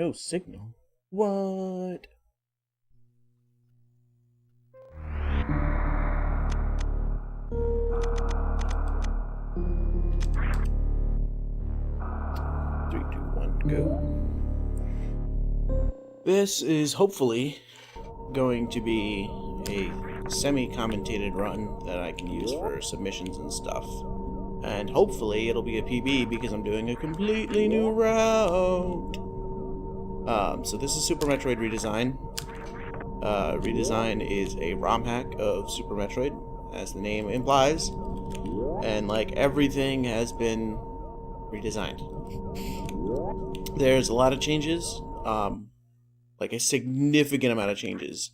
No signal? What? Three, two, one, go. This is hopefully going to be a semi-commentated run that I can use for submissions and stuff. And hopefully it'll be a PB because I'm doing a completely new route. So this is Super Metroid Redesign. Redesign is a ROM hack of Super Metroid, as the name implies. And like everything has been redesigned. There's a lot of changes, like a significant amount of changes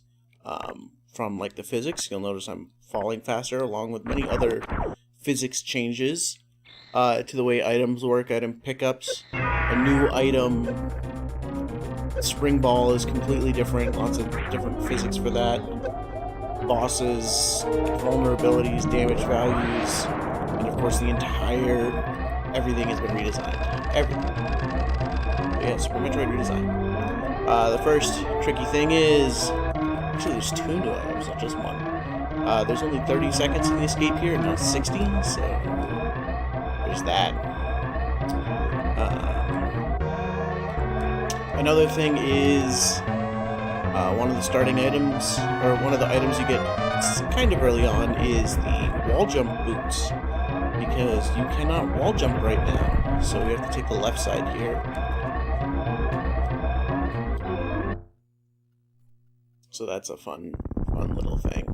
from like the physics. You'll notice I'm falling faster along with many other physics changes to the way items work, item pickups. A new item spring ball is completely different, lots of different physics for that. Bosses, vulnerabilities, damage values, and of course the entire everything has been redesigned. Everything. But yeah, Super Metroid Redesign. The first tricky thing is actually there's two new items, not just one. There's only 30 seconds in the escape here, and not 60, so there's that. Another thing is one of the starting items, or one of the items you get kind of early on, is the wall jump boots, because you cannot wall jump right now, so we have to take the left side here. So that's a fun little thing.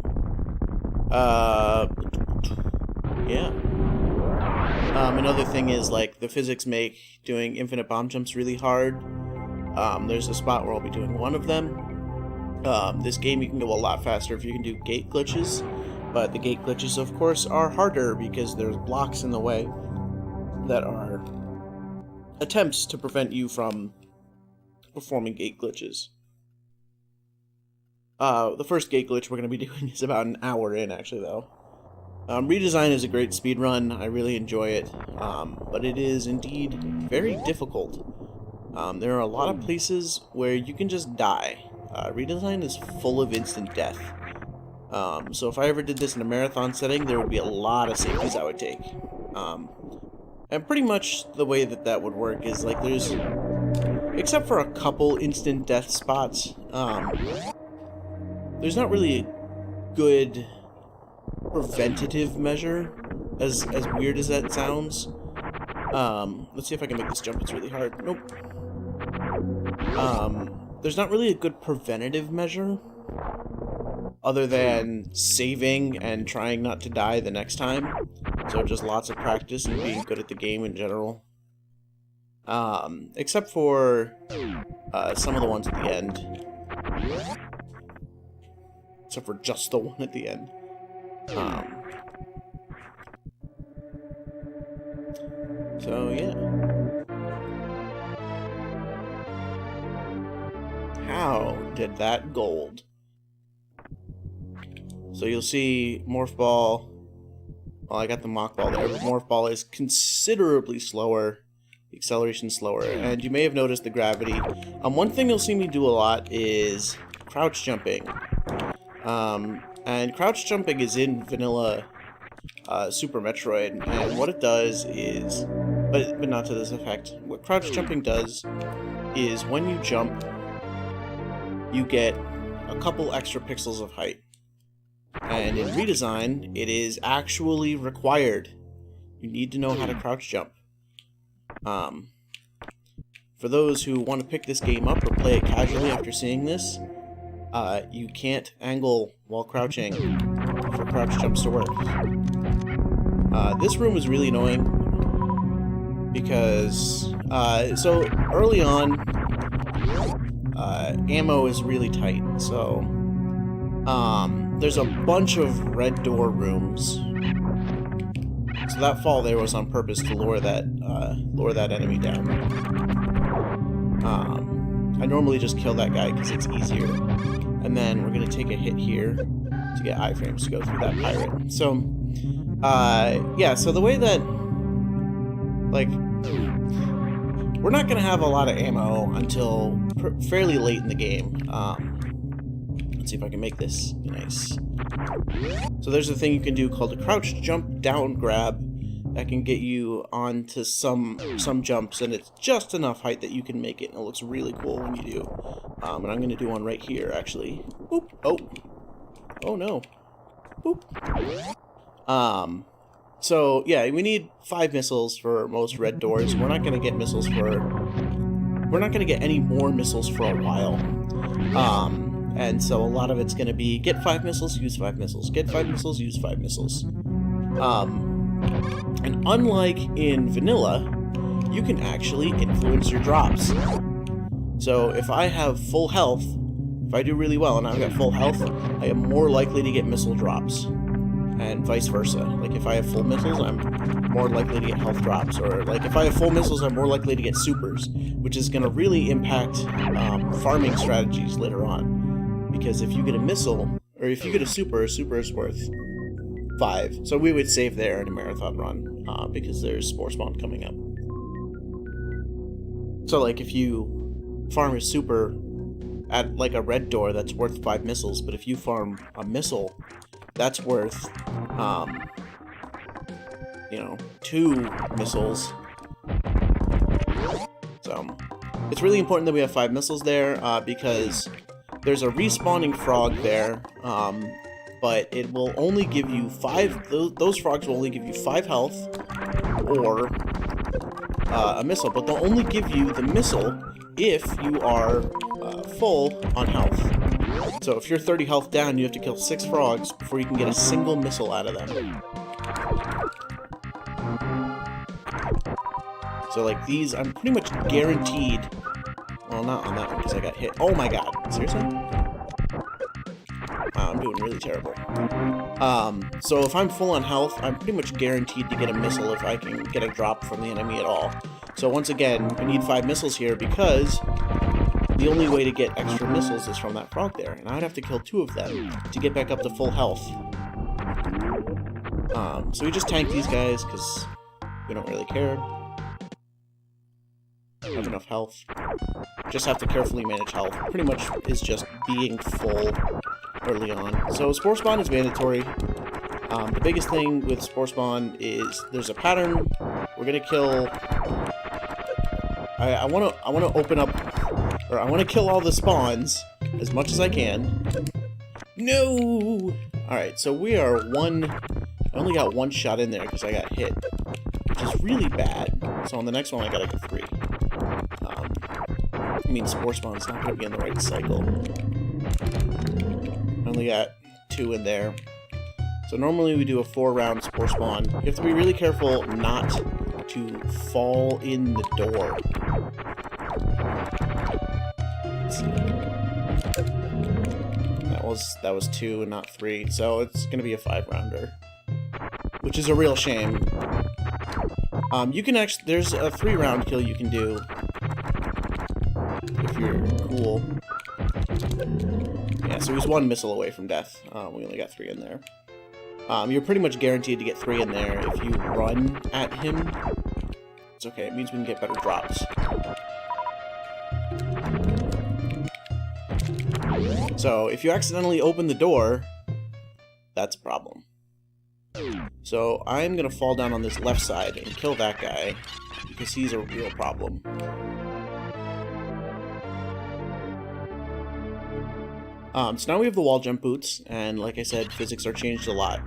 Yeah. Another thing is, like, the physics make doing infinite bomb jumps really hard. There's a spot where I'll be doing one of them. This game you can go a lot faster if you can do gate glitches, but the gate glitches, of course, are harder because there's blocks in the way that are attempts to prevent you from performing gate glitches. The first gate glitch we're going to be doing is about an hour in, actually, though. Redesign is a great speed run. I really enjoy it, but it is indeed very difficult. There are a lot of places where you can just die. Redesign is full of instant death. So if I ever did this in a marathon setting, there would be a lot of safeties I would take. And pretty much the way that would work is, like, there's, except for a couple instant death spots, there's not really a good preventative measure, as weird as that sounds. Let's see if I can make this jump. It's really hard. Nope. There's not really a good preventative measure, other than saving and trying not to die the next time. So just lots of practice and being good at the game in general. Except for some of the ones at the end. Except for just the one at the end. So yeah. How did that gold? So you'll see Morph Ball. Well, I got the Mock Ball there, but Morph Ball is considerably slower. The acceleration slower, and you may have noticed the gravity. One thing you'll see me do a lot is crouch jumping. And crouch jumping is in vanilla Super Metroid, and what it does is, but not to this effect, what crouch jumping does is when you jump, you get a couple extra pixels of height. And in Redesign, it is actually required. You need to know how to crouch jump. For those who want to pick this game up or play it casually after seeing this, you can't angle while crouching for crouch jumps to work. This room is really annoying because, so early on, ammo is really tight, so there's a bunch of red door rooms. So that fall there was on purpose to lure that enemy down. I normally just kill that guy because it's easier. And then we're going to take a hit here to get iframes to go through that pirate. So, yeah, so the way that, like, we're not going to have a lot of ammo until fairly late in the game. Let's see if I can make this nice. So there's a thing you can do called a crouch jump down grab that can get you onto some jumps, and it's just enough height that you can make it, and it looks really cool when you do. And I'm going to do one right here, actually. Boop. Oh no. Boop. So yeah, we need 5 missiles for most red doors. We're not going to get missiles for... We're not going to get any more missiles for a while. And so a lot of it's going to be get 5 missiles, use 5 missiles. Get 5 missiles, use 5 missiles. And unlike in vanilla, you can actually influence your drops. So if I have full health, if I do really well and I've got full health, I am more likely to get missile drops. And vice versa. Like if I have full missiles, I'm more likely to get health drops. Or like if I have full missiles, I'm more likely to get supers, which is going to really impact farming strategies later on. Because if you get a missile, or if you get a super is worth 5. So we would save there in a marathon run, because there's spore spawn coming up. So like if you farm a super at like a red door, that's worth 5 missiles, but if you farm a missile, that's worth, 2 missiles. So it's really important that we have 5 missiles there, because there's a respawning frog there, but it will only give you 5, those frogs will only give you 5 health, or a missile, but they'll only give you the missile if you are full on health. So if you're 30 health down, you have to kill 6 frogs before you can get a single missile out of them. So like these, I'm pretty much guaranteed... Well, not on that one because I got hit. Oh my god. Seriously? Wow, I'm doing really terrible. So if I'm full on health, I'm pretty much guaranteed to get a missile if I can get a drop from the enemy at all. So once again, we need 5 missiles here because the only way to get extra missiles is from that frog there. And I'd have to kill 2 of them to get back up to full health. So we just tank these guys because we don't really care. Have enough health. Just have to carefully manage health. Pretty much is just being full early on. So spore spawn is mandatory. The biggest thing with spore spawn is there's a pattern. We're gonna kill. I wanna open up, or I wanna kill all the spawns as much as I can. No. All right, so we are one. I only got 1 shot in there because I got hit, which is really bad. So on the next one, I gotta get 3. I mean, spore spawn's not going to be in the right cycle. I only got 2 in there. So normally we do a 4-round spore spawn. You have to be really careful not to fall in the door. Let's see. That was 2 and not 3, so it's going to be a 5-rounder, which is a real shame. You can actually, there's a 3-round kill you can do if you're cool. Yeah, so he's 1 missile away from death. We only got 3 in there. You're pretty much guaranteed to get 3 in there if you run at him. It's okay, it means we can get better drops. So if you accidentally open the door, that's a problem. So I'm gonna fall down on this left side and kill that guy because he's a real problem. So now we have the wall jump boots, and like I said, physics are changed a lot.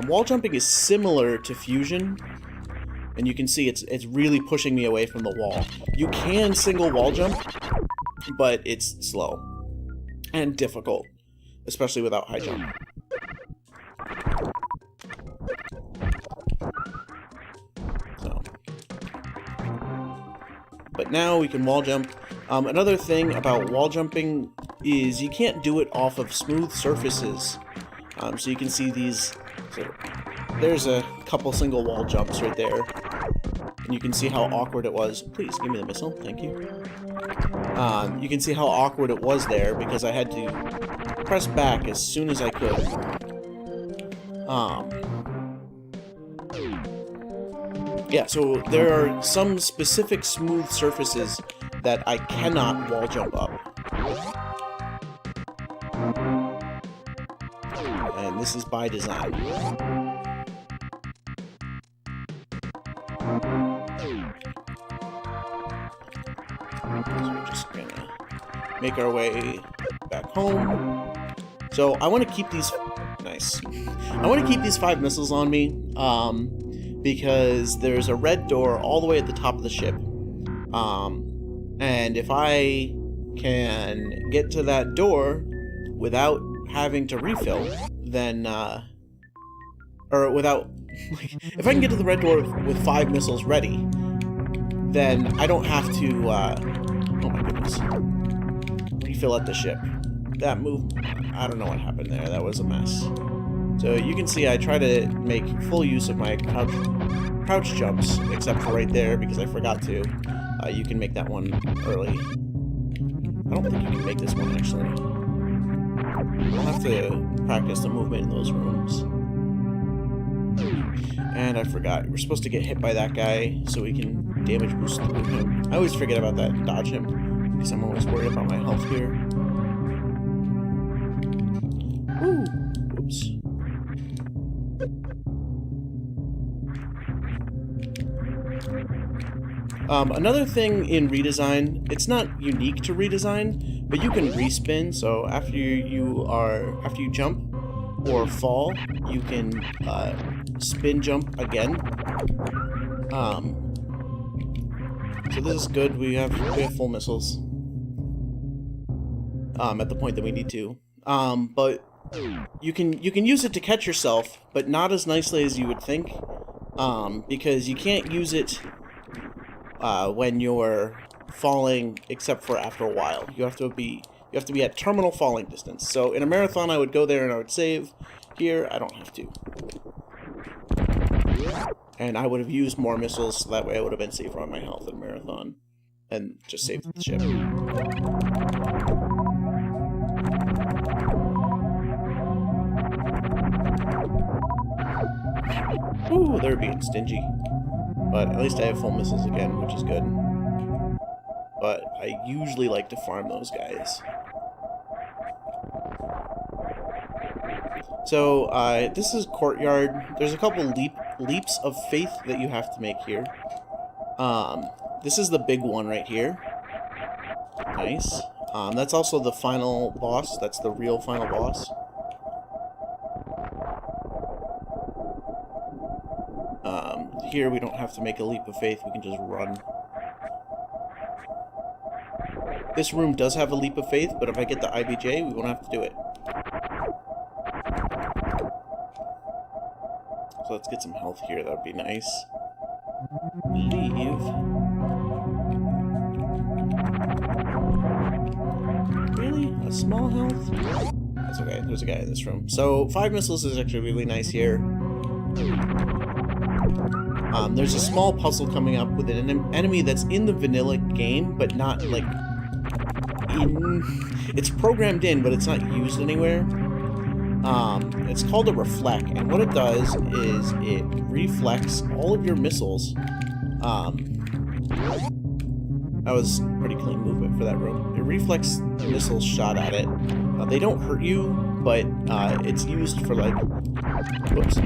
Wall jumping is similar to fusion, and you can see it's really pushing me away from the wall. You can single wall jump, but it's slow and difficult, especially without high jump. So, but now we can wall jump. Another thing about wall jumping is you can't do it off of smooth surfaces. So you can see these, so there's a couple single wall jumps right there. And you can see how awkward it was. Please, give me the missile, thank you. You can see how awkward it was there because I had to press back as soon as I could. Yeah, so there are some specific smooth surfaces that I cannot wall jump up. And this is by design. So we're just gonna make our way back home. So I want to keep these... Nice. I want to keep these 5 missiles on me, because there's a red door all the way at the top of the ship. And if I can get to that door without having to refill, then, or without... if I can get to the red door with 5 missiles ready, then I don't have to, oh my goodness, refill at the ship. That move, I don't know what happened there. That was a mess. So you can see I try to make full use of my crouch jumps, except for right there because I forgot to. You can make that one early. I don't think you can make this one actually. I'll have to practice the movement in those rooms. And I forgot, we're supposed to get hit by that guy so we can damage boost through him. I always forget about that and dodge him because I'm always worried about my health here. Ooh, whoops. Another thing in Redesign, it's not unique to Redesign, but you can respin. So after you jump or fall, you can spin jump again. So this is good. We have full missiles at the point that we need to. But you can use it to catch yourself, but not as nicely as you would think, because you can't use it when you're falling, except for after a while. You have to be at terminal falling distance. So in a marathon, I would go there and I would save. Here, I don't have to. And I would have used more missiles, so that way I would have been safer on my health in a marathon, and just saved the ship. Ooh, they're being stingy. But at least I have full missiles again, which is good. But I usually like to farm those guys. So, this is Courtyard. There's a couple leaps of faith that you have to make here. This is the big one right here. Nice. That's also the final boss. That's the real final boss. Here we don't have to make a leap of faith, we can just run. This room does have a leap of faith, but if I get the IBJ, we won't have to do it. So let's get some health here, that would be nice. Leave. Really? A small health? That's okay, there's a guy in this room. So 5 missiles is actually really nice here. There's a small puzzle coming up with an enemy that's in the vanilla game, but not, like, in... It's programmed in, but it's not used anywhere. It's called a reflect, and what it does is it reflects all of your missiles. That was pretty clean movement for that room. It reflects missiles shot at it. They don't hurt you, but it's used for, like, whoops,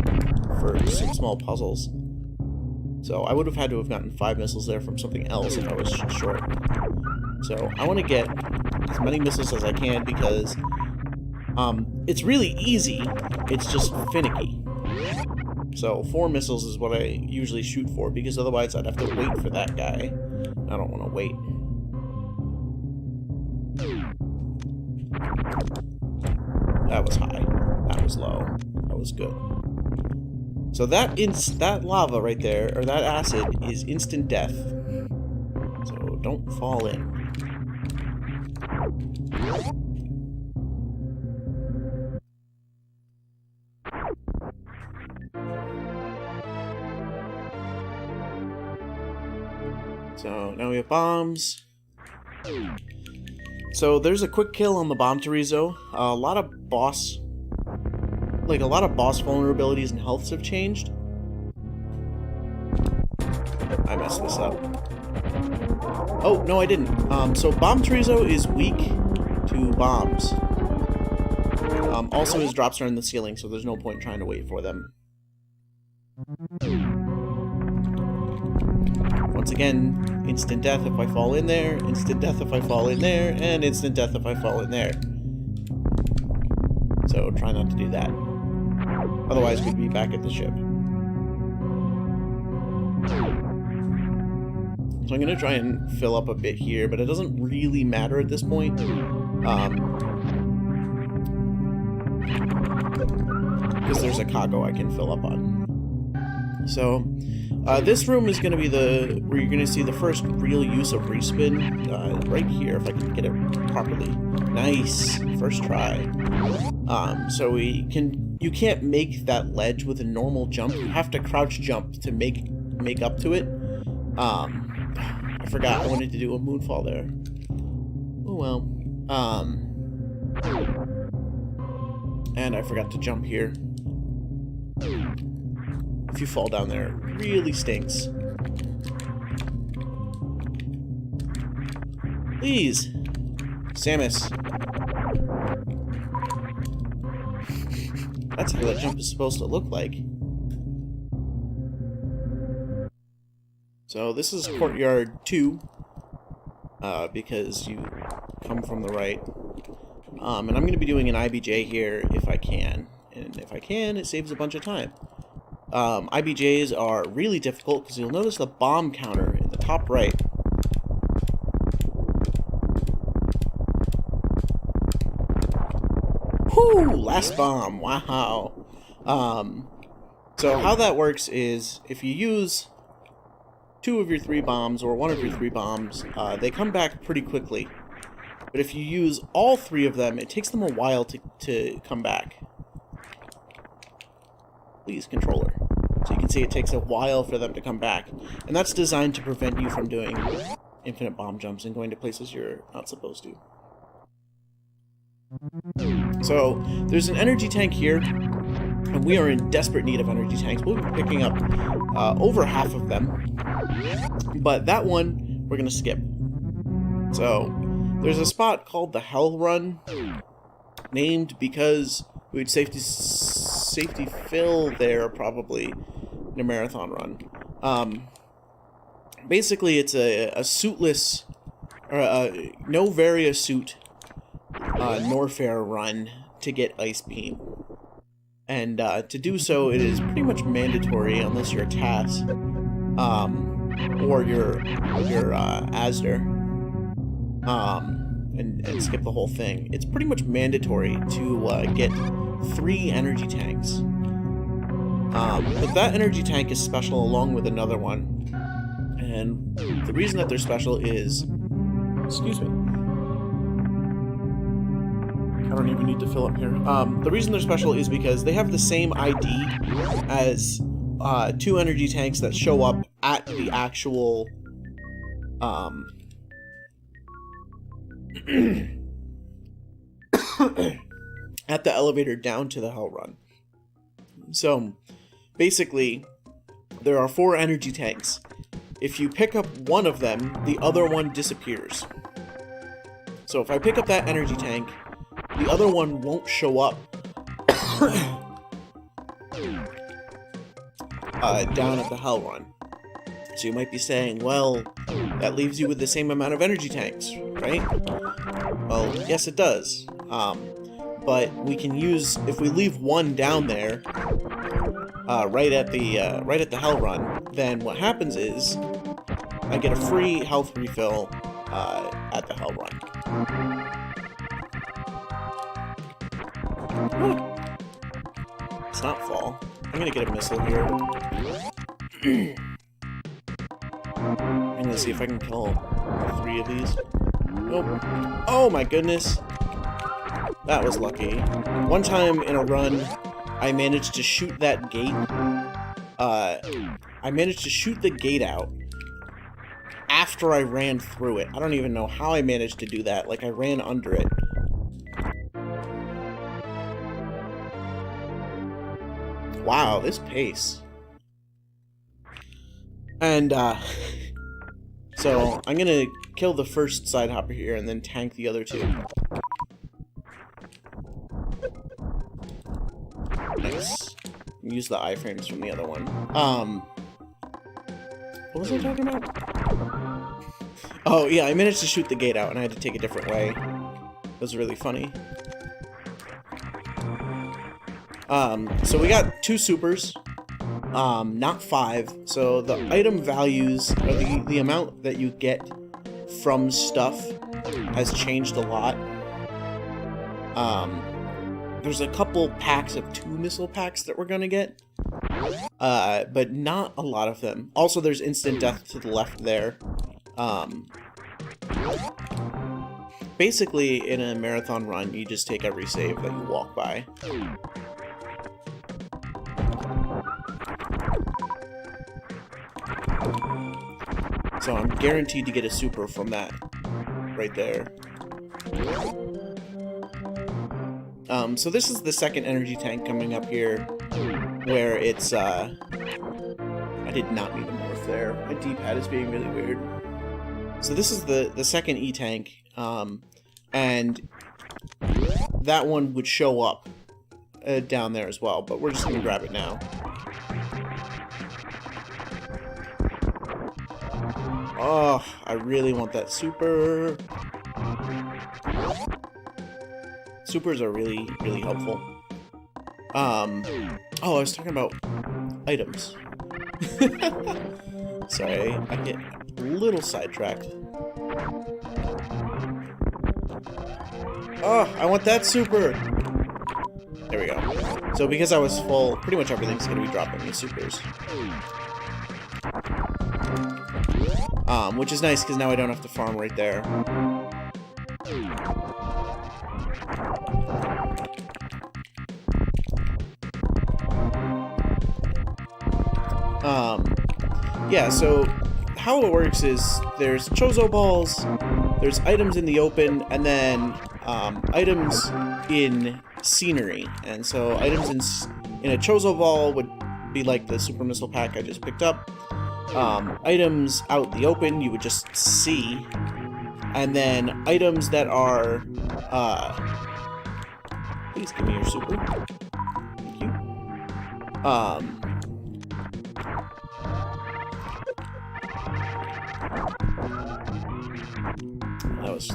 for some small puzzles. So I would have had to have gotten 5 missiles there from something else if I was short. So I want to get as many missiles as I can because it's really easy, it's just finicky. So 4 missiles is what I usually shoot for because otherwise I'd have to wait for that guy. I don't want to wait. That was high. That was low. That was good. So that lava right there, or that acid, is instant death. So don't fall in. So now we have bombs. So there's a quick kill on the bomb Torizo. A lot of boss vulnerabilities and healths have changed. I messed this up. Oh, no, I didn't. So Bomb Chorizo is weak to bombs. Also, his drops are in the ceiling, so there's no point trying to wait for them. Once again, instant death if I fall in there, instant death if I fall in there, and instant death if I fall in there. So try not to do that. Otherwise, we'd be back at the ship. So I'm going to try and fill up a bit here, but it doesn't really matter at this point. Because there's a cargo I can fill up on. So, this room is going to be where you're going to see the first real use of respin. Right here, if I can get it properly. Nice! First try. So you can't make that ledge with a normal jump. You have to crouch jump to make up to it. I forgot I wanted to do a moonfall there. Oh well. And I forgot to jump here. If you fall down there, it really stinks. Please! Samus. That's how that jump is supposed to look like. So this is Courtyard 2, because you come from the right. And I'm going to be doing an IBJ here if I can. And if I can, it saves a bunch of time. IBJs are really difficult because you'll notice the bomb counter in the top right. Whoo! Last bomb! Wow! So how that works is if you use 2 of your 3 bombs or 1 of your 3 bombs, they come back pretty quickly. But if you use all 3 of them, it takes them a while to come back. Please, controller. So you can see it takes a while for them to come back. And that's designed to prevent you from doing infinite bomb jumps and going to places you're not supposed to. So, there's an energy tank here, and we are in desperate need of energy tanks. We'll be picking up over half of them. But that one, we're going to skip. So, there's a spot called the Hell Run, named because we'd safety fill there probably in a marathon run. Basically, it's a suitless, or no Varia suit Norfair run to get Ice Beam. And to do so, it is pretty much mandatory unless you're a TAS, or you're Asder. And skip the whole thing. It's pretty much mandatory to get 3 energy tanks. But that energy tank is special along with another one. And the reason that they're special is... Excuse me. I don't even need to fill up here. The reason they're special is because they have the same ID as 2 energy tanks that show up at the actual... at the elevator down to the Hell Run. So, basically, there are 4 energy tanks. If you pick up one of them, the other one disappears. So if I pick up that energy tank, the other one won't show up down at the Hell Run. So you might be saying, well, that leaves you with the same amount of energy tanks, right? Well, yes it does. But we can use, if we leave one down there, right at the Hell Run, then what happens is I get a free health refill at the Hell Run. Let's not fall. I'm gonna get a missile here. I'm gonna see if I can kill 3 of these. Nope. Oh my goodness. That was lucky. One time in a run, I managed to shoot that gate. I managed to shoot the gate out after I ran through it. I don't even know how I managed to do that. Like, I ran under it. Wow, this pace. And, so I'm gonna kill the first side hopper here and then tank the other two. Nice. Use the iframes from the other one. What was I talking about? Oh, yeah, I managed to shoot the gate out and I had to take a different way. It was really funny. So we got 2 supers. Not 5. So the item values, or the amount that you get from stuff has changed a lot. There's a couple packs of 2 missile packs that we're gonna get, but not a lot of them. Also, there's instant death to the left there. Basically, in a marathon run, you just take every save that you walk by. So I'm guaranteed to get a super from that right there. So this is the second energy tank coming up here, where it's, I did not mean to morph there. My D-pad is being really weird. So this is the second E-tank, and that one would show up down there as well, but we're just gonna grab it now. Oh, I really want that super. Supers are really, really helpful. Oh, I was talking about items. Sorry, I get a little sidetracked. Oh, I want that super! There we go. So because I was full, pretty much everything's going to be dropping me supers. Which is nice because now I don't have to farm right there. Yeah, so how it works is there's Chozo balls, there's items in the open, and then items in scenery. And so items in a Chozo ball would be like the super missile pack I just picked up. Items out in the open you would just see, and then items that are please give me your super. Thank you.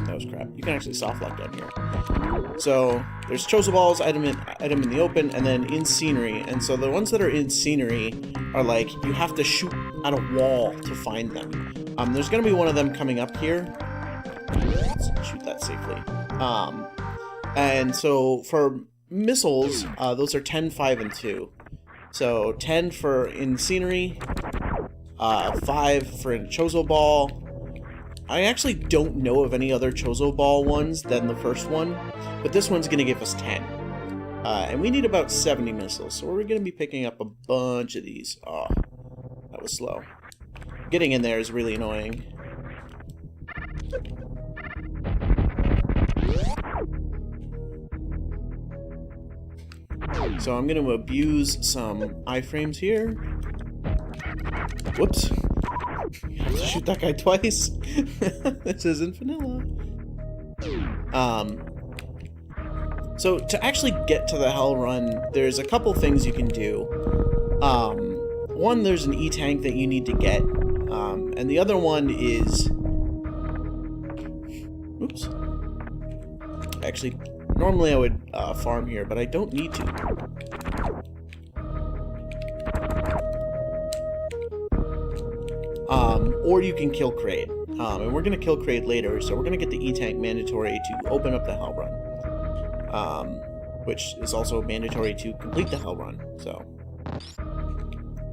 That was crap. You can actually soft lock down here. So there's Chozo balls, item in the open, and then in scenery. And so the ones that are in scenery are like you have to shoot at a wall to find them. There's gonna be one of them coming up here. Let's shoot that safely. And so for missiles, those are 10, 5, and 2. So 10 for in scenery, 5 for in Chozo ball. I actually don't know of any other Chozo ball ones than the first one, but this one's going to give us 10. And we need about 70 missiles, so we're going to be picking up a bunch of these. Oh, that was slow. Getting in there is really annoying. So I'm going to abuse some iframes here. Whoops. I have to shoot that guy twice. This isn't vanilla. So to actually get to the Hell Run, there's a couple things you can do. One, there's an E-tank that you need to get. And the other one is... Oops. Actually, normally I would farm here, but I don't need to. Or you can kill Kraid. And we're going to kill Kraid later, so we're going to get the E-tank mandatory to open up the Hell Run. Which is also mandatory to complete the Hell Run, so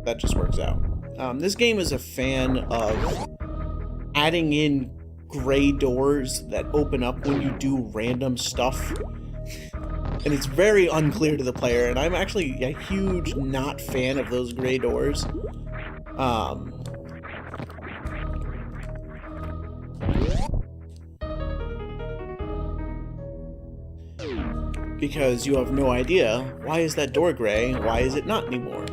that just works out. This game is a fan of adding in gray doors that open up when you do random stuff. And it's very unclear to the player, and I'm actually a huge not fan of those gray doors. Because you have no idea, why is that door gray, why is it not anymore?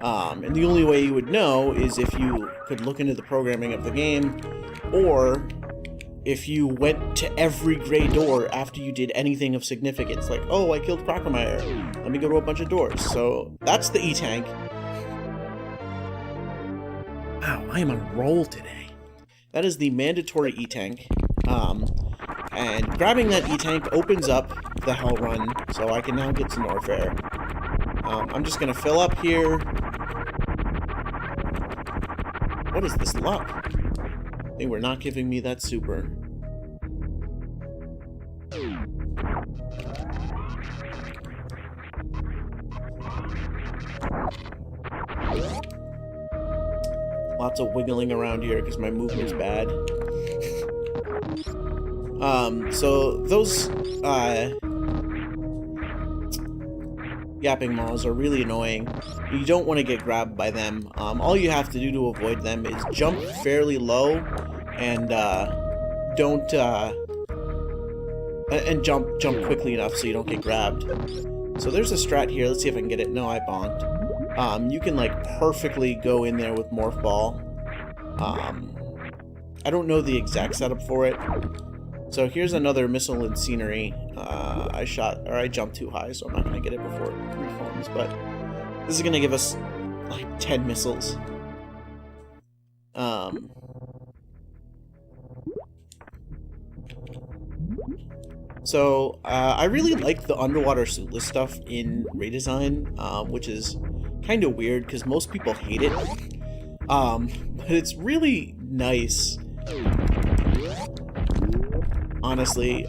And the only way you would know is if you could look into the programming of the game, or if you went to every gray door after you did anything of significance. Like, oh, I killed Crockermeyer, let me go to a bunch of doors. So that's the E-Tank. Wow, I am on a roll today. That is the mandatory E-Tank. And grabbing that E-Tank opens up the Hell Run, so I can now get some Warfare. I'm just gonna fill up here. What is this luck? They were not giving me that super. Lots of wiggling around here because my movement's bad. So those yapping maws are really annoying. You don't want to get grabbed by them. All you have to do to avoid them is jump fairly low and jump quickly enough so you don't get grabbed. So there's a strat here. Let's see if I can get it. No, I bonked. You can like perfectly go in there with Morph Ball. I don't know the exact setup for it. So here's another missile and scenery. I jumped too high, so I'm not gonna get it before it reforms, but this is gonna give us like 10 missiles. So I really like the underwater suitless stuff in Redesign, which is kind of weird because most people hate it. But it's really nice, honestly,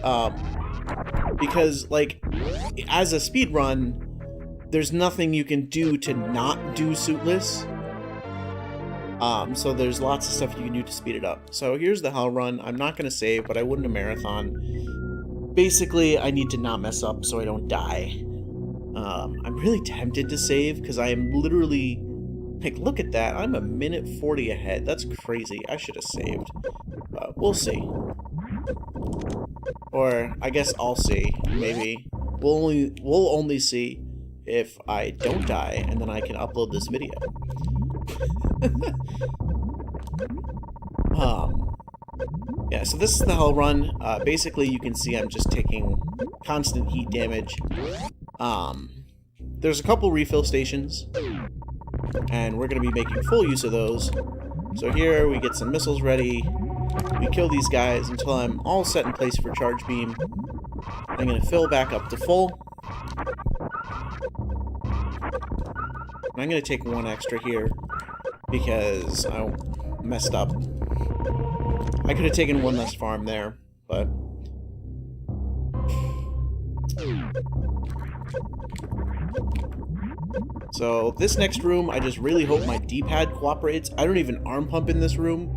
because like as a speedrun, there's nothing you can do to not do suitless. So there's lots of stuff you can do to speed it up. So here's the Hell Run. I'm not gonna save, but I wouldn't a marathon. Basically, I need to not mess up so I don't die. I'm really tempted to save because I am literally, like, look at that. I'm a minute 40 ahead. That's crazy. I should have saved. We'll see. Or I guess I'll see. Maybe we'll only see if I don't die, and then I can upload this video. Yeah, so this is the Hell Run. Basically, you can see I'm just taking constant heat damage. There's a couple refill stations, and we're going to be making full use of those. So here, we get some missiles ready. We kill these guys until I'm all set in place for Charge Beam. I'm going to fill back up to full. And I'm going to take one extra here, because I messed up. I could have taken one less farm there, but... So, this next room, I just really hope my D-pad cooperates. I don't even arm pump in this room,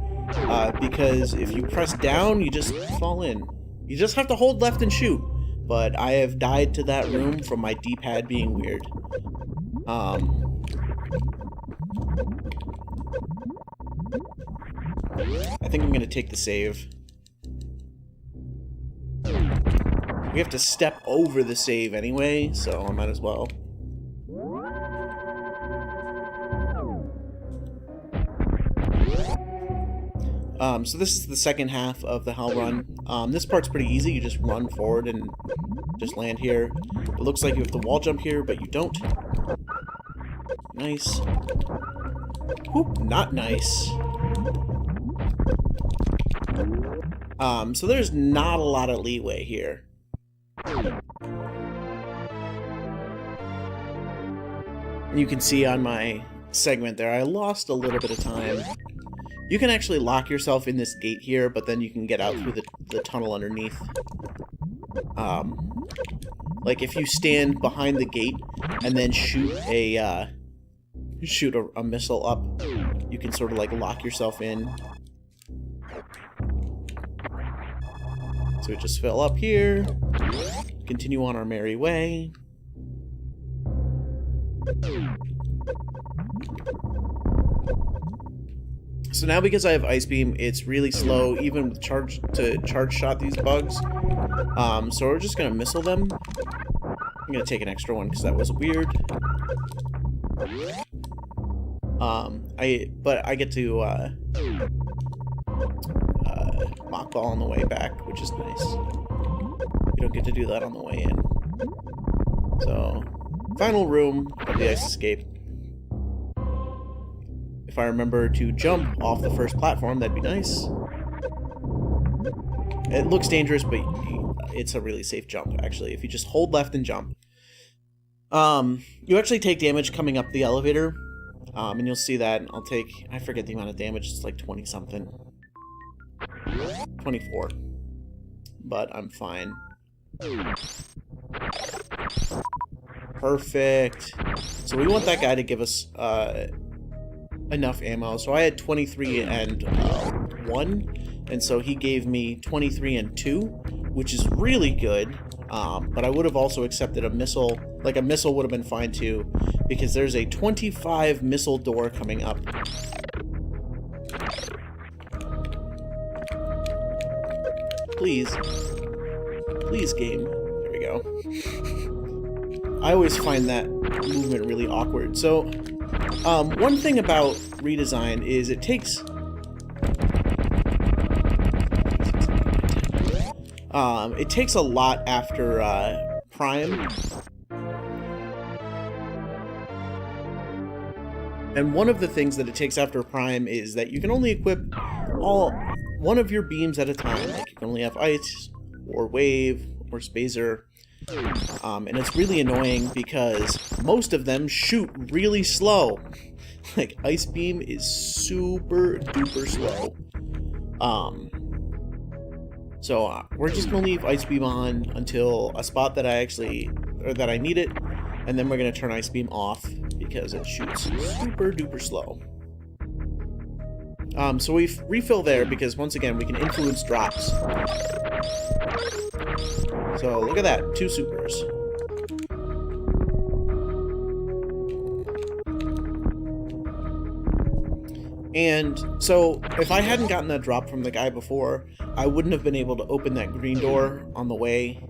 because if you press down, you just fall in. You just have to hold left and shoot. But I have died to that room from my D-pad being weird. I think I'm going to take the save. We have to step over the save anyway, so I might as well. So this is the second half of the Hell Run. This part's pretty easy. You just run forward and just land here. It looks like you have to wall jump here, but you don't. Nice. Whoop, not nice. So there's not a lot of leeway here. You can see on my segment there, I lost a little bit of time. You can actually lock yourself in this gate here, but then you can get out through the tunnel underneath. Like if you stand behind the gate and then shoot a missile up, you can sort of like lock yourself in. So we just fill up here, continue on our merry way. So now because I have Ice Beam, it's really slow, even with charge shot these bugs. So we're just gonna missile them. I'm gonna take an extra one because that was weird. But I get to mock ball on the way back, which is nice. You don't get to do that on the way in. So, final room of the ice escape. If I remember to jump off the first platform, that'd be nice. It looks dangerous, but it's a really safe jump, actually. If you just hold left and jump. You actually take damage coming up the elevator. And you'll see that. I forget the amount of damage. It's like 20-something. 24. But I'm fine. Perfect. So we want that guy to give us enough ammo. So I had 23 and 1. And so he gave me 23 and 2, which is really good. But I would have also accepted a missile. Like, a missile would have been fine too, because there's a 25 missile door coming up. Please. Please, game. There we go. I always find that movement really awkward. So, one thing about redesign is it takes... it takes a lot after Prime. And one of the things that it takes after Prime is that you can only equip one of your beams at a time. Like, you can only have Ice, or Wave, or Spazer. And it's really annoying because most of them shoot really slow. Like, Ice Beam is super duper slow. So we're just gonna leave Ice Beam on until a spot that I need it, and then we're gonna turn Ice Beam off because it shoots super duper slow. So we refill there because once again we can influence drops. So look at that, 2 supers. And so if I hadn't gotten that drop from the guy before, I wouldn't have been able to open that green door on the way,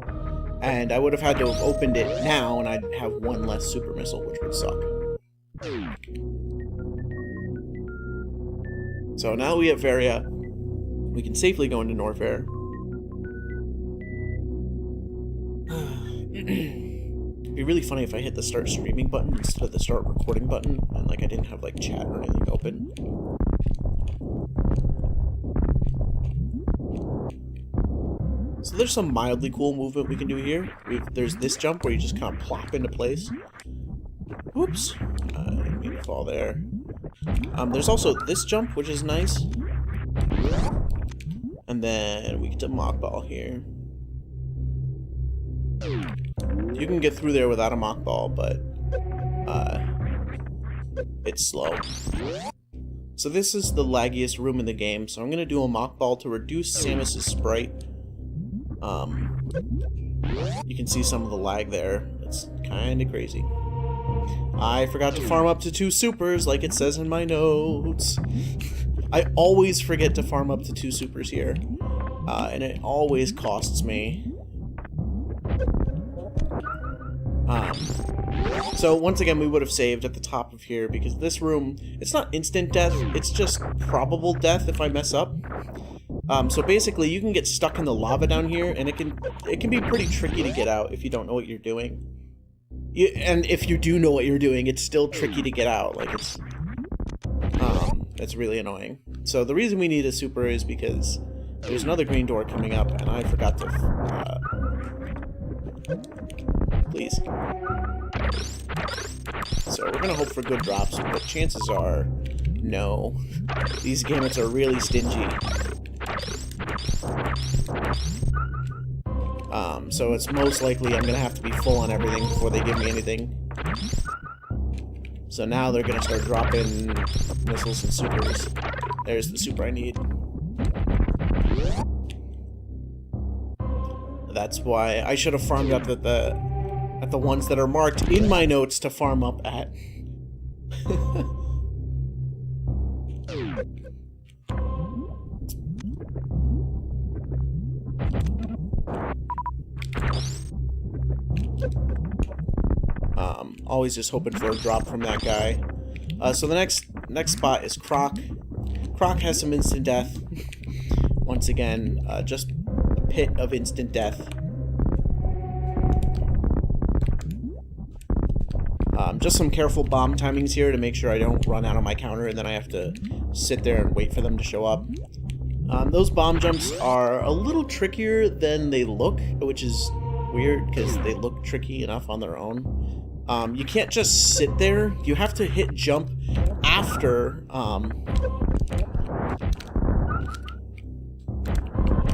and I would have had to have opened it now, and I'd have 1 less super missile, which would suck. So now we have Varia. We can safely go into Norfair. It'd be really funny if I hit the start streaming button instead of the start recording button, and like I didn't have like chat or anything open. So there's some mildly cool movement we can do here. There's this jump where you just kind of plop into place. Whoops. I didn't mean to fall there. There's also this jump, which is nice. And then we get to mock ball here. You can get through there without a mock ball, but it's slow. So this is the laggiest room in the game, so I'm going to do a mock ball to reduce Samus's sprite. You can see some of the lag there. It's kind of crazy. I forgot to farm up to 2 supers like it says in my notes. I always forget to farm up to 2 supers here. And it always costs me. So once again, we would have saved at the top of here because this room, it's not instant death, it's just probable death if I mess up. So basically, you can get stuck in the lava down here, and it can be pretty tricky to get out if you don't know what you're doing. And if you do know what you're doing, it's still tricky to get out. Like it's really annoying. So the reason we need a super is because there's another green door coming up, and I forgot to. Please. So we're gonna hope for good drops, but chances are, no. These gamuts are really stingy. So it's most likely I'm gonna have to be full on everything before they give me anything. So now they're gonna start dropping missiles and supers. There's the super I need. That's why I should have farmed up at the ones that are marked in my notes to farm up at. Always just hoping for a drop from that guy. So the next next spot is Croc. Croc has some instant death. Once again, just a pit of instant death. Just some careful bomb timings here to make sure I don't run out of my counter and then I have to sit there and wait for them to show up. Those bomb jumps are a little trickier than they look, which is weird because they look tricky enough on their own. You can't just sit there. You have to hit jump after...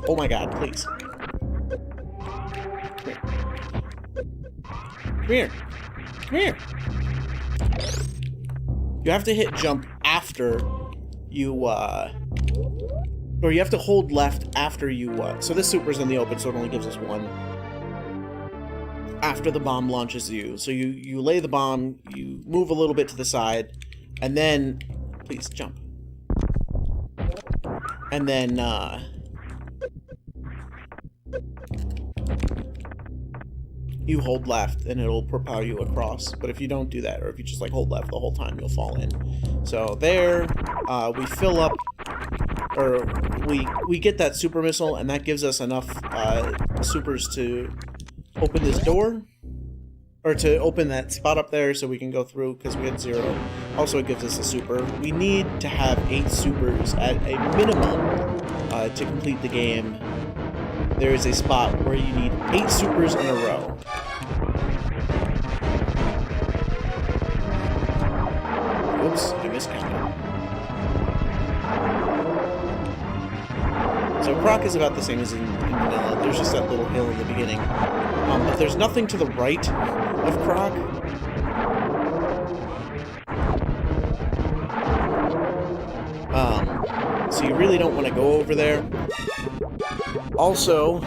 Oh my god, please. Come here. Come here. You have to hit jump after you, or you have to hold left after you, so this super's in the open, so it only gives us one. After the bomb launches you. So you lay the bomb, you move a little bit to the side, and then, please, jump. And then, you hold left and it'll propel you across. But if you don't do that, or if you just like hold left the whole time, you'll fall in. So there, we fill up, or we get that super missile, and that gives us enough supers to open this door, or to open that spot up there so we can go through because we had 0. Also, it gives us a super. We need to have 8 supers at a minimum to complete the game. There is a spot where you need 8 supers in a row. Oops, I miscounted. So Croc is about the same as in vanilla. There's just that little hill in the beginning. But there's nothing to the right of Croc. So you really don't want to go over there. Also,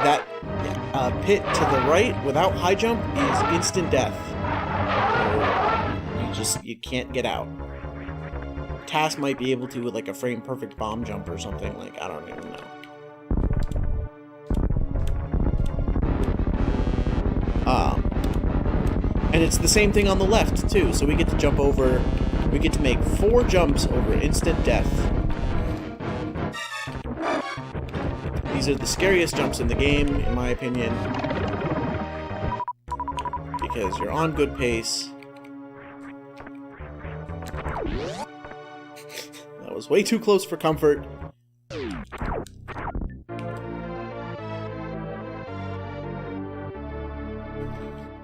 that pit to the right without high jump is instant death. You can't get out. Task might be able to with like a frame perfect bomb jump or something, like I don't even know. And it's the same thing on the left too, so we get to jump over, we get to make 4 jumps over instant death. These are the scariest jumps in the game, in my opinion, because you're on good pace. That was way too close for comfort.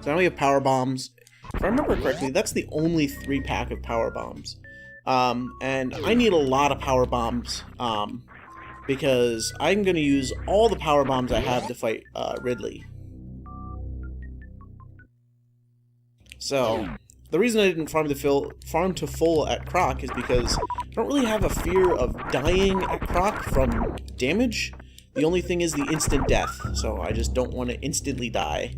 So now we have power bombs. If I remember correctly, that's the only 3-pack of power bombs. And I need a lot of power bombs, because I'm going to use all the power bombs I have to fight Ridley. So, the reason I didn't farm to full at Croc is because I don't really have a fear of dying at Croc from damage. The only thing is the instant death, so I just don't want to instantly die.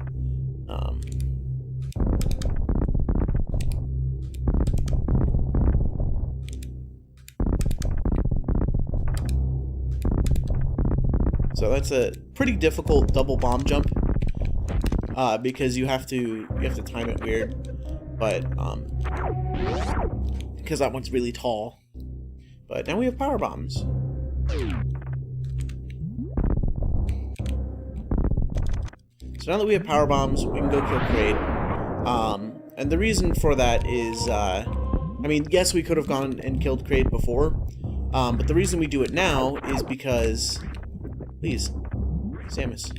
So that's a pretty difficult double bomb jump, because you have to time it weird, but because that one's really tall. But now we have power bombs. So now that we have power bombs, we can go kill Kraid. And the reason for that is, I mean, yes, we could have gone and killed Kraid before, but the reason we do it now is because... Please, Samus.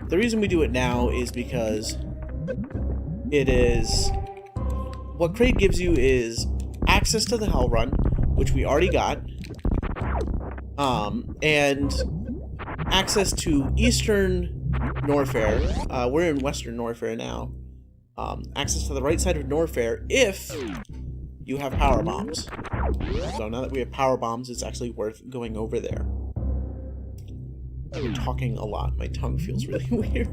The reason we do it now is because it is... What Kraid gives you is access to the Hell Run, which we already got, and access to Eastern Norfair. We're in Western Norfair now. Access to the right side of Norfair if you have power bombs. So now that we have power bombs, it's actually worth going over there. I've been talking a lot. My tongue feels really weird.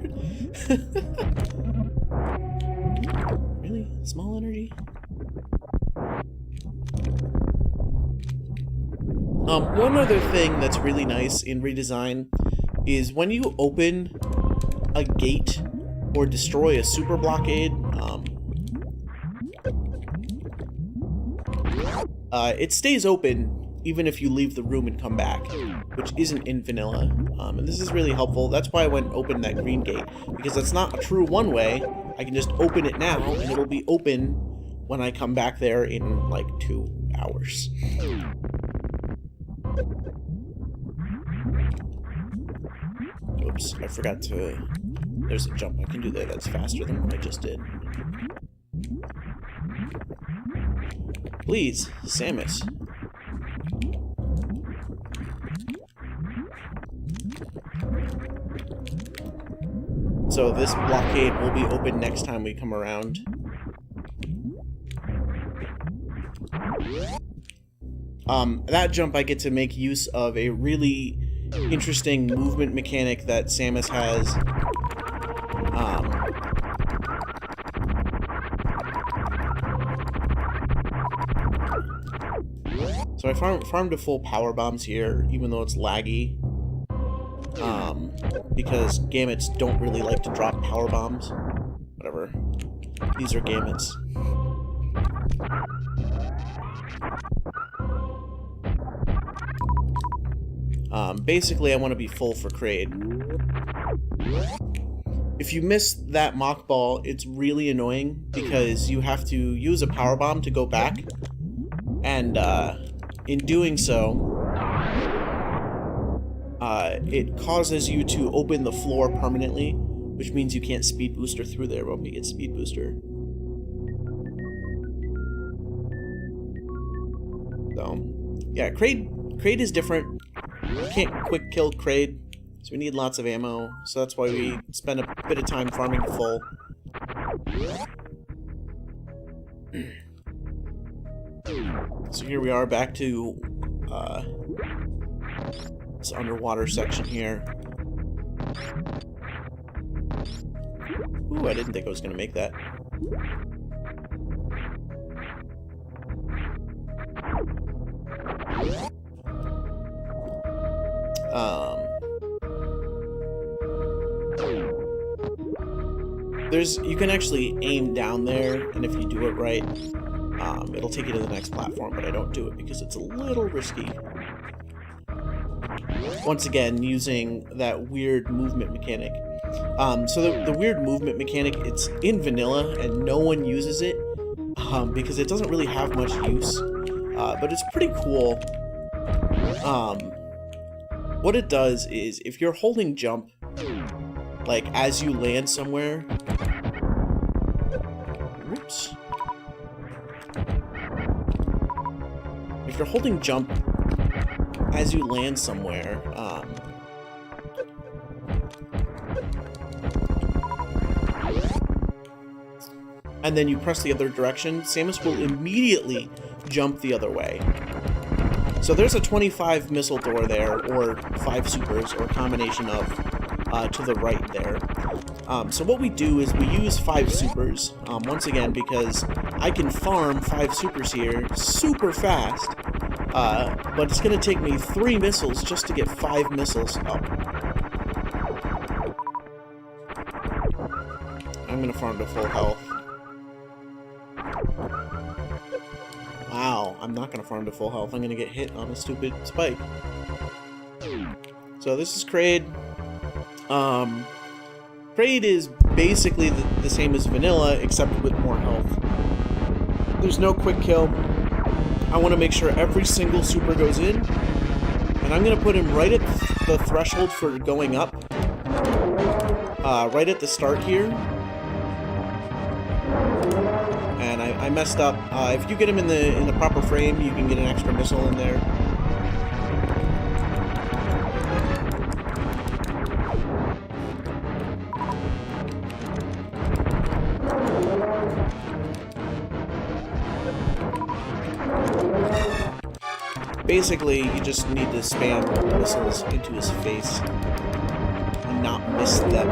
Really? Small energy? One other thing that's really nice in Redesign is when you open a gate or destroy a super blockade, it stays open even if you leave the room and come back, which isn't in vanilla. And this is really helpful. That's why I went and opened that green gate, because that's not a true one-way. I can just open it now, and it'll be open when I come back there in, like, 2 hours. Oops, I forgot to... There's a jump I can do there that's faster than what I just did. Please, Samus. So this blockade will be open next time we come around. That jump I get to make use of a really interesting movement mechanic that Samus has. So I farmed to full power bombs here, even though it's laggy. Because gamuts don't really like to drop power bombs. Whatever. These are gamuts. Basically, I want to be full for Kraid. If you miss that mock ball, it's really annoying because you have to use a power bomb to go back, and in doing so, it causes you to open the floor permanently, which means you can't speed booster through there when we get speed booster. So, yeah, Kraid is different. You can't quick kill Kraid, so we need lots of ammo, so that's why we spend a bit of time farming to full. So here we are back to this underwater section here. Ooh, I didn't think I was going to make that. You can actually aim down there, and if you do it right, it'll take you to the next platform, but I don't do it because it's a little risky. Once again, using that weird movement mechanic. So the weird movement mechanic, it's in vanilla, and no one uses it, because it doesn't really have much use, but it's pretty cool. What it does is, if you're holding jump, like, as you land somewhere... Oops. If you're holding jump as you land somewhere, and then you press the other direction, Samus will immediately jump the other way. So there's a 25 missile door there, or 5 supers, or a combination of, to the right there. So what we do is we use 5 supers, once again, because I can farm 5 supers here super fast, but it's going to take me 3 missiles just to get 5 missiles up. I'm going to farm to full health. Wow, I'm not going to farm to full health. I'm going to get hit on a stupid spike. So this is Kraid. Kraid is basically the same as vanilla, except with more health. There's no quick kill. I want to make sure every single super goes in, and I'm going to put him right at the threshold for going up, right at the start here. And I messed up. If you get him in the proper frame, you can get an extra missile in there. Basically, you just need to spam missiles into his face and not miss them.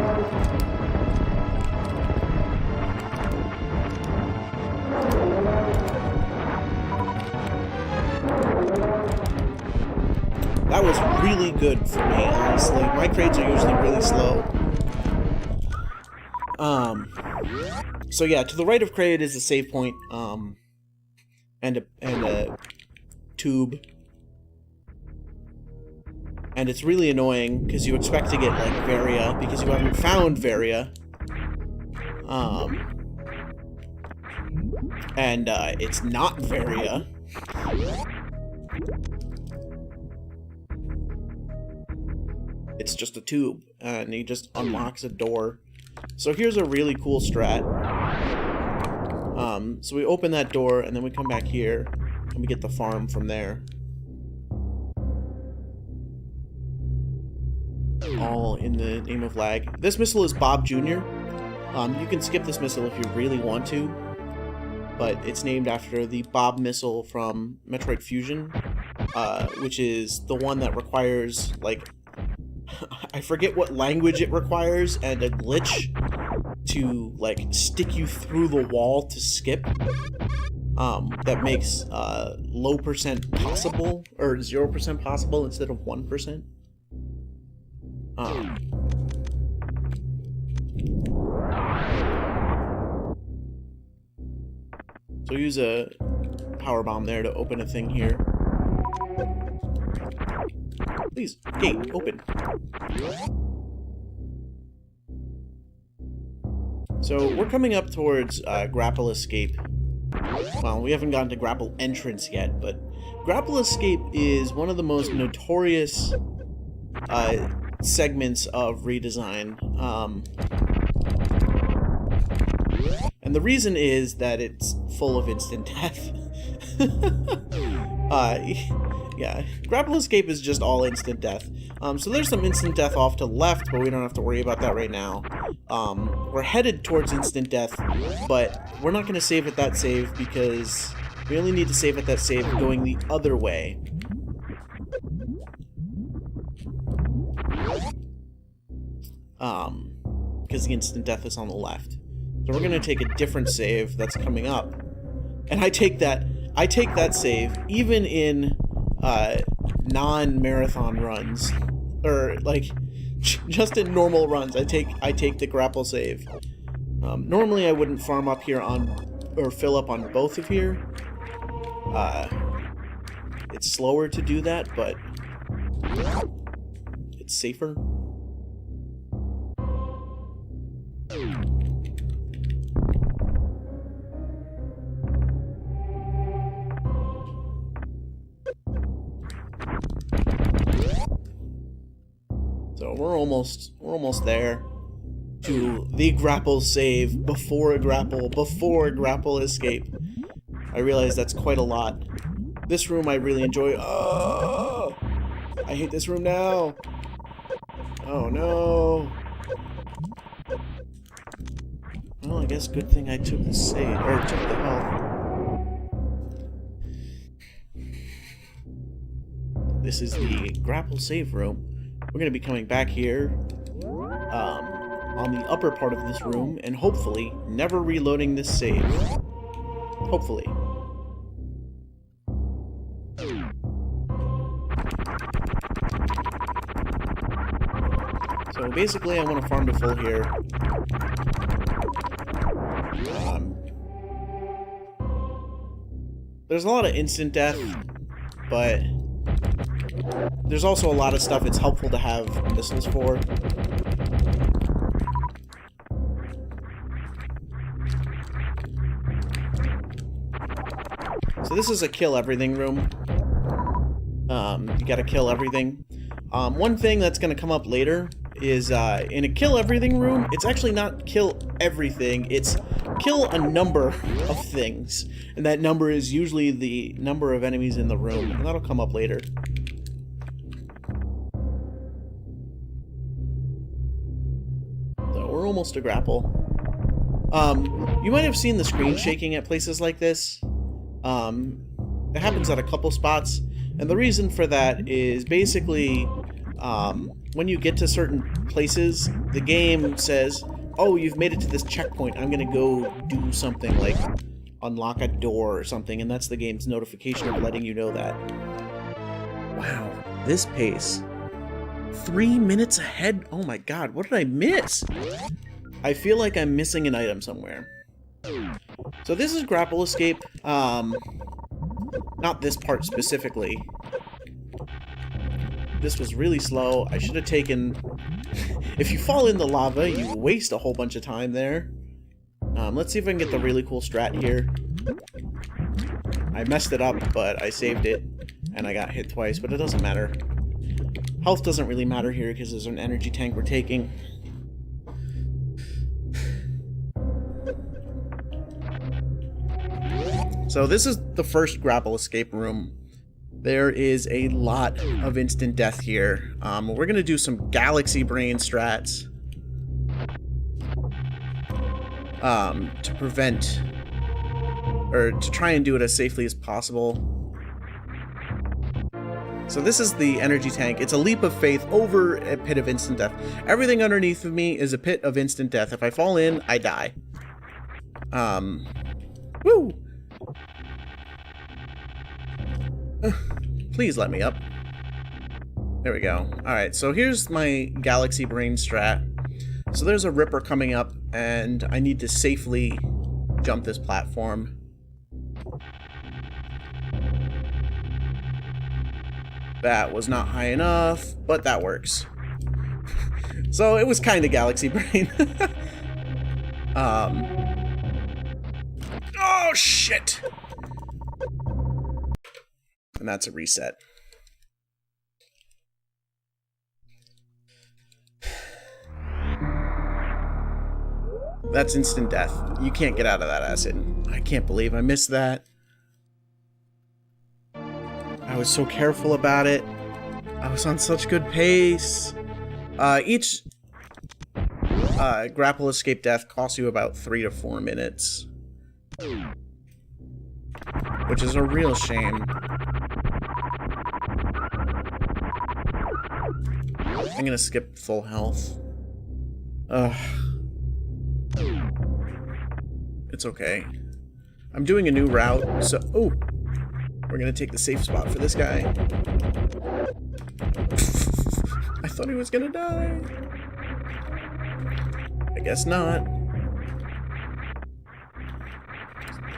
That was really good for me, honestly. My Kraids are usually really slow. So yeah, to the right of Kraid is a save point, and a tube. And it's really annoying because you expect to get, like, Varia because you haven't found Varia. And it's not Varia. It's just a tube, and he just unlocks a door. So here's a really cool strat. So we open that door, and then we come back here, and we get the farm from there. All in the name of lag. This missile is Bob Jr. You can skip this missile if you really want to, but it's named after the Bob missile from Metroid Fusion, which is the one that requires, like, I forget what language it requires, and a glitch to, like, stick you through the wall to skip. That makes low percent possible, or 0% possible instead of 1%. So use a power bomb there to open a thing here. Please, gate, open. So we're coming up towards grapple escape. Well, we haven't gotten to grapple entrance yet, but grapple escape is one of the most notorious segments of Redesign. And the reason is that it's full of instant death. Yeah, grapple escape is just all instant death. So there's some instant death off to the left, but we don't have to worry about that right now. We're headed towards instant death, but we're not going to save at that save because we only need to save at that save going the other way. Because the instant death is on the left. So we're going to take a different save that's coming up. And I take that save even in non-marathon runs, or like just in normal runs. I take the grapple save. Normally I wouldn't farm up here on, or fill up on both of here. It's slower to do that, but it's safer. So we're almost there to the grapple save before grapple escape. I realize that's quite a lot. This room I really enjoy. Oh, I hate this room now. Oh no. Well, I guess good thing I took the save, or took the health. This is the grapple save room. We're going to be coming back here on the upper part of this room and hopefully never reloading this save. Hopefully. So basically I want to farm to full here. There's a lot of instant death, but there's also a lot of stuff it's helpful to have missiles for. So this is a kill everything room. You gotta kill everything. One thing that's gonna come up later is in a kill everything room, it's actually not kill everything, it's kill a number of things. And that number is usually the number of enemies in the room, and that'll come up later. So we're almost to grapple. You might have seen the screen shaking at places like this. It happens at a couple spots, and the reason for that is basically when you get to certain places, the game says, oh, you've made it to this checkpoint, I'm gonna go do something like unlock a door or something, and that's the game's notification of letting you know that. Wow, this pace. 3 minutes ahead? Oh my god, what did I miss? I feel like I'm missing an item somewhere. So this is grapple escape. Not this part specifically. This was really slow. I should have taken... If you fall in the lava, you waste a whole bunch of time there. Let's see if I can get the really cool strat here. I messed it up, but I saved it. And I got hit twice, but it doesn't matter. Health doesn't really matter here because there's an energy tank we're taking. So this is the first grapple escape room. There is a lot of instant death here. We're going to do some galaxy brain strats to prevent, or to try and do it as safely as possible. So this is the energy tank. It's a leap of faith over a pit of instant death. Everything underneath of me is a pit of instant death. If I fall in, I die. Woo! Please let me up. There we go. Alright, so here's my galaxy brain strat. So there's a ripper coming up, and I need to safely jump this platform. That was not high enough, but that works. So it was kind of galaxy brain. Oh, shit! And that's a reset. That's instant death. You can't get out of that acid. I can't believe I missed that. I was so careful about it. I was on such good pace. Each grapple escape death costs you about 3 to 4 minutes. Which is a real shame. I'm gonna skip full health. Ugh. It's okay. I'm doing a new route, so... Oh! We're gonna take the safe spot for this guy. I thought he was gonna die. I guess not.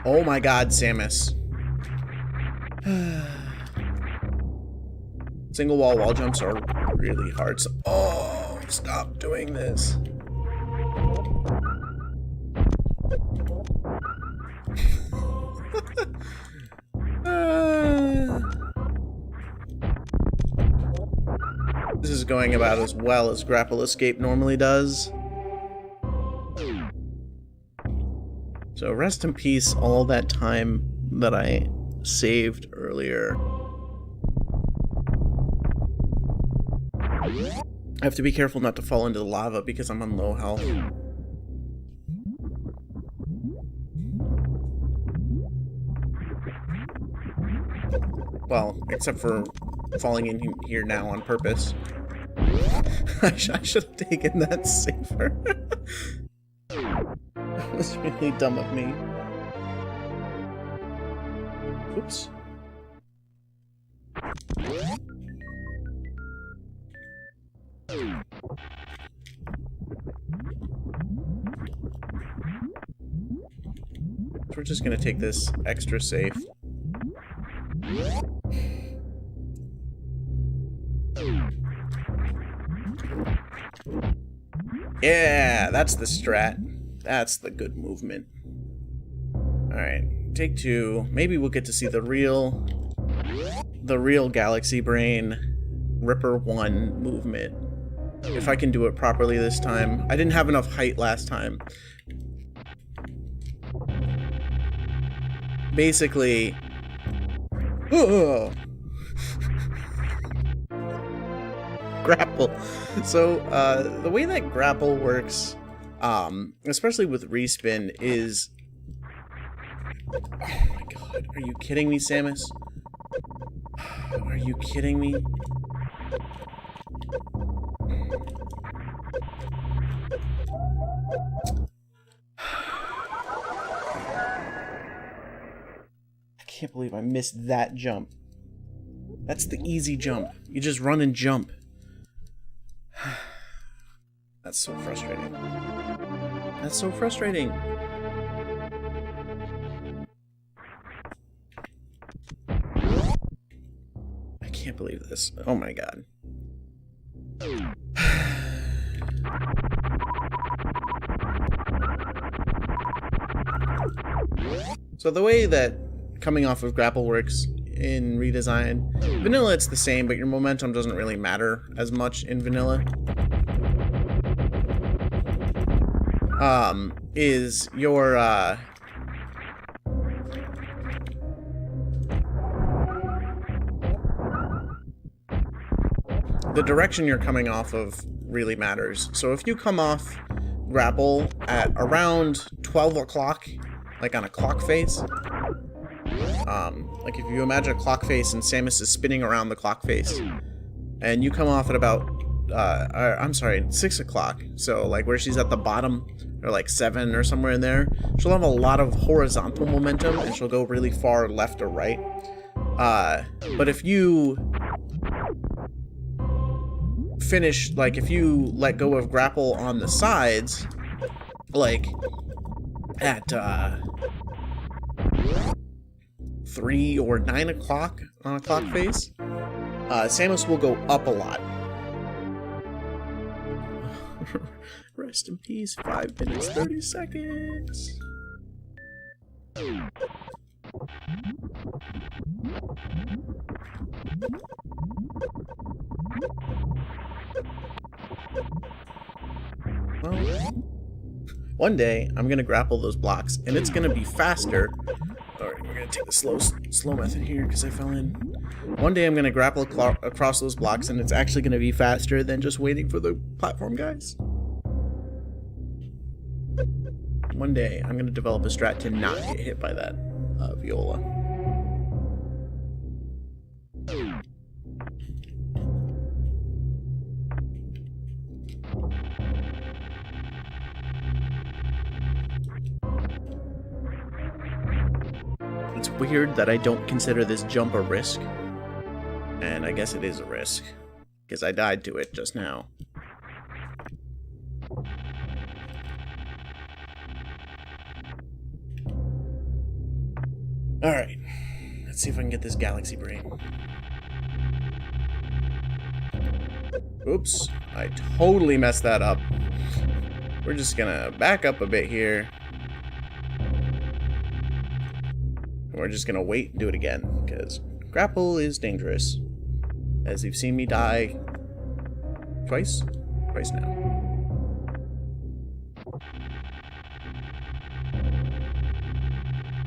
Oh my god, Samus. Single wall jumps are really hard, so... Oh, stop doing this. This is going about as well as grapple escape normally does. So rest in peace all that time that I saved earlier. I have to be careful not to fall into the lava because I'm on low health. Well, except for falling in here now on purpose. I should have taken that safer. That was really dumb of me. Oops. We're just gonna take this extra safe. Yeah, that's the strat. That's the good movement. Alright, take 2. Maybe we'll get to see the real Galaxy Brain Ripper 1 movement. If I can do it properly this time. I didn't have enough height last time. Basically... Oh. Grapple. So, the way that grapple works, especially with respin, is... Oh my god, are you kidding me, Samus? Are you kidding me? I can't believe I missed that jump. That's the easy jump. You just run and jump. That's so frustrating. That's so frustrating. can't believe this. Oh my god. So the way that coming off of grapple works in Redesign, vanilla it's the same, but your momentum doesn't really matter as much in vanilla. Is your the direction you're coming off of really matters. So if you come off grapple at around 12 o'clock, like on a clock face, like if you imagine a clock face and Samus is spinning around the clock face, and you come off at about, I'm sorry, 6 o'clock, so like where she's at the bottom, or like 7 or somewhere in there, she'll have a lot of horizontal momentum and she'll go really far left or right. But if you finish, like if you let go of grapple on the sides, like at 3 or 9 o'clock on a clock face, Samus will go up a lot. Rest in peace, 5 minutes, 30 seconds. Well, one day I'm gonna grapple those blocks, and it's gonna be faster. Alright, we're gonna take the slow method here because I fell in. One day I'm gonna grapple across those blocks, and it's actually gonna be faster than just waiting for the platform guys. One day I'm gonna develop a strat to not get hit by that viola. It's weird that I don't consider this jump a risk, and I guess it is a risk, because I died to it just now. Alright, let's see if I can get this galaxy brain. Oops, I totally messed that up. We're just gonna back up a bit here. We're just gonna wait and do it again, because grapple is dangerous. As you've seen me die twice now.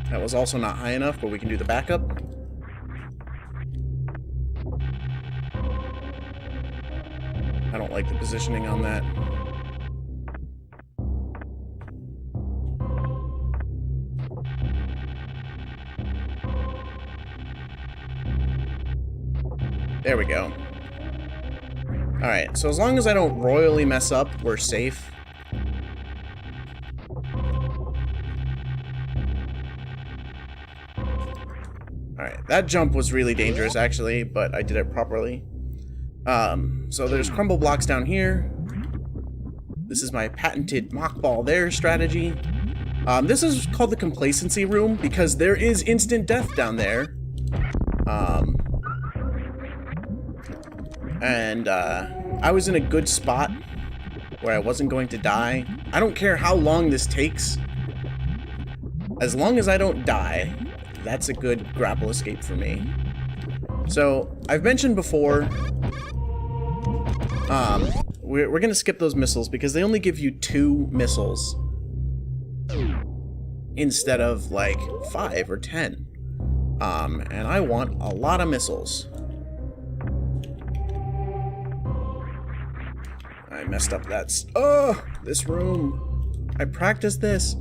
That was also not high enough, but we can do the backup. I don't like the positioning on that. There we go. Alright, so as long as I don't royally mess up, we're safe. Alright, that jump was really dangerous actually, but I did it properly. So there's crumble blocks down here. This is my patented mock ball there strategy. This is called the complacency room because there is instant death down there. I was in a good spot where I wasn't going to die. I don't care how long this takes. As long as I don't die, that's a good grapple escape for me. So, I've mentioned before, we're gonna skip those missiles because they only give you 2 missiles instead of like 5 or 10. And I want a lot of missiles. I messed up that. Oh, this room. I practiced this.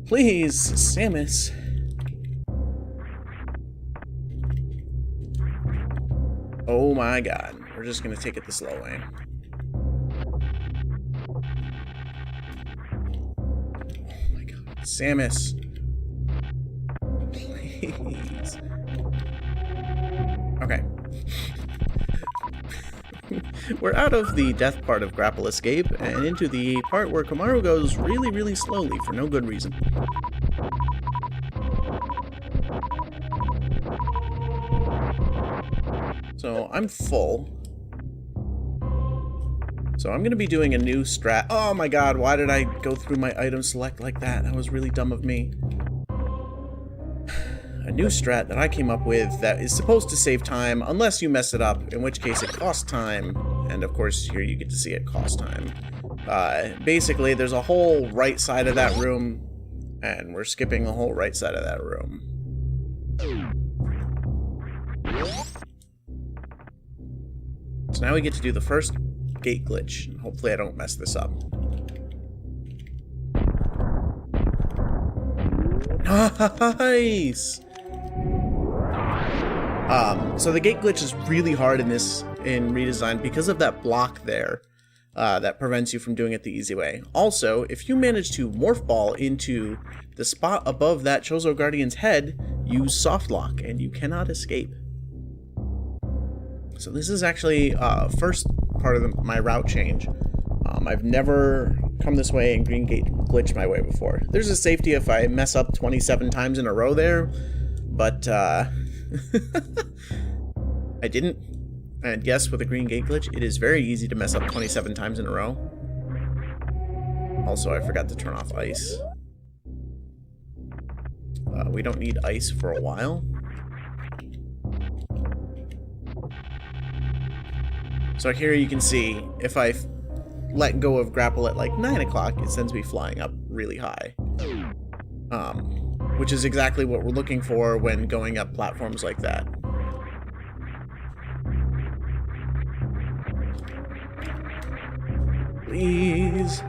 Please, Samus. Oh my god. We're just gonna take it the slow way. Oh my god. Samus. Please. Okay. We're out of the death part of grapple escape and into the part where Komaru goes really, really slowly for no good reason. So I'm full. So I'm going to be doing a new strat. Oh my god, why did I go through my item select like that? That was really dumb of me. A new strat that I came up with that is supposed to save time unless you mess it up, in which case it costs time. And of course, here you get to see it cost time. Basically, there's a whole right side of that room, and we're skipping the whole right side of that room. So now we get to do the first gate glitch. Hopefully I don't mess this up. Nice! So the gate glitch is really hard in Redesign because of that block there that prevents you from doing it the easy way. Also, if you manage to morph ball into the spot above that Chozo Guardian's head, use soft lock and you cannot escape. So this is actually first part of my route change. I've never come this way and green gate glitched my way before. There's a safety if I mess up 27 times in a row there, but I didn't. And yes, with a green gate glitch, it is very easy to mess up 27 times in a row. Also, I forgot to turn off ice. We don't need ice for a while. So here you can see, if I let go of grapple at like 9 o'clock, it sends me flying up really high. Which is exactly what we're looking for when going up platforms like that. Please.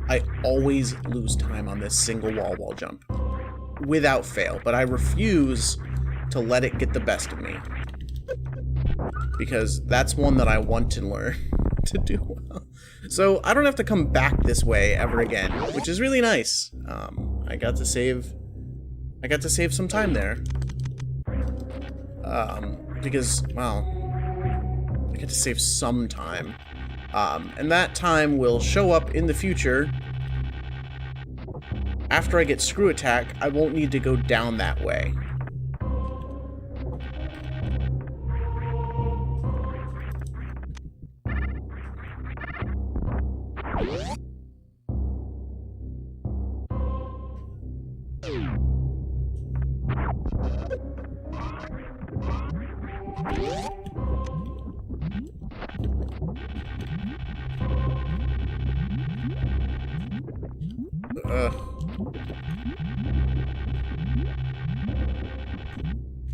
I always lose time on this single wall jump. Without fail, but I refuse to let it get the best of me. Because that's one that I want to learn to do well. So I don't have to come back this way ever again, which is really nice. I got to save some time there. Because, well, I get to save some time. And that time will show up in the future. After I get screw attack, I won't need to go down that way.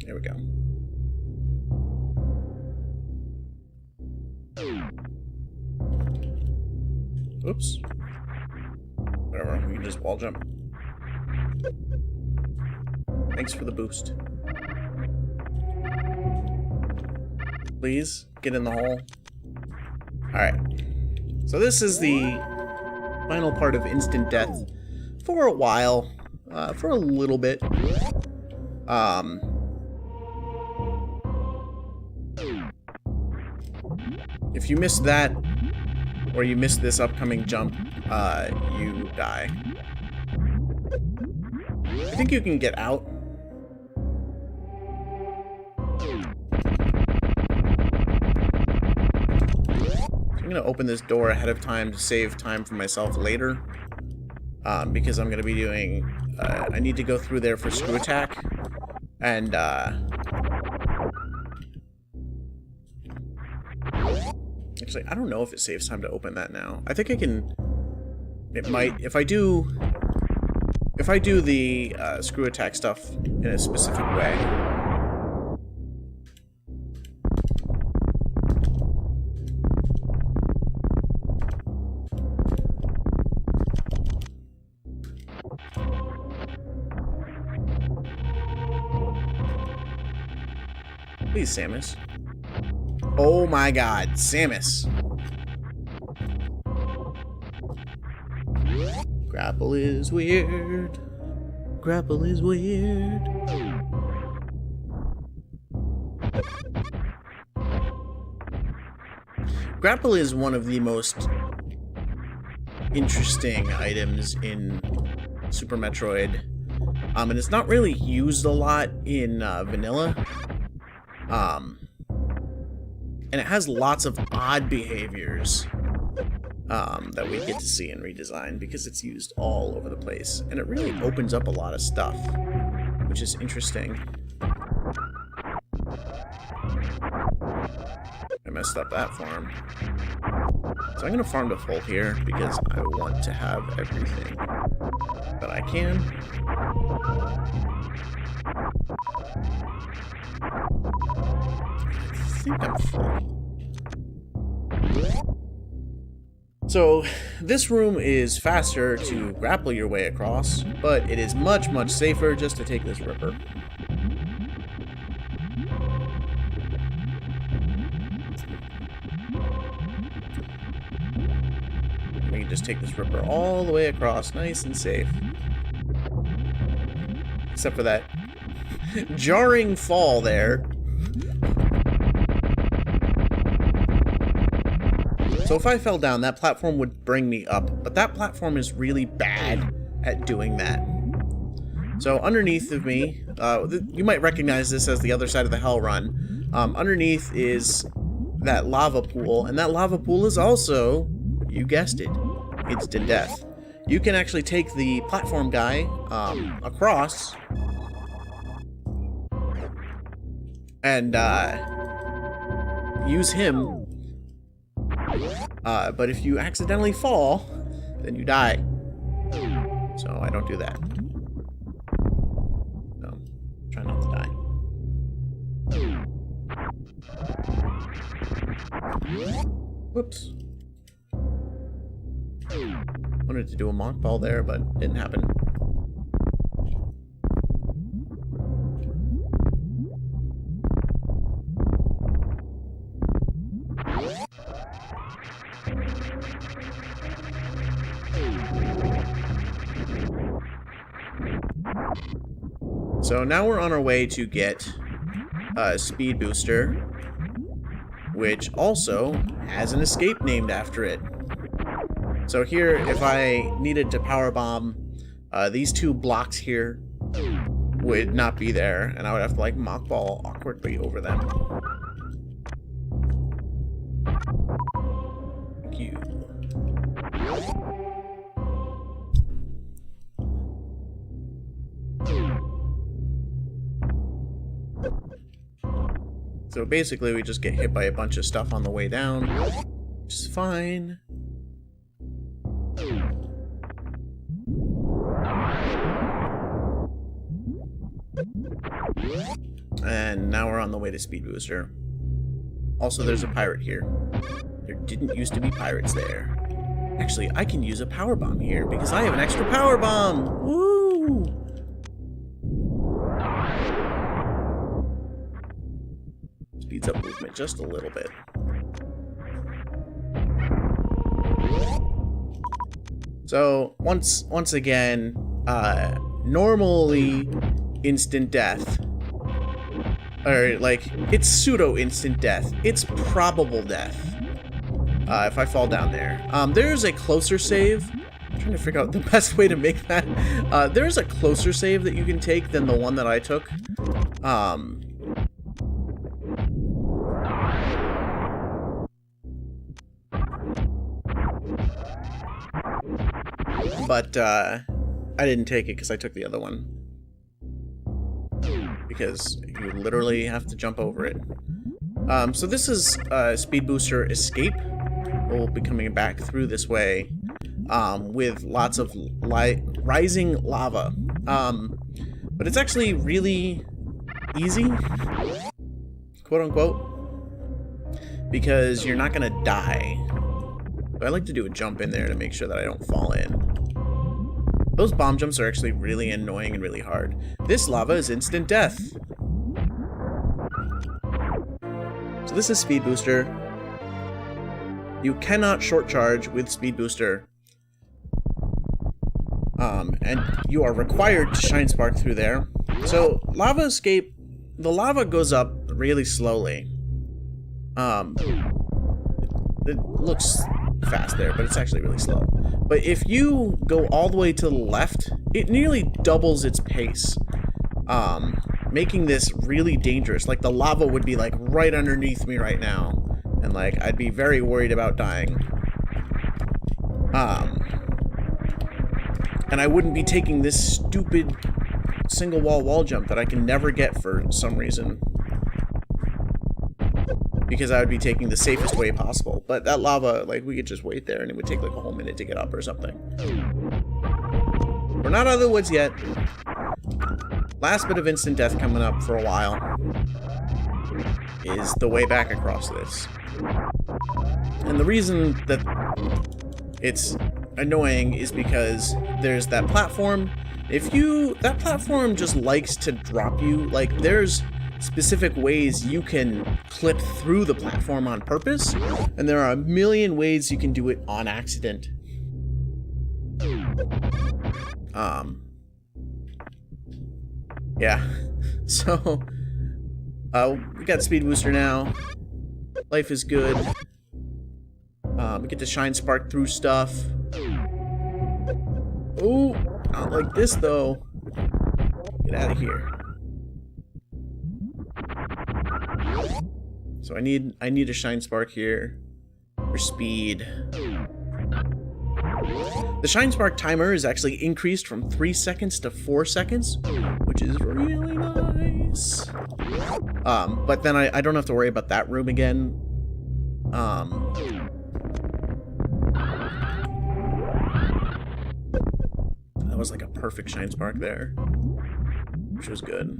There we go. Oops. Whatever, we can just wall jump. Thanks for the boost. Please, get in the hole. Alright. So this is the final part of instant death for a while. For a little bit. If you miss that, or you miss this upcoming jump, you die. I think you can get out. I'm gonna open this door ahead of time to save time for myself later. Because I'm gonna be doing, I need to go through there for screw attack. And, actually, I don't know if it saves time to open that now. I think I can, it might, if I do the screw attack stuff in a specific way. Please, Samus. Oh my god, Samus. Grapple is weird. Grapple is weird. Grapple is one of the most interesting items in Super Metroid. And it's not really used a lot in vanilla. And it has lots of odd behaviors that we get to see in Redesign because it's used all over the place. And it really opens up a lot of stuff, which is interesting. I messed up that farm. So I'm going to farm to full here because I want to have everything that I can. I think I'm full. So this room is faster to grapple your way across, but it is much, much safer just to take this ripper. We can just take this ripper all the way across, nice and safe. Except for that jarring fall there. So if I fell down, that platform would bring me up, but that platform is really bad at doing that. So underneath of me, you might recognize this as the other side of the hell run. Underneath is that lava pool, and that lava pool is also, you guessed it, instant death. You can actually take the platform guy across and use him. But if you accidentally fall, then you die. So I don't do that. So try not to die. Whoops. Wanted to do a monk ball there, but didn't happen. So now we're on our way to get a speed booster, which also has an escape named after it. So here, if I needed to power bomb, these two blocks here would not be there, and I would have to like mock ball awkwardly over them. Thank you. So basically, we just get hit by a bunch of stuff on the way down, which is fine. And now we're on the way to Speed Booster. Also, there's a pirate here. There didn't used to be pirates there. Actually, I can use a power bomb here because I have an extra power bomb! Woo! Speeds up movement just a little bit. So, once again, normally instant death. Or, like, it's pseudo-instant death. It's probable death. If I fall down there. There's a closer save. I'm trying to figure out the best way to make that. There's a closer save that you can take than the one that I took. But, I didn't take it because I took the other one. Because you literally have to jump over it. So this is Speed Booster Escape. We'll be coming back through this way with lots of rising lava. But it's actually really easy, quote unquote, because you're not gonna die. But I like to do a jump in there to make sure that I don't fall in. Those bomb jumps are actually really annoying and really hard. This lava is instant death. So this is Speed Booster. You cannot short charge with Speed Booster. And you are required to Shine Spark through there. So Lava Escape, the lava goes up really slowly. It looks fast there, but it's actually really slow. But if you go all the way to the left, it nearly doubles its pace, making this really dangerous. Like, the lava would be, like, right underneath me right now, and, like, I'd be very worried about dying. And I wouldn't be taking this stupid single wall jump that I can never get for some reason. Because I would be taking the safest way possible. But that lava, like, we could just wait there and it would take like a whole minute to get up or something. We're not out of the woods yet. Last bit of instant death coming up for a while is the way back across this. And the reason that it's annoying is because there's that platform. That platform just likes to drop you. Like, there's specific ways you can clip through the platform on purpose, and there are a million ways you can do it on accident. Yeah. So, we got speed booster now. Life is good. We get to shine spark through stuff. Ooh, not like this though. Get out of here. So I need a shine spark here for speed. The shine spark timer is actually increased from 3 seconds to 4 seconds, which is really nice. But then I don't have to worry about that room again. That was like a perfect shine spark there, which was good.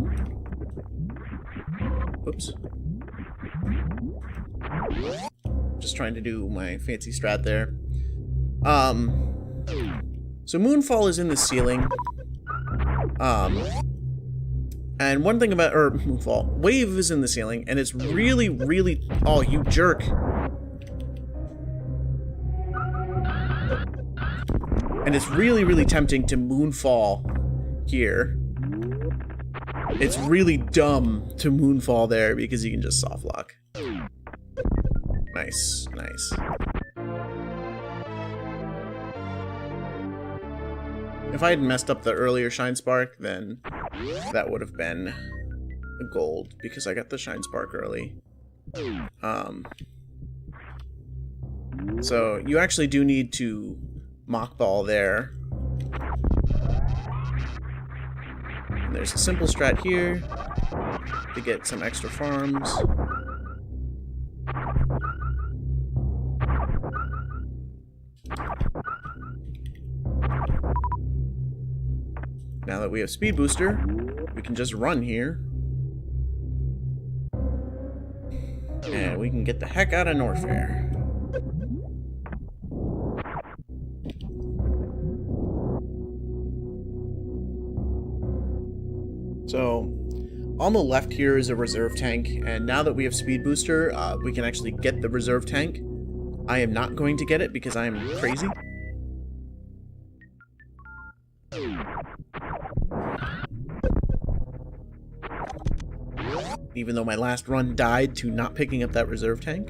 Oops. Just trying to do my fancy strat there. So Moonfall is in the ceiling. And one thing about, Moonfall, Wave is in the ceiling, and it's really, really, oh, you jerk. And it's really, really tempting to Moonfall here. It's really dumb to Moonfall there because you can just soft lock. Nice, nice. If I had messed up the earlier Shine Spark, then that would have been a gold, because I got the Shine Spark early. So you actually do need to Mock Ball there. And there's a simple strat here to get some extra farms. Now that we have Speed Booster, we can just run here. And we can get the heck out of Norfair. So, on the left here is a reserve tank, and now that we have Speed Booster, we can actually get the reserve tank. I am not going to get it because I am crazy. Even though my last run died to not picking up that reserve tank.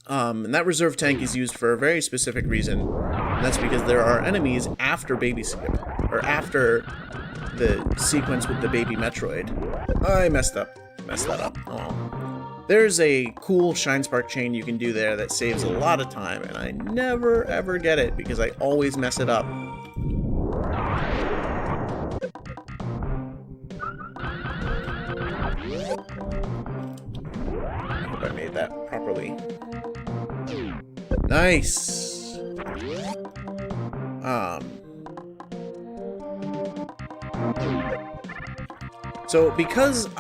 And that reserve tank is used for a very specific reason. And that's because there are enemies after Baby Skip, or after the sequence with the baby Metroid. I messed that up. Oh. There's a cool Shine Spark chain you can do there that saves a lot of time, and I never ever get it because I always mess it up. I hope I made that properly. Nice! So because we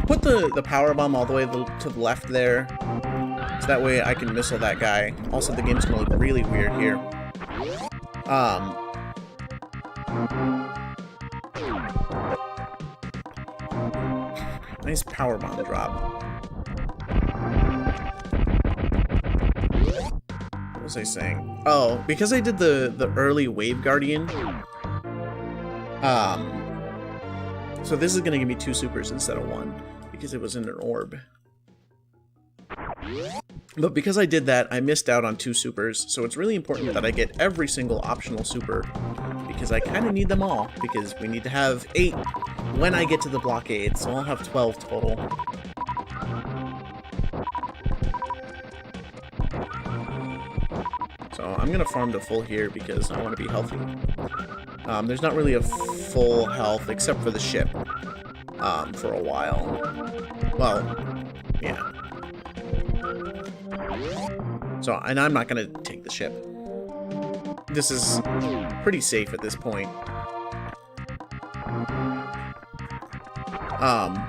put the power bomb all the way to the left there, so that way I can missile that guy. Also, the game's gonna look really weird here. Nice power bomb drop. What was I saying? Oh, because I did the early Wave Guardian. So this is gonna give me 2 supers instead of 1, because it was in an orb. But because I did that, I missed out on 2 supers, so it's really important that I get every single optional super, because I kind of need them all, because we need to have 8 when I get to the blockade, so I'll have 12 total. So I'm going to farm to full here because I want to be healthy. There's not really a full health except for the ship for a while. Well, yeah. So, and I'm not going to take the ship. This is pretty safe at this point.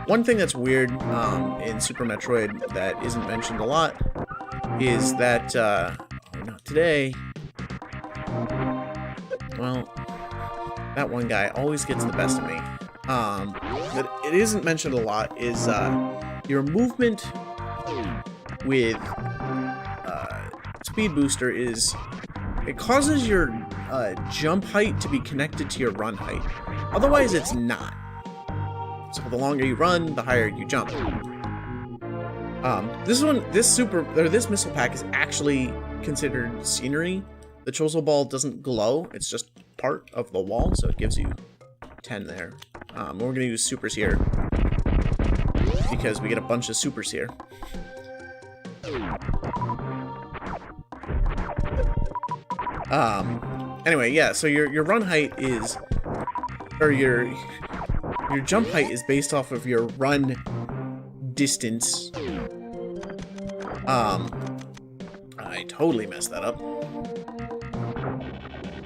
One thing that's weird in Super Metroid that isn't mentioned a lot is that, not today. Well, that one guy always gets the best of me. But it isn't mentioned a lot is your movement with Speed Booster is, it causes your jump height to be connected to your run height. Otherwise, it's not. So the longer you run, the higher you jump. This missile pack is actually considered scenery. The Chozo Ball doesn't glow; it's just part of the wall, so it gives you 10 there. We're gonna use supers here because we get a bunch of supers here. Anyway, yeah, so your run height is, or your jump height is based off of your run distance. I totally messed that up.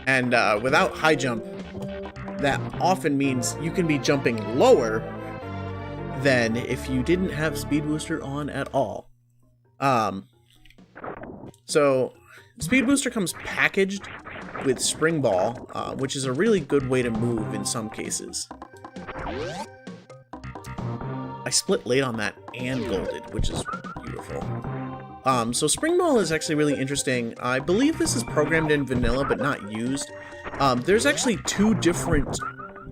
And without high jump, that often means you can be jumping lower than if you didn't have Speed Booster on at all. So Speed Booster comes packaged with Spring Ball, which is a really good way to move in some cases. I split late on that and golded, which is beautiful. So Spring Ball is actually really interesting. I believe this is programmed in vanilla, but not used. There's actually 2 different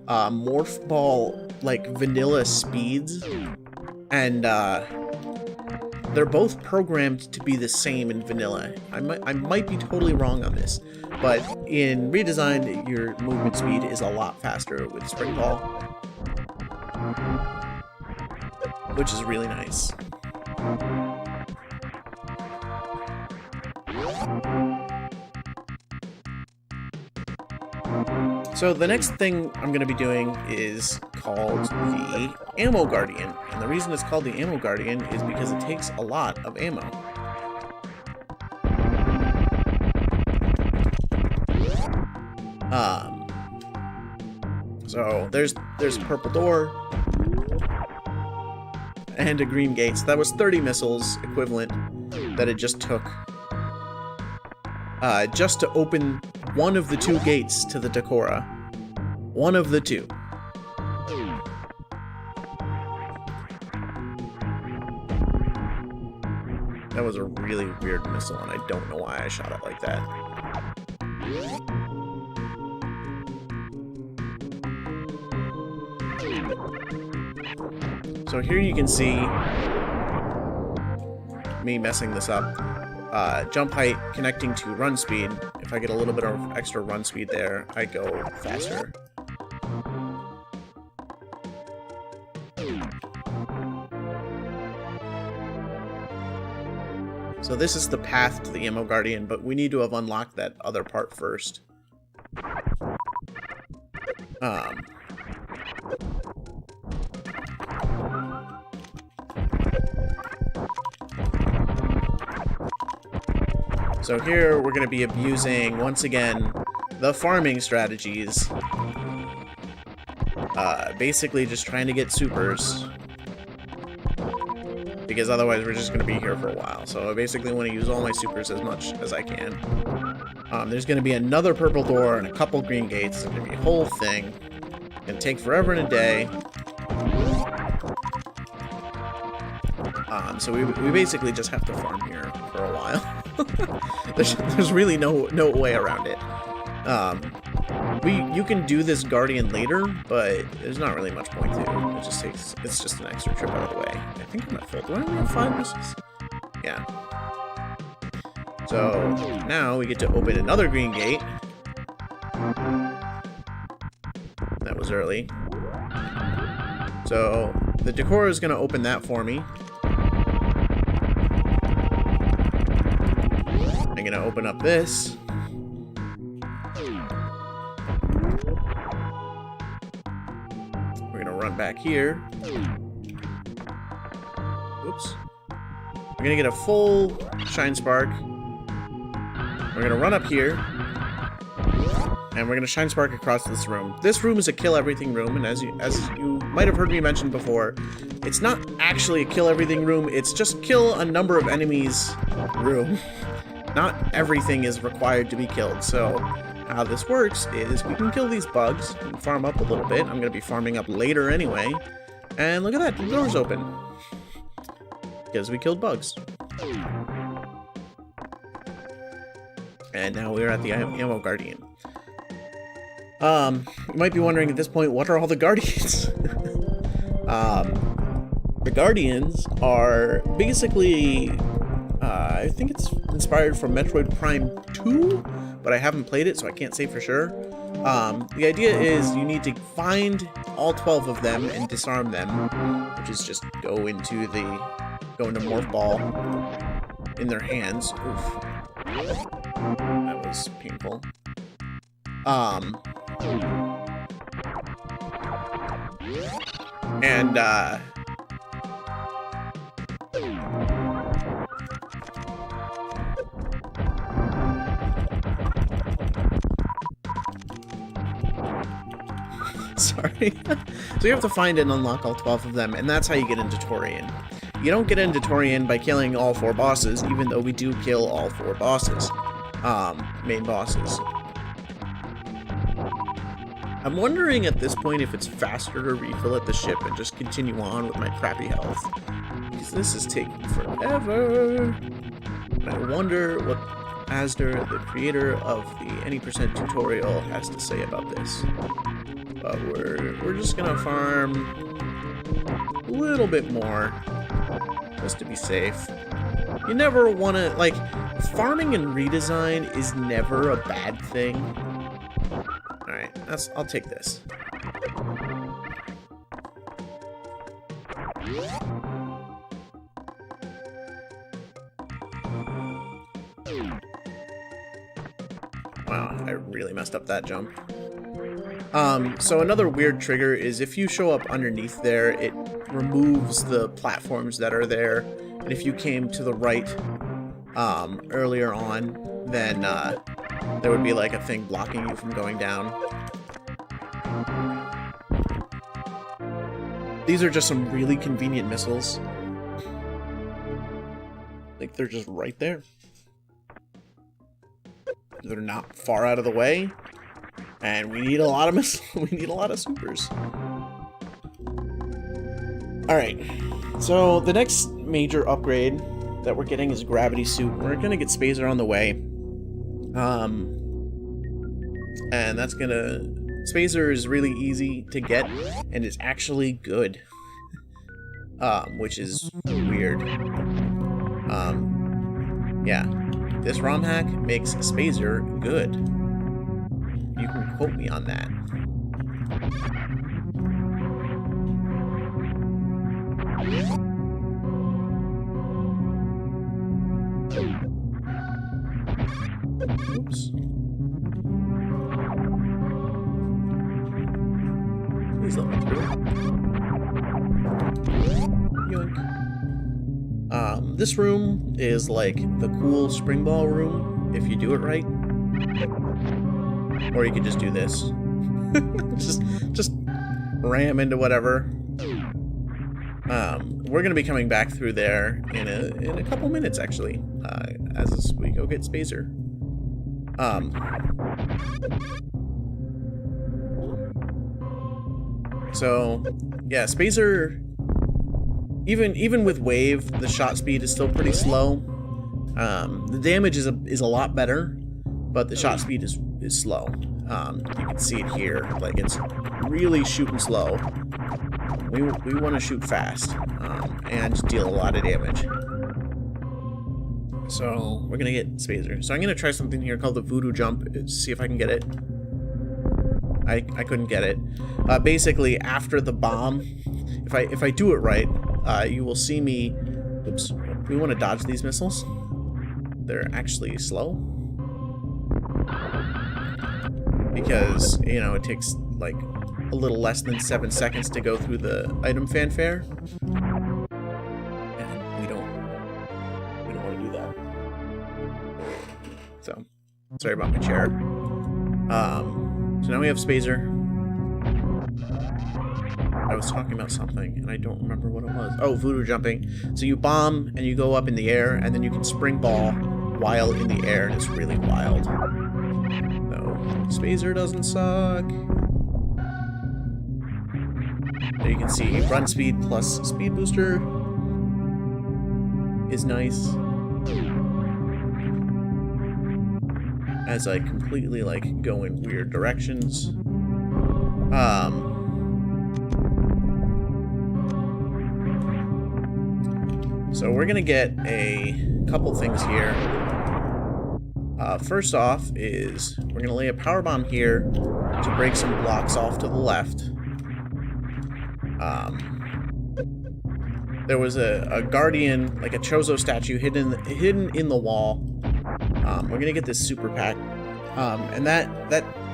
Morph Ball, like, vanilla speeds, and they're both programmed to be the same in vanilla. I might be totally wrong on this, but in Redesign, your movement speed is a lot faster with Spring Ball, which is really nice. So the next thing I'm going to be doing is called the Ammo Guardian, and the reason it's called the Ammo Guardian is because it takes a lot of ammo. So there's a purple door and a green gate. So that was 30 missiles equivalent that it just took just to open one of the 2 gates to the Decora. One of the 2. That was a really weird missile, and I don't know why I shot it like that. So here you can see me messing this up. Jump height connecting to run speed. If I get a little bit of extra run speed there, I go faster. So this is the path to the Ammo Guardian, but we need to have unlocked that other part first. So here we're going to be abusing, once again, the farming strategies. Basically just trying to get supers. Because otherwise we're just going to be here for a while. So I basically want to use all my supers as much as I can. There's going to be another purple door and a couple green gates. It's going to be a whole thing. It's going to take forever and a day. So we basically just have to farm here for a while. There's really no way around it. You can do this Guardian later, but there's not really much point to it. It's just an extra trip out of the way. I think I'm at full. Do I only have 5 missiles? Yeah. So now we get to open another green gate. That was early. So the decor is going to open that for me. I'm going to open up this. We're going to run back here. Oops. We're going to get a full Shine Spark. We're going to run up here. And we're going to Shine Spark across this room. This room is a kill everything room, and as you might have heard me mention before, it's not actually a kill everything room, it's just kill a number of enemies room. Not everything is required to be killed, so how this works is we can kill these bugs and farm up a little bit. I'm going to be farming up later anyway. And look at that, the door's open. Because we killed bugs. And now we're at the Ammo Guardian. You might be wondering at this point, what are all the Guardians? The Guardians are basically, I think it's inspired from Metroid Prime 2, but I haven't played it, so I can't say for sure. The idea is you need to find all 12 of them and disarm them, which is just go into Morph Ball in their hands. Oof. That was painful. And, sorry. So you have to find and unlock all 12 of them, and that's how you get into Torian. You don't get into Torian by killing all 4 bosses, even though we do kill all 4 bosses. Main bosses. I'm wondering at this point if it's faster to refill at the ship and just continue on with my crappy health. Because this is taking forever. And I wonder what Asder, the creator of the Any Percent tutorial, has to say about this. But we're just gonna farm a little bit more just to be safe. You never wanna, like, farming in Redesign is never a bad thing. Alright, I'll take this. Wow, I really messed up that jump. So another weird trigger is if you show up underneath there, it removes the platforms that are there. And if you came to the right earlier on, then there would be like a thing blocking you from going down. These are just some really convenient missiles. Like, they're just right there. They're not far out of the way. And we need a lot of we need a lot of supers. Alright. So the next major upgrade that we're getting is Gravity Suit. We're gonna get Spazer on the way. And that's gonna... Spazer is really easy to get, and it's actually good. Which is weird. Yeah. This ROM hack makes Spazer good. You can quote me on that. Oops. Please let me through. Yoink. This room is like the cool spring ball room, if you do it right. Or you could just do this. just ram into whatever. We're gonna be coming back through there in a couple minutes, actually, as we go get Spazer. So yeah, Spazer. Even with Wave, the shot speed is still pretty slow. The damage is a lot better, but the shot speed is slow. You can see it here, like it's really shooting slow. We want to shoot fast and deal a lot of damage. So we're gonna get Spazer. So I'm gonna try something here called the Voodoo Jump. See if I can get it. I couldn't get it. Basically, after the bomb, if I do it right, you will see me. Oops. We want to dodge these missiles. They're actually slow because it takes like a little less than 7 seconds to go through the item fanfare, and we don't want to do that. So sorry about my chair. So now we have Spazer. I was talking about something, and I don't remember what it was. Oh, voodoo jumping. So you bomb, and you go up in the air, and then you can spring ball while in the air, and it's really wild. So, Spazer doesn't suck. There you can see run speed plus speed booster is nice. As I completely, like, go in weird directions. So we're gonna get a couple things here. First off is we're gonna lay a power bomb here to break some blocks off to the left. There was a guardian, like a Chozo statue, hidden in the wall. We're gonna get this super pack, and that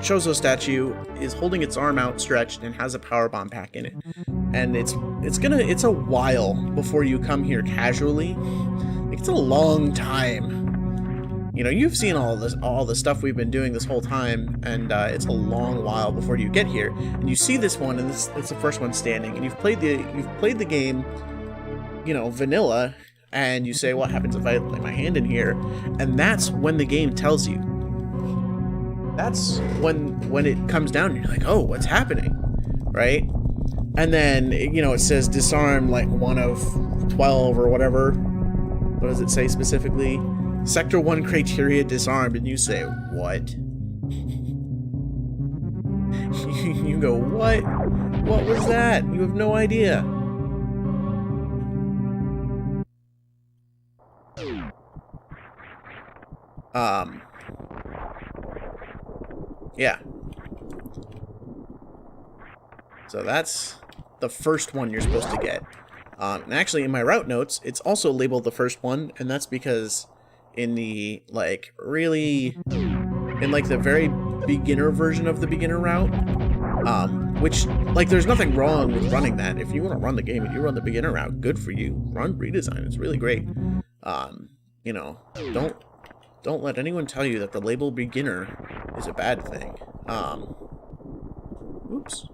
Chozo statue is holding its arm outstretched and has a power bomb pack in it. And it's a while before you come here casually. It's a long time. You've seen all the stuff we've been doing this whole time, and it's a long while before you get here. And you see this one, and it's the first one standing. And you've played the game, vanilla, and you say, what happens if I lay my hand in here? And that's when the game tells you. That's when it comes down, and you're like, oh, what's happening, right? And then, it says disarm, like, 1 of 12 or whatever. What does it say specifically? Sector 1 criteria disarmed, and you say, what? You go, what? What was that? You have no idea. Yeah. So that's the first one you're supposed to get. And actually, in my route notes, it's also labeled the first one, and that's because in the, the very beginner version of the beginner route, which, there's nothing wrong with running that. If you want to run the game and you run the beginner route, good for you. Run Redesign. It's really great. Don't let anyone tell you that the label beginner is a bad thing. Oops.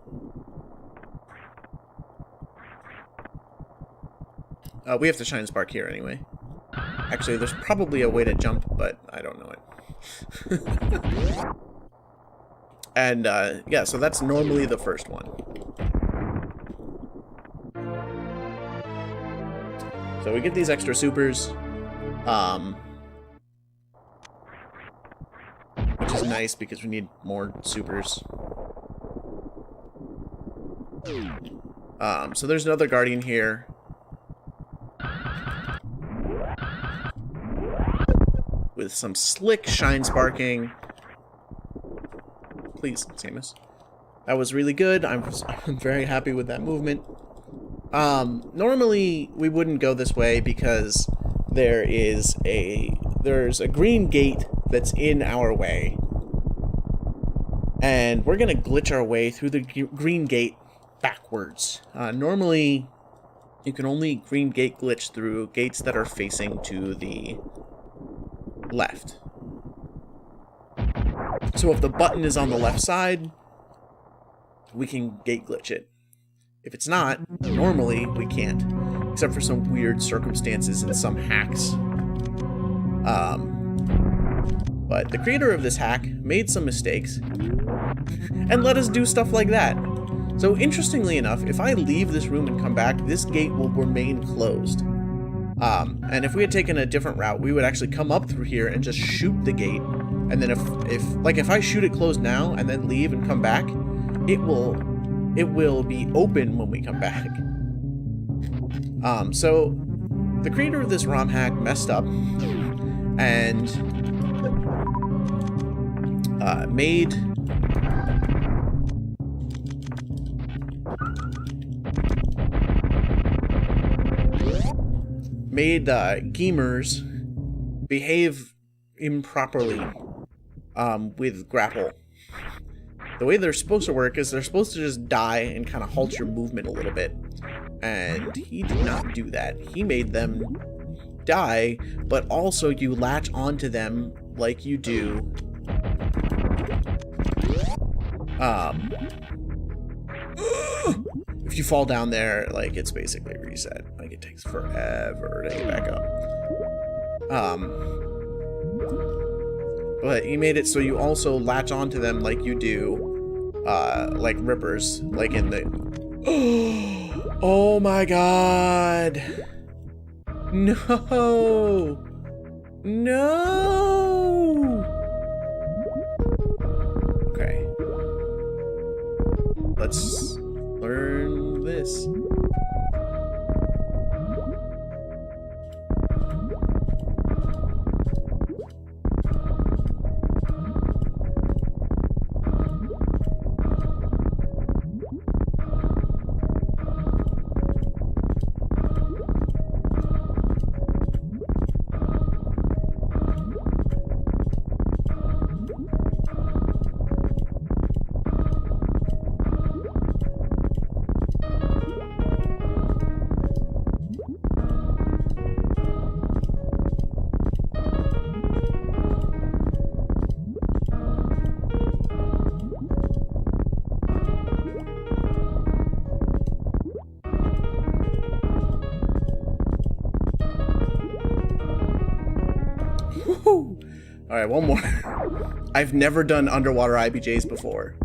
We have to shine spark here anyway. Actually, there's probably a way to jump, but I don't know it. And, yeah, so that's normally the first one. So we get these extra supers, which is nice because we need more supers. So there's another guardian here. With some slick shine sparking. Please, Samus. That was really good. I'm very happy with that movement. Normally we wouldn't go this way because there's a green gate that's in our way. And we're gonna glitch our way through the green gate backwards. Normally you can only green gate glitch through gates that are facing to the left. So if the button is on the left side, we can gate glitch it. If it's not, normally we can't, except for some weird circumstances and some hacks. But the creator of this hack made some mistakes and let us do stuff like that. So interestingly enough, if I leave this room and come back, this gate will remain closed. And if we had taken a different route, we would actually come up through here and just shoot the gate. And then if I shoot it closed now and then leave and come back, it will be open when we come back. So the creator of this ROM hack messed up and made gamers behave improperly with grapple. The way they're supposed to work is they're supposed to just die and kind of halt your movement a little bit. And he did not do that. He made them die, but also you latch onto them like you do if you fall down there, like, it's basically reset. Like, it takes forever to get back up. But he made it so you also latch onto them like you do, like rippers, like in the... Oh my god! No! No! Okay. Let's learn this. Alright, one more. I've never done underwater IBJs before.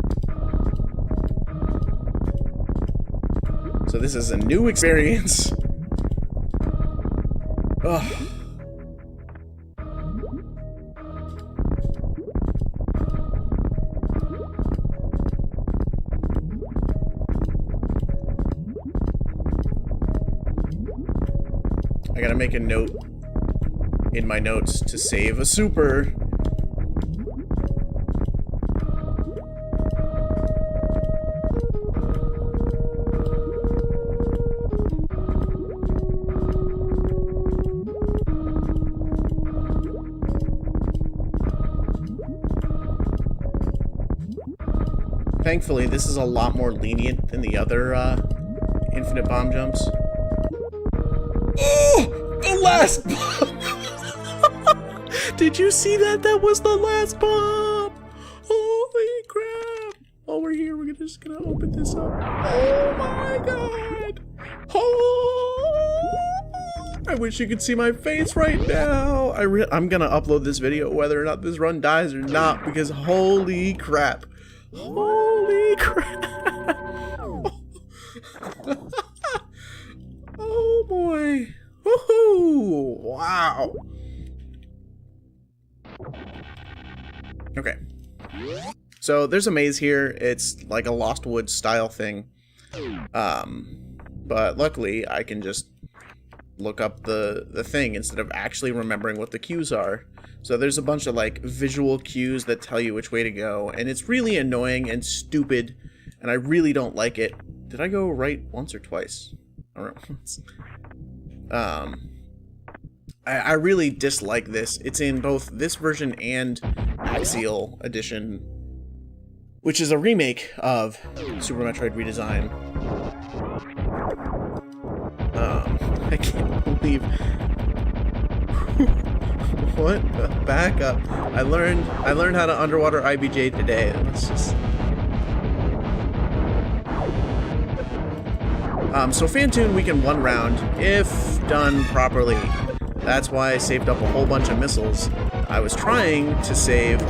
So this is a new experience. Ugh. I gotta make a note in my notes to save a super. Thankfully, this is a lot more lenient than the other infinite bomb jumps. Oh! The last bomb! Did you see that? That was the last bomb! Holy crap! While we're here, we're just gonna open this up. Oh my god! Oh! I wish you could see my face right now! I'm gonna upload this video whether or not this run dies or not, because holy crap! Holy crap! Oh boy! Woohoo! Wow! Okay. So there's a maze here. It's like a Lost Woods style thing. But luckily I can just look up the thing instead of actually remembering what the cues are. So there's a bunch of like visual cues that tell you which way to go, and it's really annoying and stupid, and I really don't like it. Did I go right once or twice? I don't know. I really dislike this. It's in both this version and Axial Edition, which is a remake of Super Metroid Redesign. I can't believe... What the back up? I learned how to underwater IBJ today. Let's just... So Fantoon we can one round if done properly. That's why I saved up a whole bunch of missiles. I was trying to save...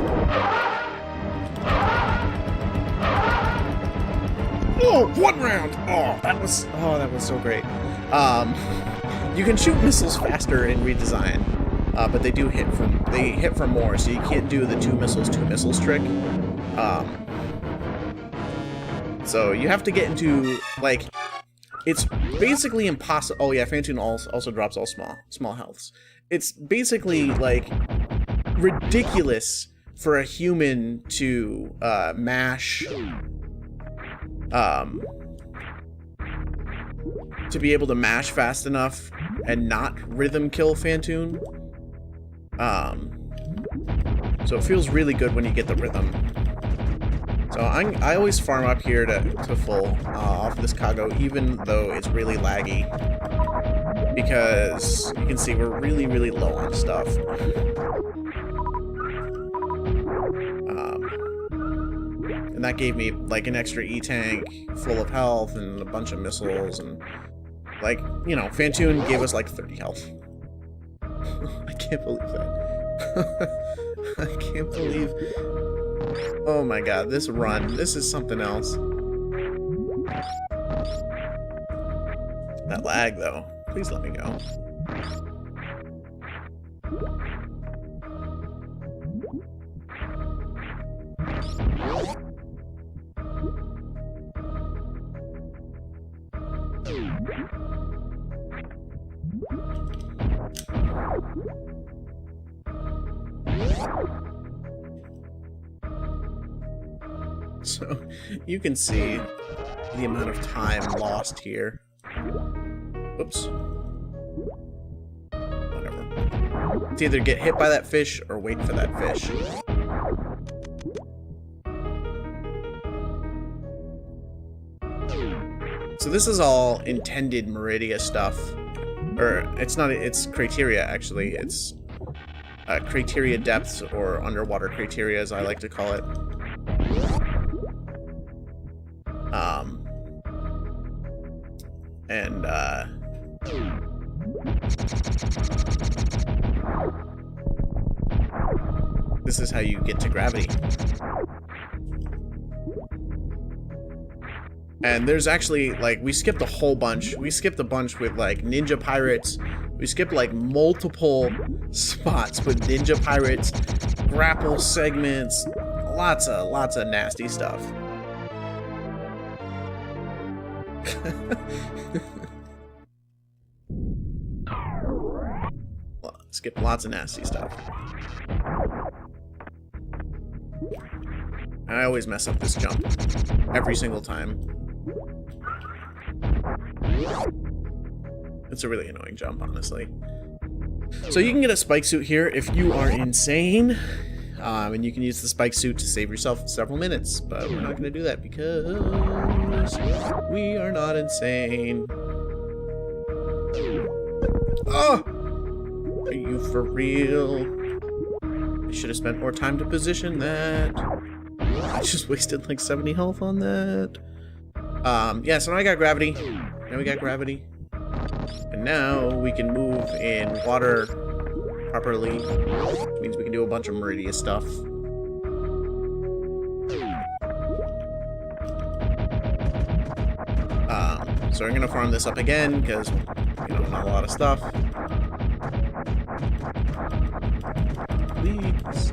Oh, one round! Oh, that was so great. You can shoot missiles faster in Redesign, but they do hit for more, so you can't do the two missiles trick. So you have to get into, like, it's basically impossible. Oh yeah, Fantoon also drops all small healths. it's basically like ridiculous for a human to mash, to be able to mash fast enough and not rhythm kill Phantoon. So it feels really good when you get the rhythm. So I always farm up here to full off this Kago, even though it's really laggy. Because you can see we're really, really low on stuff. And that gave me like an extra E-tank full of health and a bunch of missiles and like, you know, Phantoon gave us like 30 health. I can't believe that. I can't believe... Oh my god, this run, this is something else. That lag though, please let me go. So, you can see the amount of time lost here. Oops. Whatever. It's either get hit by that fish or wait for that fish. So this is all intended Meridia stuff. Or, it's not, it's criteria actually. It's criteria depths, or underwater criteria as I like to call it. This is how you get to gravity. And there's actually, like, we skipped a whole bunch. We skipped a bunch with, like, ninja pirates. We skipped, like, multiple spots with ninja pirates, grapple segments, lots of nasty stuff. Skip lots of nasty stuff. I always mess up this jump every single time. It's a really annoying jump, honestly. So you can get a spike suit here if you are insane, and you can use the spike suit to save yourself several minutes, but we're not going to do that because we are not insane. Oh! Are you for real? I should have spent more time to position that. I just wasted like 70 health on that. Yeah, so now I got gravity. Now we got gravity. And now we can move in water properly. Which means we can do a bunch of Meridia stuff. So I'm gonna farm this up again, because, you know, not a lot of stuff. Please.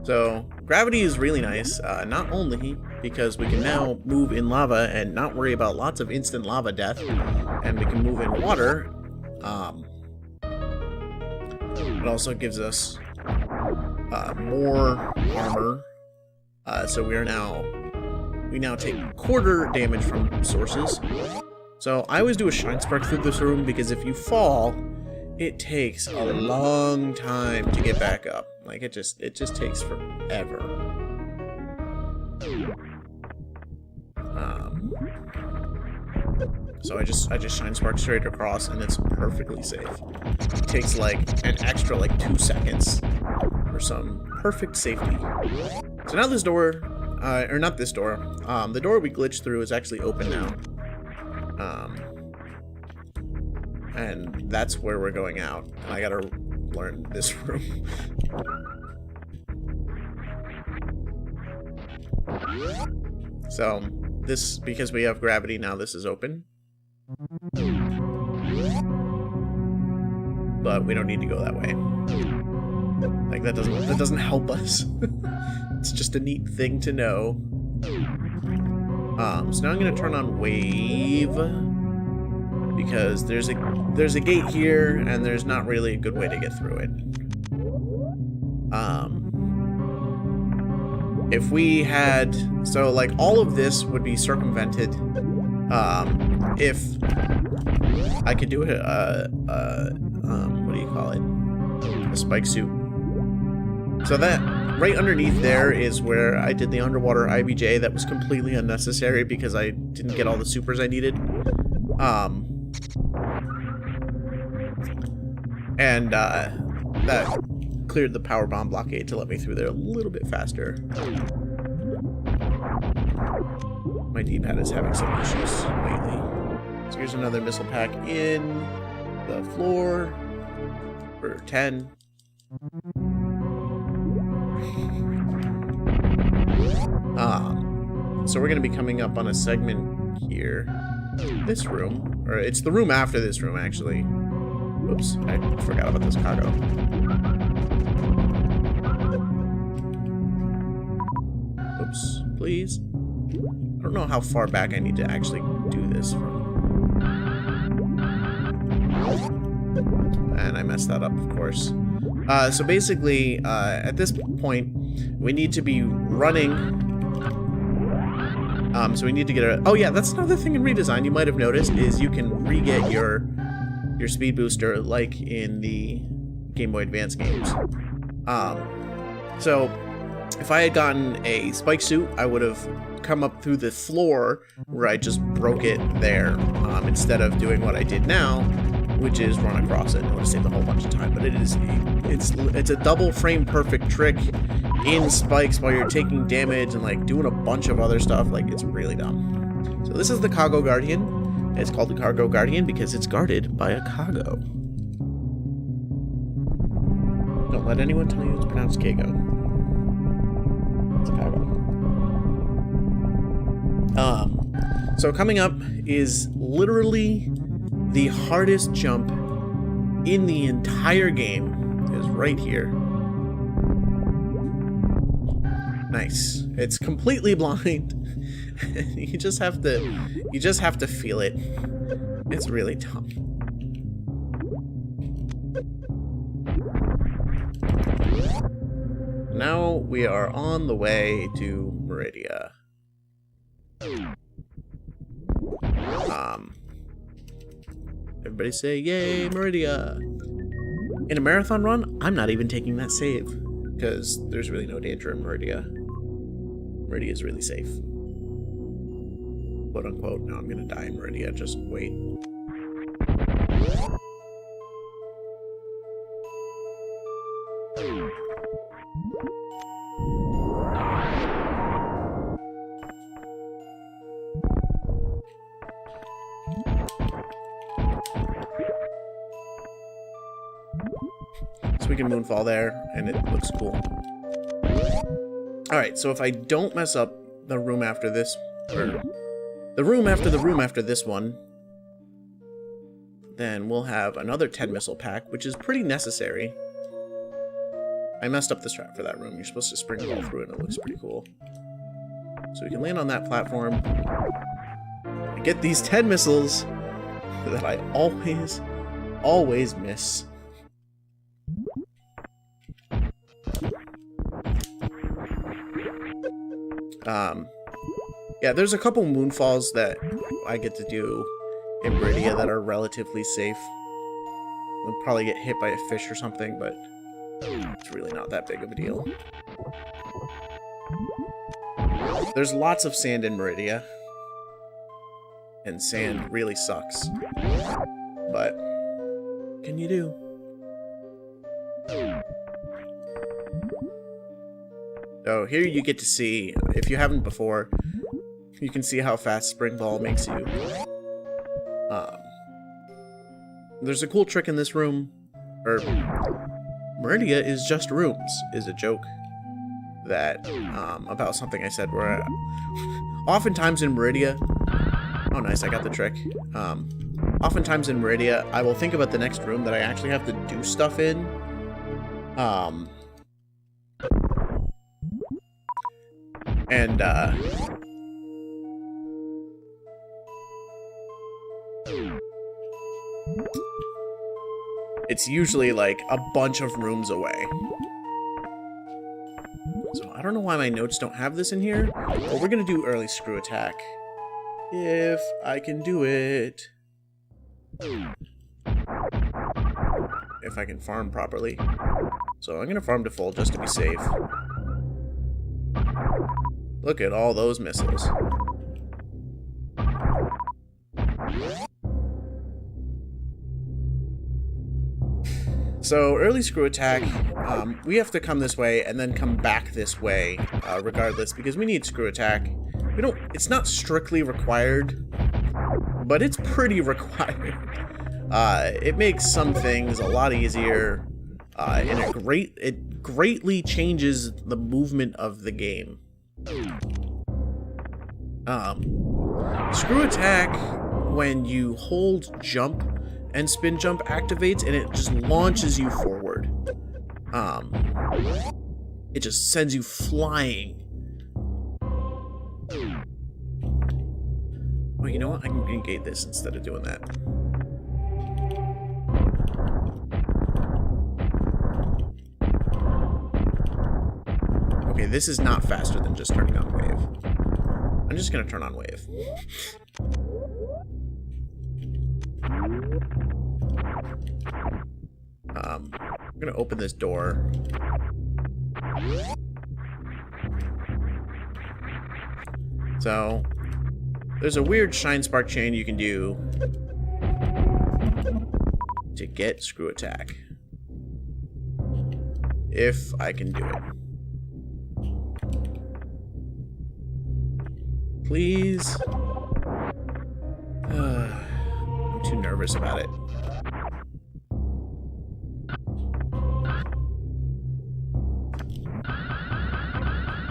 So, gravity is really nice, not only because we can now move in lava and not worry about lots of instant lava death, and we can move in water, it also gives us more armor, so we now take quarter damage from sources. So I always do a shine spark through this room, because if you fall, it takes a long time to get back up. Like, it just takes forever. So I just shine spark straight across, and it's perfectly safe. It takes like an extra like 2 seconds for some perfect safety. So now this door, or not this door, the door we glitched through is actually open now. And that's where we're going out. And I gotta learn this room. So, this, because we have gravity now, this is open. But we don't need to go that way. Like, that doesn't help us. It's just a neat thing to know. So now I'm gonna turn on wave because there's a gate here and there's not really a good way to get through it. If we had, so like all of this would be circumvented if I could do it, what do you call it? A spike suit. So that right underneath there is where I did the underwater IBJ. That was completely unnecessary because I didn't get all the supers I needed. That cleared the power bomb blockade to let me through there a little bit faster. My D-pad is having some issues lately. So here's another missile pack in the floor for 10. So we're going to be coming up on a segment here. This room, or it's the room after this room, actually. Oops, I forgot about this cargo. Oops, please. I don't know how far back I need to actually do this from. And I messed that up, of course. So basically, at this point, we need to be running. So we need to get a... Oh yeah, that's another thing in Redesign you might have noticed, is you can re-get your speed booster like in the Game Boy Advance games. So if I had gotten a spike suit, I would have come up through the floor where I just broke it there, instead of doing what I did now, which is run across it. It would have saved a whole bunch of time, but it's a double frame perfect trick in spikes while you're taking damage and like doing a bunch of other stuff. Like, it's really dumb. So this is the Cargo Guardian. It's called the Cargo Guardian because it's guarded by a cargo. Don't let anyone tell you it's pronounced Kago. It's a cargo. So coming up is literally the hardest jump in the entire game. Is right here. Nice. It's completely blind. you just have to feel it. It's really dumb. Now we are on the way to Meridia. Everybody say yay, Meridia. In a marathon run, I'm not even taking that save because there's really no danger in Meridia. Meridia is really safe. Quote unquote. Now I'm gonna die in Meridia. Just wait. So we can moonfall there, and it looks cool. Alright, so if I don't mess up the room after this, or the room after the room after this one, then we'll have another 10 missile pack, which is pretty necessary. I messed up the strat for that room. You're supposed to springboard through it, and it looks pretty cool. So we can land on that platform and get these 10 missiles that I always miss. Yeah, there's a couple moonfalls that I get to do in Meridia that are relatively safe. We'll probably get hit by a fish or something, but it's really not that big of a deal. There's lots of sand in Meridia, and sand really sucks. But what can you do? So here you get to see, if you haven't before, you can see how fast Spring Ball makes you. There's a cool trick in this room, or Meridia is just rooms, is a joke that, about something I said where, oftentimes in Meridia, oh nice, I got the trick. Oftentimes in Meridia, I will think about the next room that I actually have to do stuff in. It's usually like a bunch of rooms away. So I don't know why my notes don't have this in here, but we're gonna do early screw attack. If I can do it. If I can farm properly. So I'm gonna farm to full just to be safe. Look at all those missiles. So early screw attack, we have to come this way and then come back this way, regardless, because we need screw attack. We don't. It's not strictly required, but it's pretty required. It makes some things a lot easier, and it greatly changes the movement of the game. Screw attack, when you hold jump and spin jump activates, and it just launches you forward. It just sends you flying. Well, you know what? I can negate this instead of doing that. Okay, this is not faster than just turning on wave. I'm just gonna turn on wave. I'm gonna open this door. So, there's a weird shine spark chain you can do to get screw attack. If I can do it. Please. I'm too nervous about it.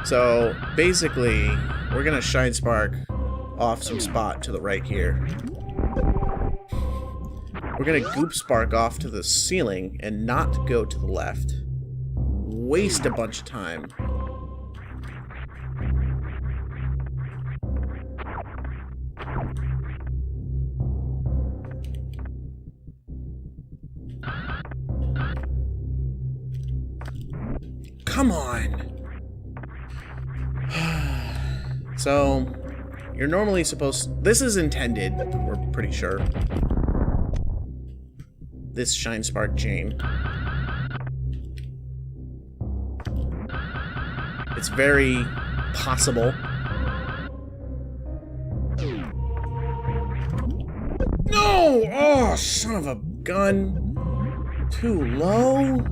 So, basically, we're gonna shine spark off some spot to the right here. We're gonna goop spark off to the ceiling and not go to the left. Waste a bunch of time. Come on! So, you're normally supposed... This is intended, we're pretty sure. This shine spark chain. It's very possible. No! Oh, son of a gun. Too low?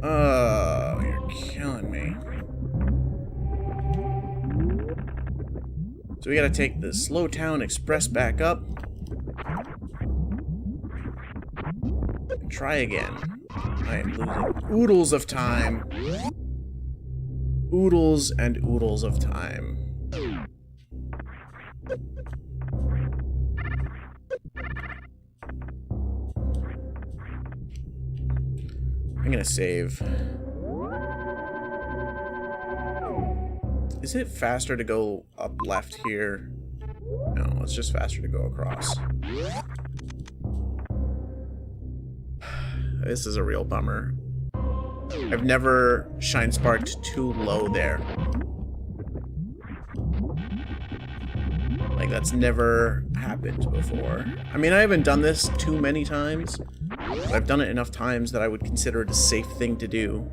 Oh, you're killing me. So we gotta take the Slow Town Express back up. And try again. I am losing oodles of time. Oodles and oodles of time. I'm gonna save. Is it faster to go up left here? No, it's just faster to go across. This is a real bummer. I've never shine sparked too low there. Like, that's never happened before. I mean, I haven't done this too many times, but I've done it enough times that I would consider it a safe thing to do.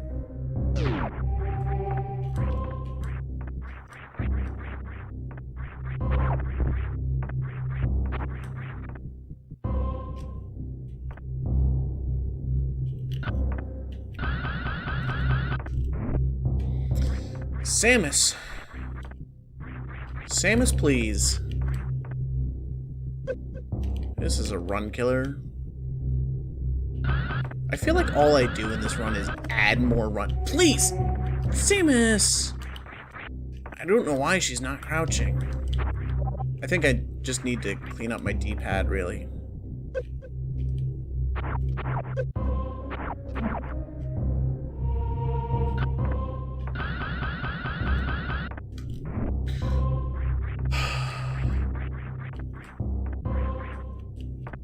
Samus. Samus, please. This is a run killer. I feel like all I do in this run is add more run. Please! Samus! I don't know why she's not crouching. I think I just need to clean up my D-pad, really.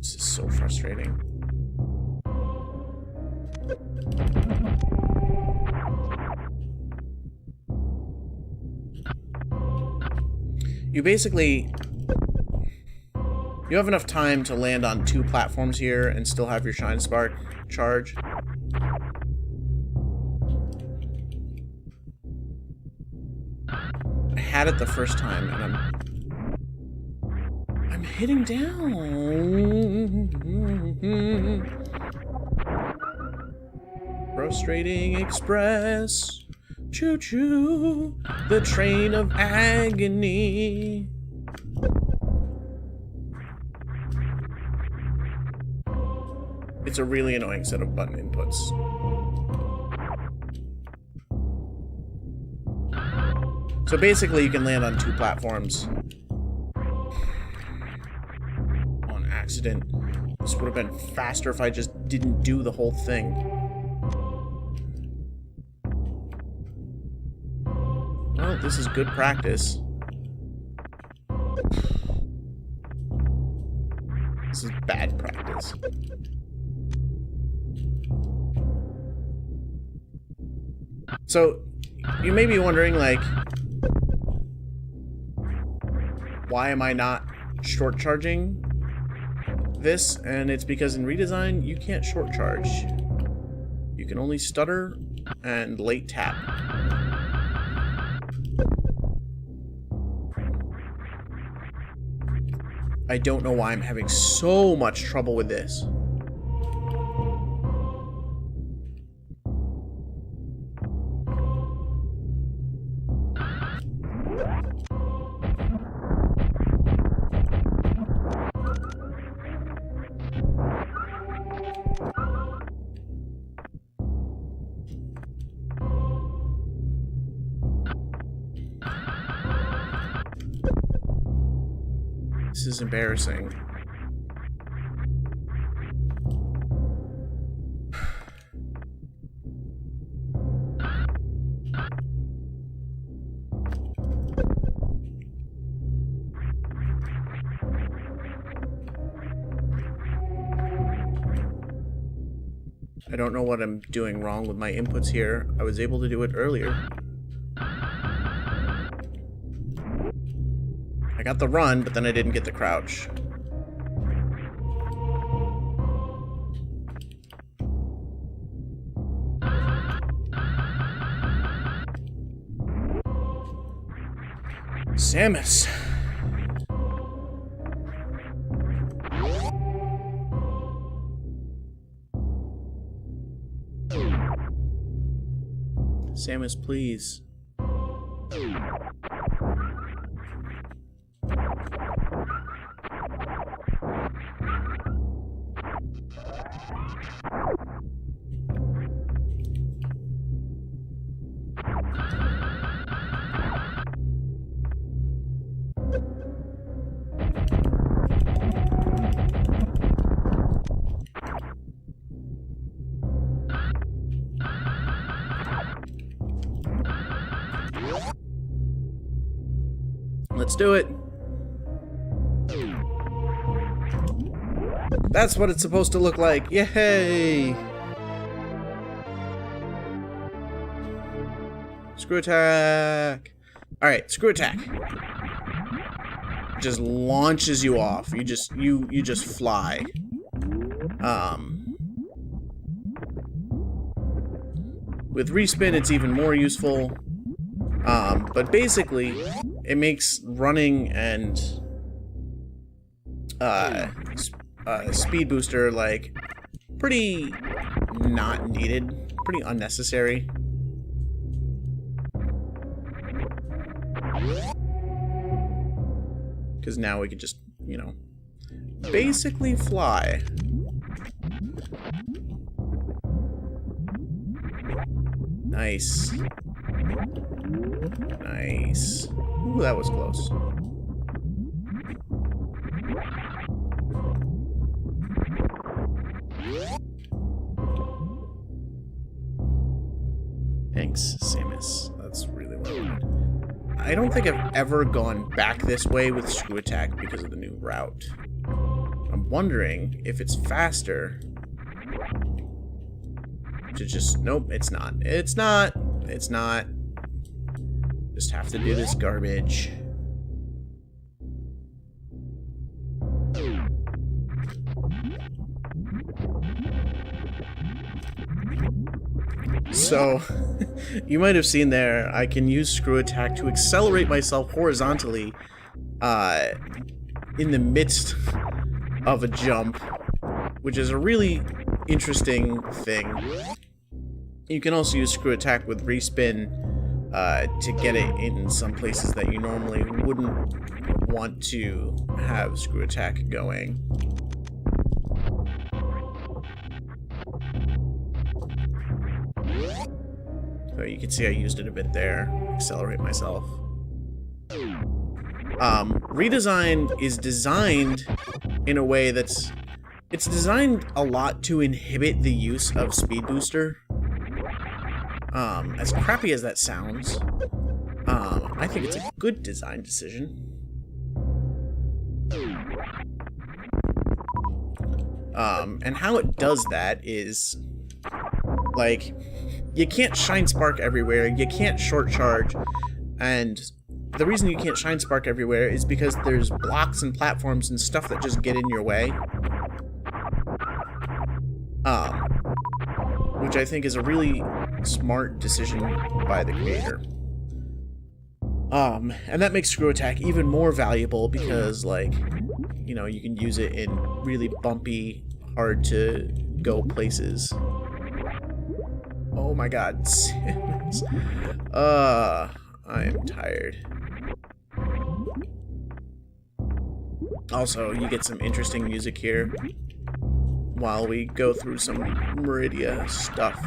This is so frustrating. You basically... You have enough time to land on 2 platforms here and still have your Shine Spark charge. I had it the first time, and I'm hitting down. Frustrating express. Choo-choo, the train of agony. It's a really annoying set of button inputs. So basically you can land on 2 platforms. On accident. This would have been faster if I just didn't do the whole thing. Well, this is good practice. This is bad practice. So, you may be wondering, like, why am I not short charging this? And it's because in Redesign, you can't short charge. You can only stutter and late tap. I don't know why I'm having so much trouble with this. This is embarrassing. I don't know what I'm doing wrong with my inputs here. I was able to do it earlier. I got the run, but then I didn't get the crouch. Samus. Samus, please. Let's do it. That's what it's supposed to look like. Yay! Screw attack. Alright, screw attack. It just launches you off. You just fly. With respin it's even more useful. But basically, it makes running and speed booster like pretty not needed, pretty unnecessary. Because now we can just, you know, basically fly. Nice. Nice. Ooh, that was close. Thanks, Samus. That's really what I wanted. I don't think I've ever gone back this way with screw attack because of the new route. I'm wondering if it's faster to just... Nope, it's not. It's not. It's not. Just have to do this garbage. So, you might have seen there, I can use screw attack to accelerate myself horizontally in the midst of a jump, which is a really interesting thing. You can also use screw attack with respin to get it in some places that you normally wouldn't want to have screw attack going. So you can see I used it a bit there, accelerate myself. Redesign is designed in a way that's... It's designed a lot to inhibit the use of Speed Booster. As crappy as that sounds, I think it's a good design decision. And how it does that is, like, you can't Shine Spark everywhere, you can't short charge, and the reason you can't Shine Spark everywhere is because there's blocks and platforms and stuff that just get in your way. Which I think is a really smart decision by the creator. And that makes screw attack even more valuable because, like, you know, you can use it in really bumpy, hard to go places. Oh my god, Sims. I am tired. Also, you get some interesting music here while we go through some Meridia stuff.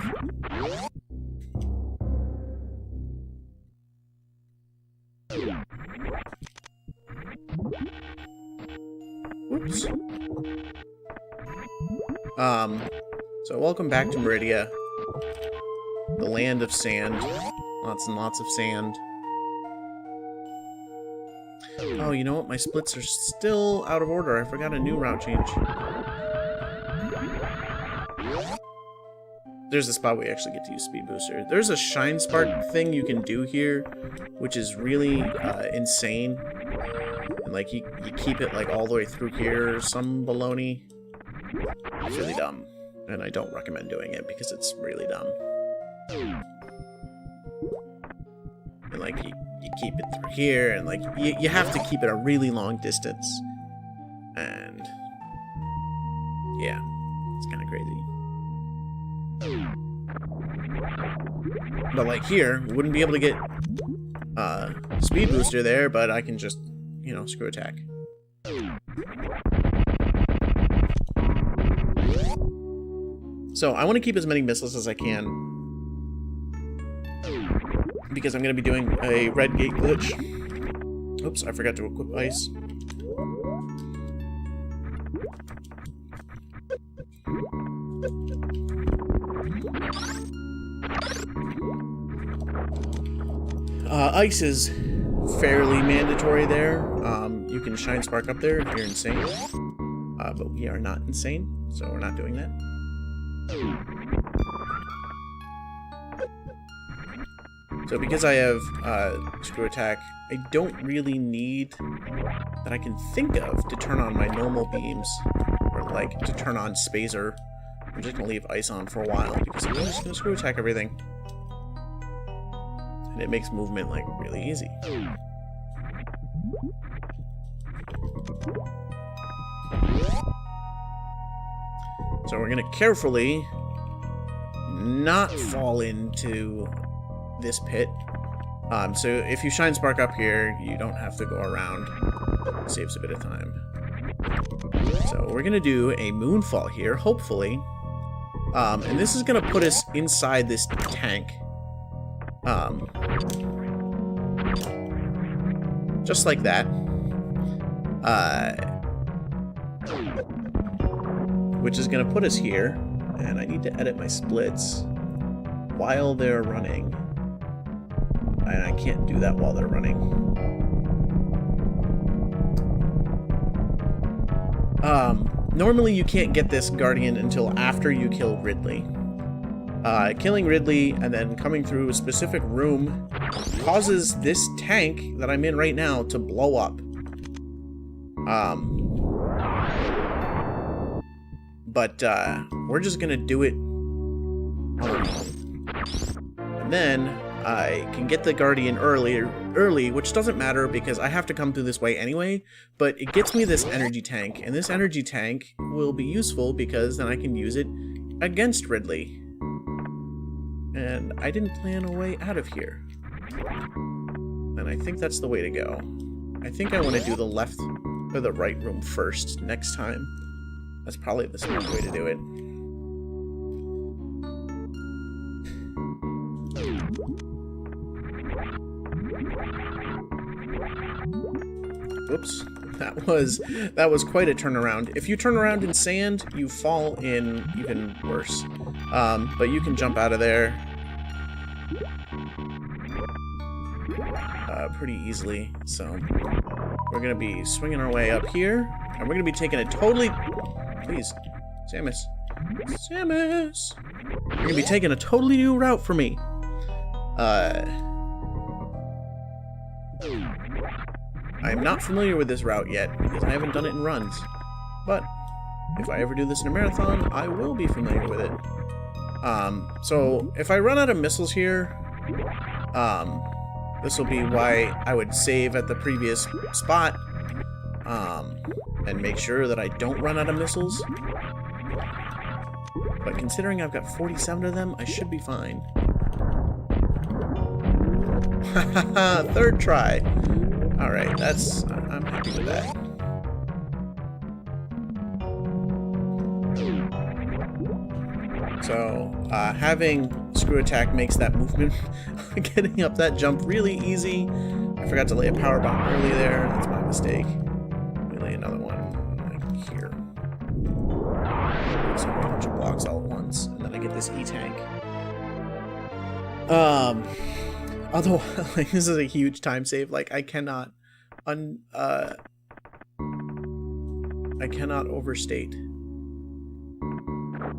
Whoops. So welcome back to Meridia. The land of sand. Lots and lots of sand. Oh, you know what? My splits are still out of order. I forgot a new route change. There's a spot where you actually get to use Speed Booster. There's a Shine Spark thing you can do here, which is really insane. And like you keep it like all the way through here or some baloney. It's really dumb. And I don't recommend doing it because it's really dumb. And like you keep it through here and like you have to keep it a really long distance. And yeah, it's kind of crazy. But like here, wouldn't be able to get Speed Booster there, but I can just, you know, screw attack. So I want to keep as many missiles as I can because I'm going to be doing a red gate glitch. Oops, I forgot to equip ice. Ice is fairly mandatory there. You can Shine Spark up there if you're insane. But we are not insane, so we're not doing that. So because I have screw attack, I don't really need that I can think of to turn on my normal beams or like to turn on Spazer. I'm just gonna leave ice on for a while because I'm just gonna screw attack everything. And it makes movement like really easy. So we're gonna carefully not fall into this pit. So if you Shine Spark up here, you don't have to go around. It saves a bit of time. So we're gonna do a moonfall here, hopefully. And this is gonna put us inside this tank. Just like that. Which is gonna put us here. And I need to edit my splits while they're running. And I can't do that while they're running. Normally you can't get this Guardian until after you kill Ridley. Killing Ridley and then coming through a specific room causes this tank that I'm in right now to blow up. But we're just gonna do it on our own. And then I can get the Guardian early, which doesn't matter because I have to come through this way anyway, but it gets me this energy tank, and this energy tank will be useful because then I can use it against Ridley. And I didn't plan a way out of here. And I think that's the way to go. I think I want to do the left or the right room first next time. That's probably the smart way to do it. Whoops. That was quite a turnaround. If you turn around in sand, you fall in even worse. But you can jump out of there pretty easily. So we're gonna be swinging our way up here, and we're gonna be taking a totally... Please, Samus. Samus! You're gonna be taking a totally new route for me. I'm not familiar with this route yet, because I haven't done it in runs. But, if I ever do this in a marathon, I will be familiar with it. So, if I run out of missiles here, this will be why I would save at the previous spot, and make sure that I don't run out of missiles. But considering I've got 47 of them, I should be fine. Haha, third try. Alright, I'm happy with that. So, having Screw Attack makes that movement, getting up that jump really easy. I forgot to lay a power bomb early there, that's my mistake. Let me lay another one, like here. So a bunch of blocks all at once, and then I get this E-Tank. Although, like, this is a huge time save. Like, I cannot overstate.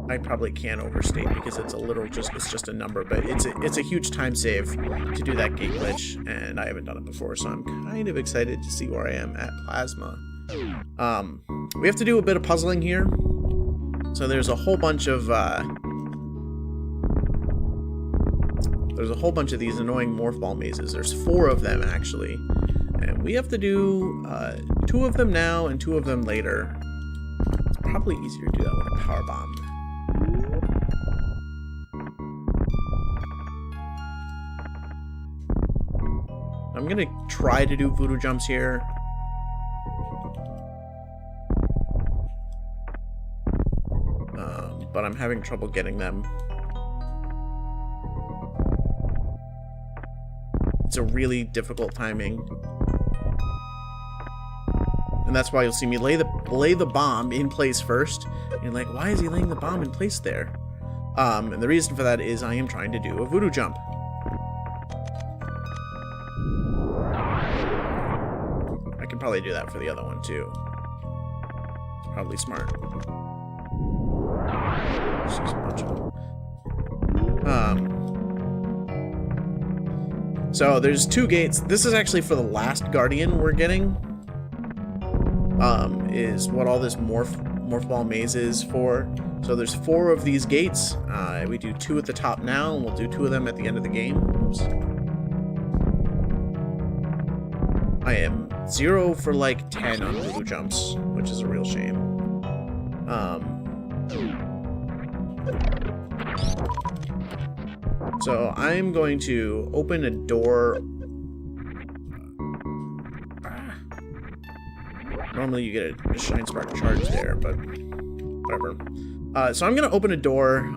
I probably can overstate because it's a literal it's just a number, but it's a huge time save to do that gate glitch, and I haven't done it before, so I'm kind of excited to see where I am at Plasma. We have to do a bit of puzzling here. So there's a whole bunch of these annoying morph ball mazes. There's 4 of them, actually. And we have to do 2 of them now and 2 of them later. It's probably easier to do that with a power bomb. I'm gonna try to do voodoo jumps here. But I'm having trouble getting them. It's a really difficult timing. And that's why you'll see me lay the bomb in place first. And you're like, why is he laying the bomb in place there? And the reason for that is I am trying to do a voodoo jump. I can probably do that for the other one too. Probably smart. Just use a bunch of them. So there's 2 gates. This is actually for the last Guardian we're getting. Is what all this morph ball maze is for. So there's 4 of these gates. We do 2 at the top now, and we'll do 2 of them at the end of the game. Oops. I am 0 for like 10 on voodoo jumps, which is a real shame. So I'm going to open a door. Normally you get a Shine Spark charge there, but whatever. So I'm going to open a door,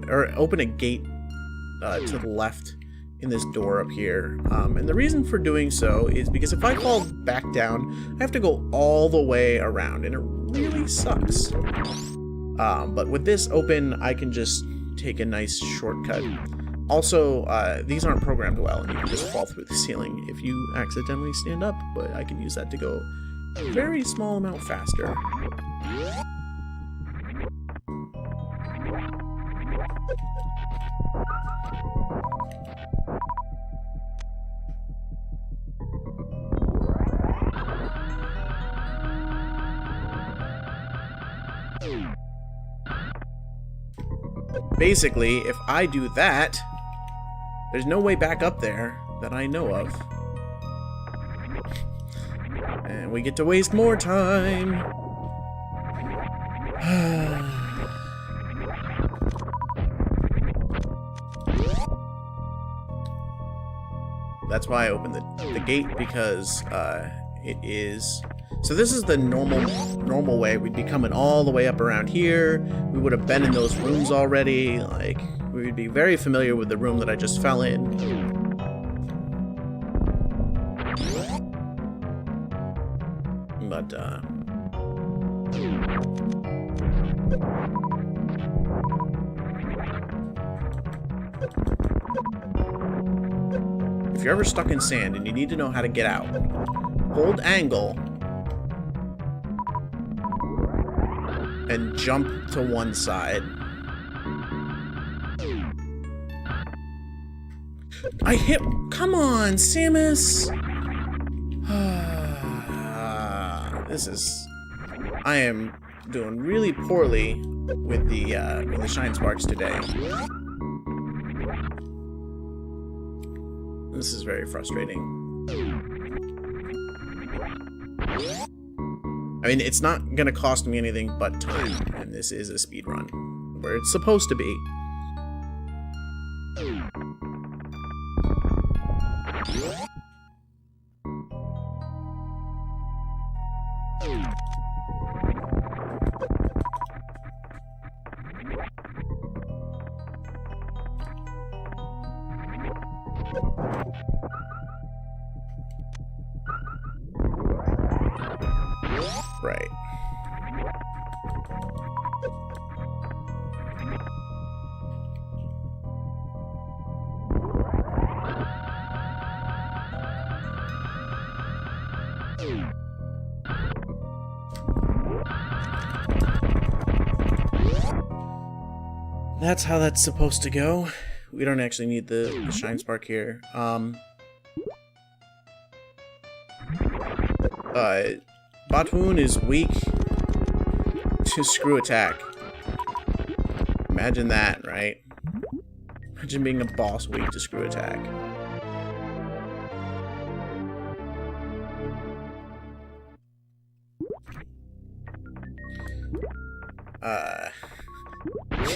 or open a gate to the left in this door up here. And the reason for doing so is because if I fall back down, I have to go all the way around, and it really sucks. But with this open, I can just take a nice shortcut. Also, these aren't programmed well, and you can just fall through the ceiling if you accidentally stand up, but I can use that to go a very small amount faster. Basically, if I do that, there's no way back up there that I know of. And we get to waste more time. That's why I opened the gate, because it is... So this is the normal way. We'd be coming all the way up around here. We would have been in those rooms already. Like, we would be very familiar with the room that I just fell in. But, if you're ever stuck in sand and you need to know how to get out, hold angle and jump to one side. I hit... Come on, Samus! This is... I am doing really poorly with the Shine Sparks today. This is very frustrating. I mean, it's not gonna cost me anything but time, and this is a speed run, where it's supposed to be. Right. That's how that's supposed to go. We don't actually need the Shine Spark here. Botwoon is weak to screw attack. Imagine that, right? Imagine being a boss weak to screw attack.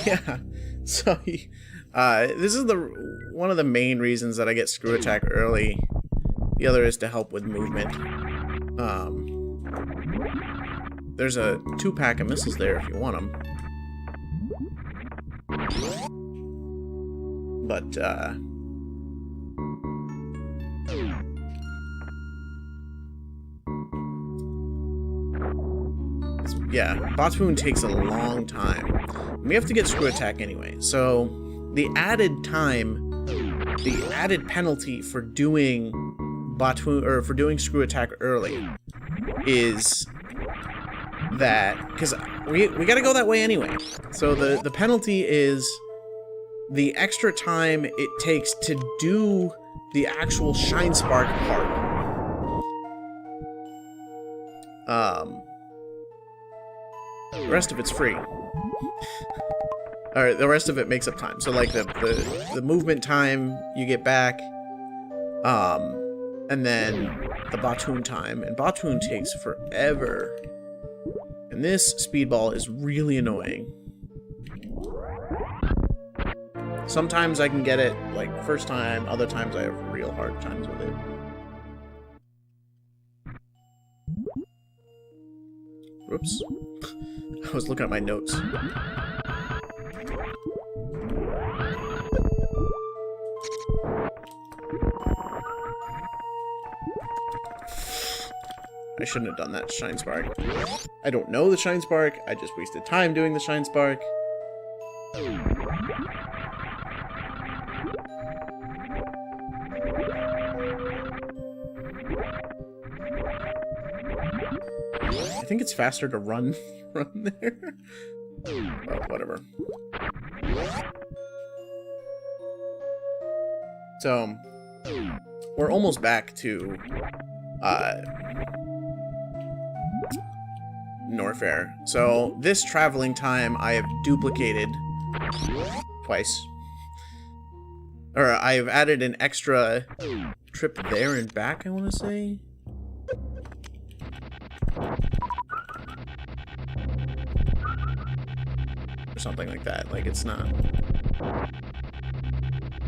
Yeah. So, this is one of the main reasons that I get screw attack early. The other is to help with movement. There's a 2-pack of missiles there if you want them. But, yeah, Botwoon takes a long time. We have to get screw attack anyway. So, the added time, the added penalty for doing Botwoon, or for doing screw attack early, is that, because we gotta go that way anyway. So the penalty is the extra time it takes to do the actual Shine Spark part. The rest of it's free. Alright, the rest of it makes up time. So like the movement time you get back, and then the Botwoon time. And Botwoon takes forever. And this speedball is really annoying. Sometimes I can get it, like, first time. Other times I have real hard times with it. Whoops. I was looking at my notes. I shouldn't have done that Shine Spark. I don't know the Shine Spark, I just wasted time doing the Shine Spark. I think it's faster to run run there. But whatever. So we're almost back to Norfair. So this traveling time I have duplicated twice. Or I've added an extra trip there and back, I want to say. Or something like that. Like, it's not...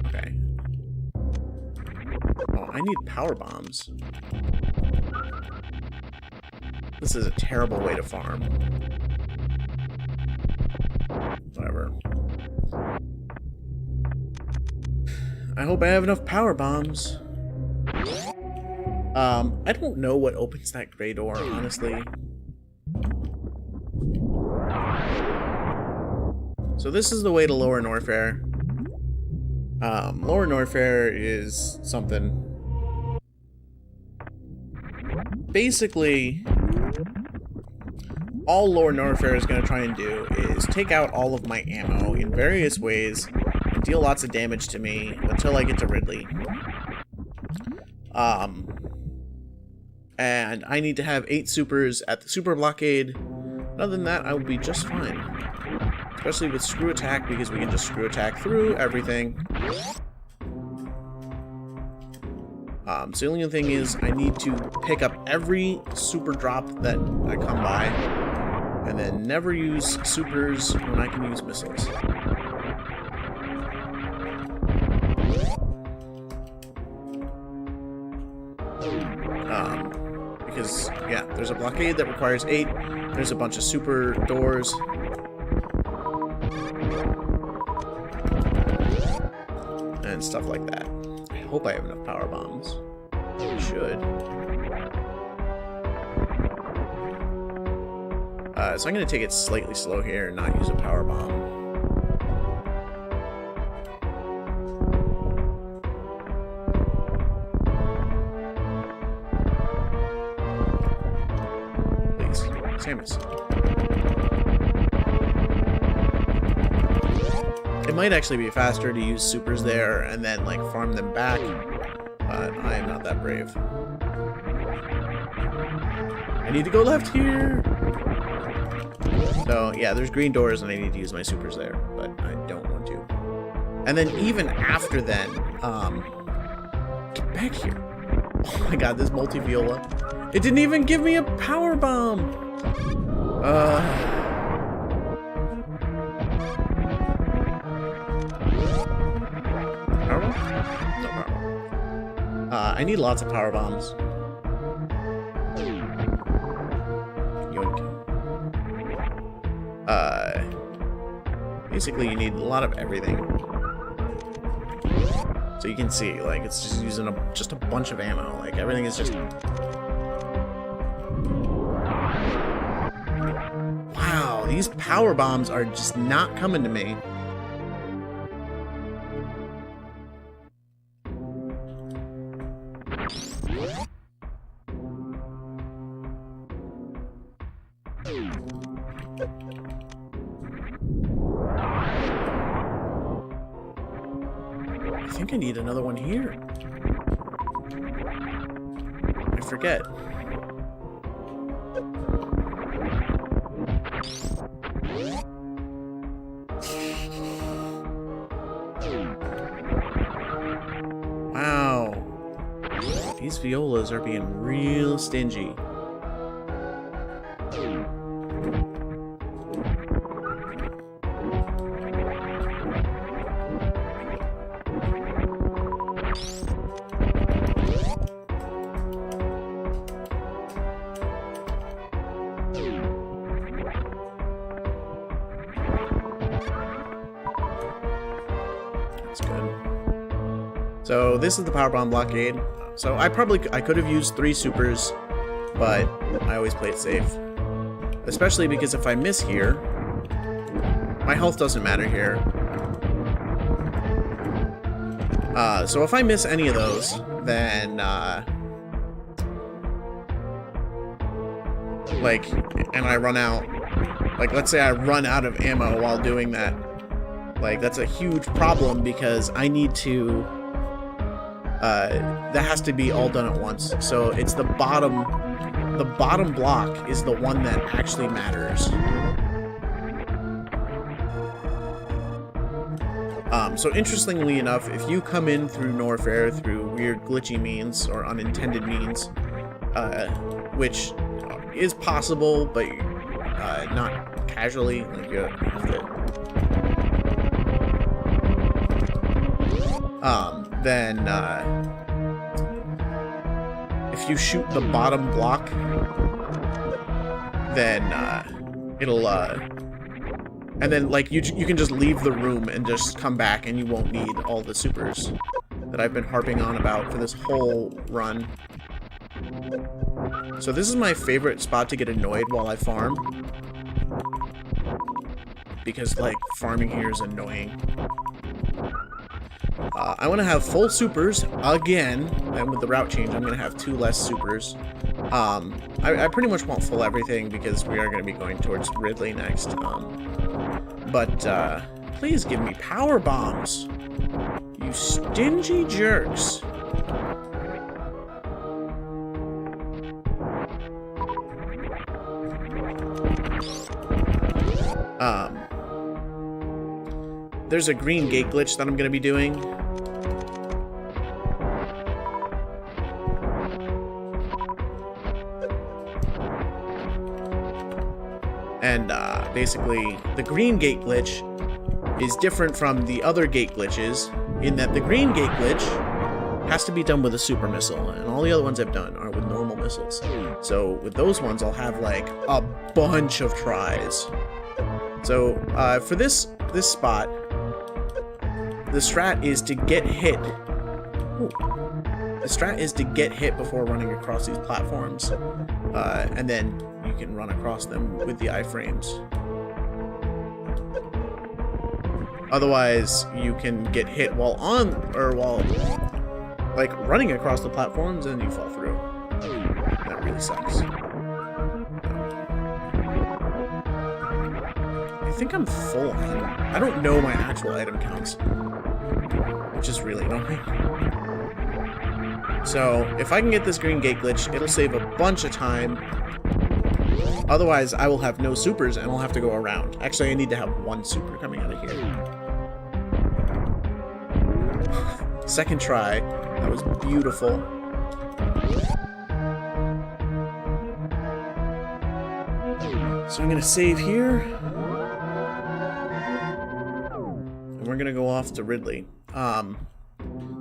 Okay. Oh, I need power bombs. This is a terrible way to farm. Whatever. I hope I have enough power bombs. I don't know what opens that gray door, honestly. So this is the way to Lower Norfair. Lower Norfair is something... Basically, all Lower Norfair is going to try and do is take out all of my ammo in various ways and deal lots of damage to me until I get to Ridley. And I need to have 8 supers at the super blockade. Other than that, I will be just fine. Especially with screw attack, because we can just screw attack through everything. So the only thing is, I need to pick up every super drop that I come by, and then never use supers when I can use missiles. Because, yeah, there's a blockade that requires 8, there's a bunch of super doors. And stuff like that. I hope I have enough power bombs. I should. So I'm going to take it slightly slow here and not use a power bomb. Please, Samus. It might actually be faster to use supers there and then, like, farm them back, but I am not that brave. I need to go left here! So, yeah, there's green doors and I need to use my supers there, but I don't want to. And then even after then, get back here. Oh my god, this multi-viola. It didn't even give me a power bomb! Power bomb? No power bomb. I need lots of power bombs. Basically, you need a lot of everything. So you can see, like, it's just using just a bunch of ammo. Like, everything is just... Wow, these power bombs are just not coming to me. I think I need another one here. I forget. Wow. These violas are being real stingy. So this is the power bomb blockade. So I could have used 3 supers, but I always play it safe. Especially because if I miss here, my health doesn't matter here. So if I miss any of those, then like, and I run out, like, let's say I run out of ammo while doing that, like, that's a huge problem because I need to, that has to be all done at once. So it's the bottom block is the one that actually matters. So interestingly enough, if you come in through Norfair through weird glitchy means or unintended means, which is possible, but not casually, like you have to, then if you shoot the bottom block, then it'll and then, like, you can just leave the room and just come back and you won't need all the supers that I've been harping on about for this whole run. So this is my favorite spot to get annoyed while I farm. Because, like, farming here is annoying. I want to have full supers again, and with the route change I'm going to have 2 less supers. I pretty much want full everything because we are going to be going towards Ridley next. But please give me power bombs, you stingy jerks. There's a green gate glitch that I'm going to be doing. And basically, the green gate glitch is different from the other gate glitches in that the green gate glitch has to be done with a super missile, and all the other ones I've done are with normal missiles. So with those ones, I'll have like a bunch of tries. So for this spot, the strat is to get hit. Ooh. The strat is to get hit before running across these platforms, and then you can run across them with the iframes. Otherwise, you can get hit while like running across the platforms and you fall through. That really sucks. I think I'm full. I don't know my actual item counts, which is really annoying. So, if I can get this green gate glitch, it'll save a bunch of time. Otherwise, I will have no supers and I'll have to go around. Actually, I need to have 1 super coming out of here. Second try. That was beautiful. So I'm going to save here. And we're going to go off to Ridley.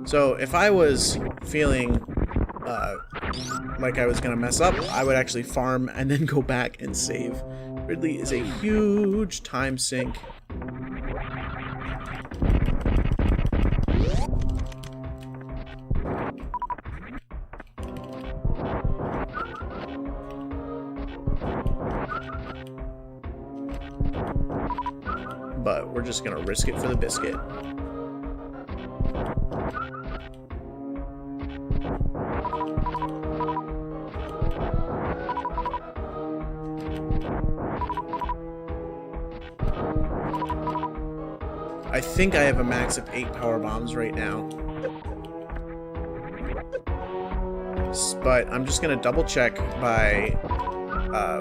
So if I was feeling like I was going to mess up, I would actually farm and then go back and save. Ridley is a huge time sink. But we're just going to risk it for the biscuit. I think I have a max of 8 power bombs right now. But I'm just gonna double check by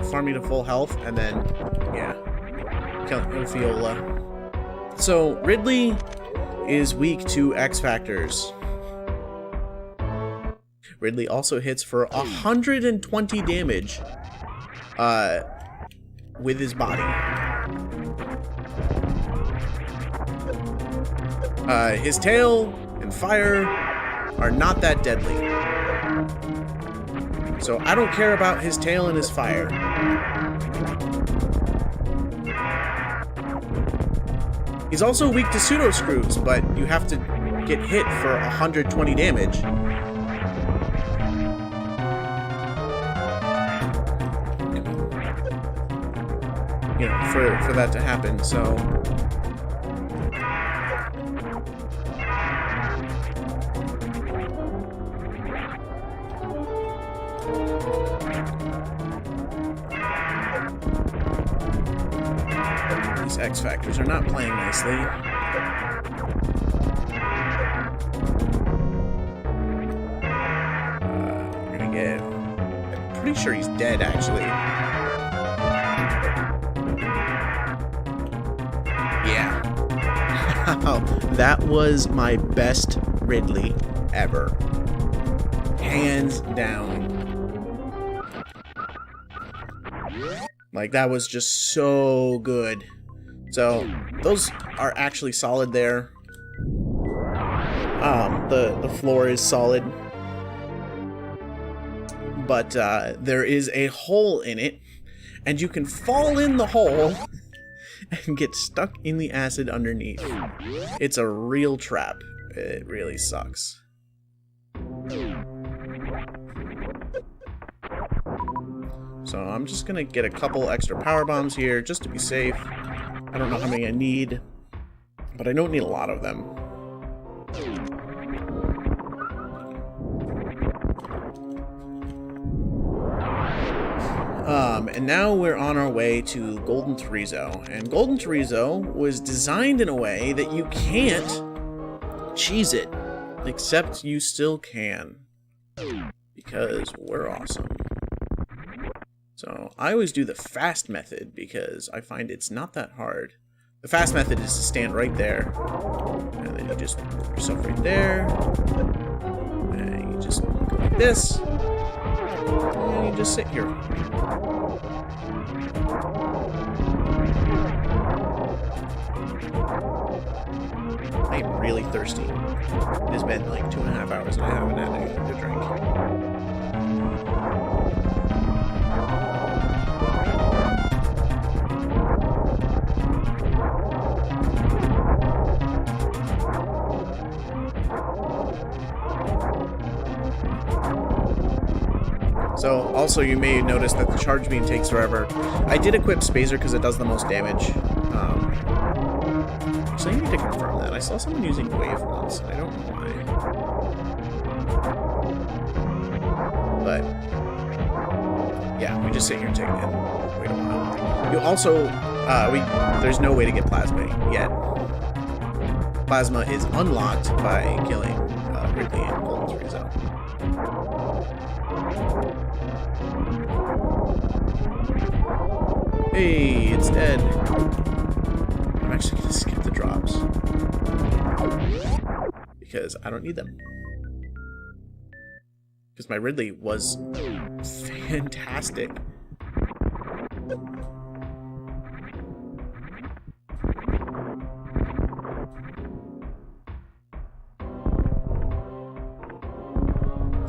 farming to full health and then, yeah, kill Fiola. So Ridley is weak to X factors. Ridley also hits for 120 damage with his body. His tail and fire are not that deadly. So I don't care about his tail and his fire. He's also weak to pseudo screws, but you have to get hit for 120 damage. You know, for that to happen, so... These X Factors are not playing nicely. We're gonna get... I'm pretty sure he's dead, actually. Yeah. That was my best Ridley ever. Hands down. Like, that was just so good. So, those are actually solid there. The floor is solid. But, there is a hole in it. And you can fall in the hole and get stuck in the acid underneath. It's a real trap. It really sucks. So I'm just gonna get a couple extra power bombs here just to be safe. I don't know how many I need, but I don't need a lot of them. And now we're on our way to Golden Chorizo. And Golden Chorizo was designed in a way that you can't cheese it, except you still can, because we're awesome. So I always do the fast method because I find it's not that hard. The fast method is to stand right there, and then you just put yourself right there, and you just go like this, and you just sit here. I'm really thirsty. It has been like 2.5 hours and I haven't had anything to drink. So, also you may notice that the charge beam takes forever. I did equip Spazer because it does the most damage. So I need to confirm that. I saw someone using Wave once. I don't know why. But, yeah, we just sit here and take it in. Wait a while. You also, there's no way to get Plasma yet. Plasma is unlocked by killing Ridley and Golden Chorizo. Hey, it's dead. I'm actually gonna skip the drops because I don't need them. Because my Ridley was fantastic.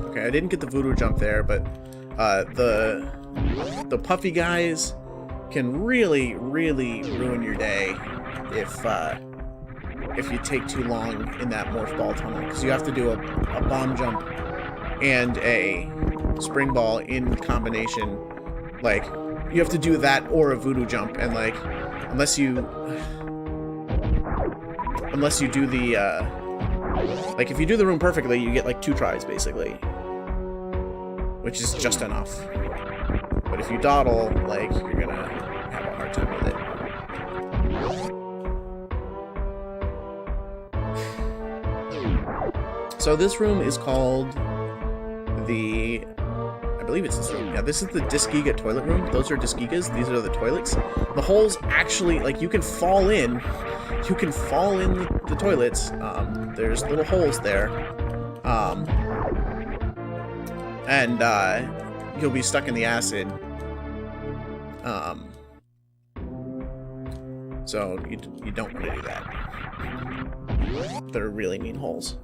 Okay, I didn't get the voodoo jump there, but the puffy guys can really, really ruin your day if you take too long in that morph ball tunnel, because you have to do a bomb jump and a spring ball in combination. Like, you have to do that or a voodoo jump, and like, unless you do the like, if you do the room perfectly, you get like 2 tries basically, which is just enough. But if you dawdle, like, you're gonna have a hard time with it. So this room is called the... I believe it's this room. Yeah, this is the Disgiga toilet room. Those are Disgigas. These are the toilets. The holes actually, like, you can fall in. You can fall in the toilets. There's little holes there. And you'll be stuck in the acid. So you don't want to do that. They're really mean holes.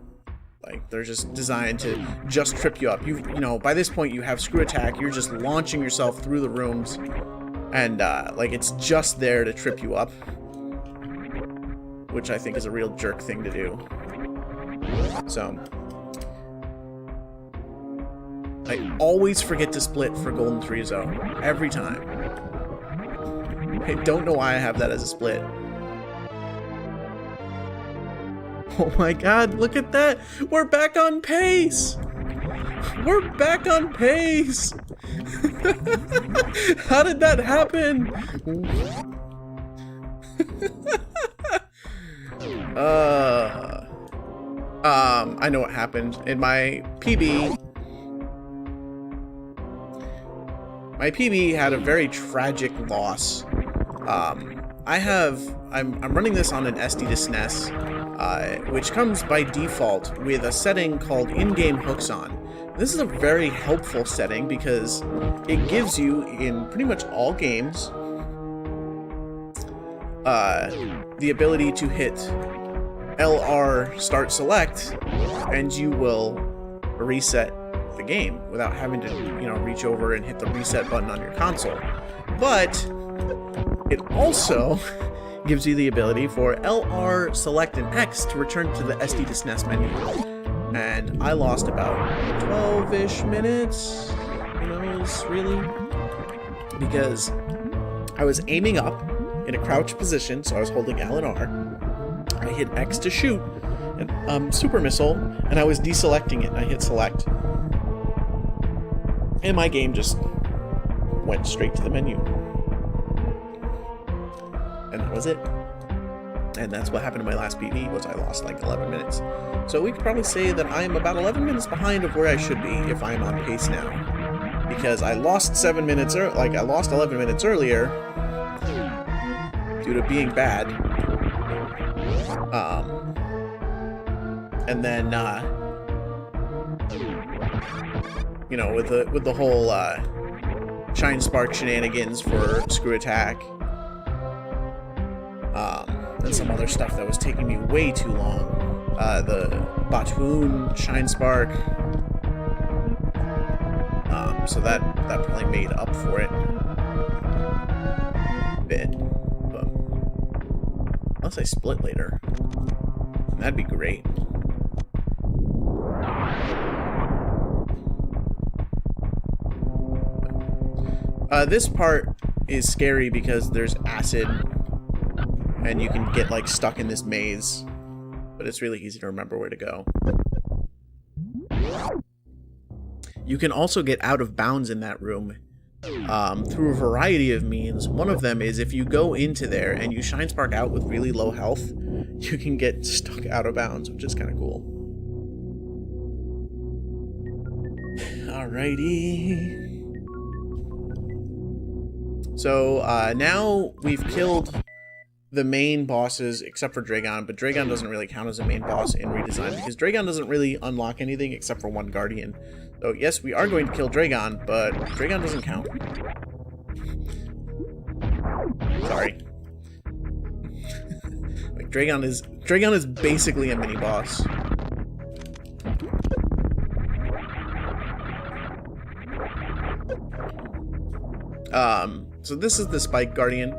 Like, they're just designed to just trip you up. You know, by this point you have screw attack. You're just launching yourself through the rooms, and like, it's just there to trip you up, which I think is a real jerk thing to do. So I always forget to split for Golden Chorizo every time. I don't know why I have that as a split. Oh my god, look at that! We're back on pace! We're back on pace! How did that happen? I know what happened. In my PB... My PB had a very tragic loss. I'm running this on an SD to SNES, which comes by default with a setting called in-game hooks on. This is a very helpful setting because it gives you, in pretty much all games, the ability to hit LR start select, and you will reset the game without having to, reach over and hit the reset button on your console. But it also gives you the ability for LR select and X to return to the SD to SNES menu. And I lost about 12-ish minutes, really, because I was aiming up in a crouch position, so I was holding L and R. I hit X to shoot a super missile, and I was deselecting it. I hit select, and my game just went straight to the menu. And that was it. And that's what happened in my last PB, was I lost like 11 minutes. So we could probably say that I am about 11 minutes behind of where I should be if I'm on pace now. Because I lost 7 minutes, I lost 11 minutes earlier due to being bad. And then, with the whole Shine Spark shenanigans for Screw Attack, and some other stuff that was taking me way too long. The Batoon Shine Spark. So that probably made up for it a bit. But unless I split later, that'd be great. This part is scary because there's acid, and you can get like stuck in this maze, but it's really easy to remember where to go. You can also get out of bounds in that room through a variety of means. One of them is if you go into there and you Shine Spark out with really low health, you can get stuck out of bounds, which is kind of cool. Alrighty. So now we've killed the main bosses except for Dragon, but Dragon doesn't really count as a main boss in Redesign because Dragon doesn't really unlock anything except for one Guardian. So yes, we are going to kill Dragon, but Dragon doesn't count. Sorry. Like Dragon is basically a mini boss. So this is the Spike Guardian.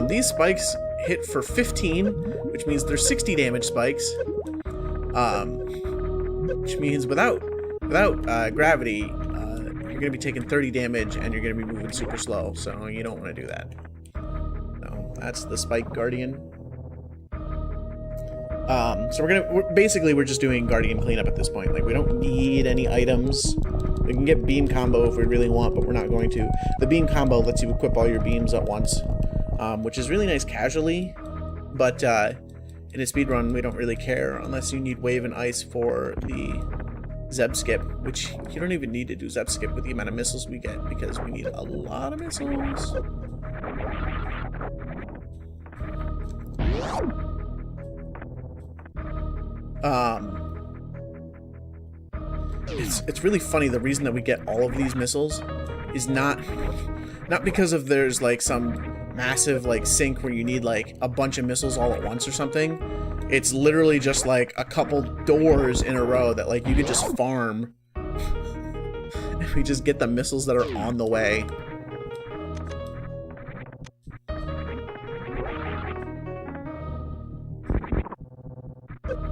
These spikes hit for 15, which means they're 60 damage spikes. Which means without gravity, you're gonna be taking 30 damage and you're gonna be moving super slow. So you don't want to do that. No, that's the Spike Guardian. So we're just doing Guardian cleanup at this point. Like, we don't need any items. We can get beam combo if we really want, but we're not going to. The beam combo lets you equip all your beams at once, which is really nice casually, but in a speedrun we don't really care unless you need wave and ice for the Zeb skip, which you don't even need to do Zeb skip with the amount of missiles we get because we need a lot of missiles. It's really funny. The reason that we get all of these missiles is not because of there's like some massive like sink where you need like a bunch of missiles all at once or something. It's literally just like a couple doors in a row that like you could just farm. If we just get the missiles that are on the way.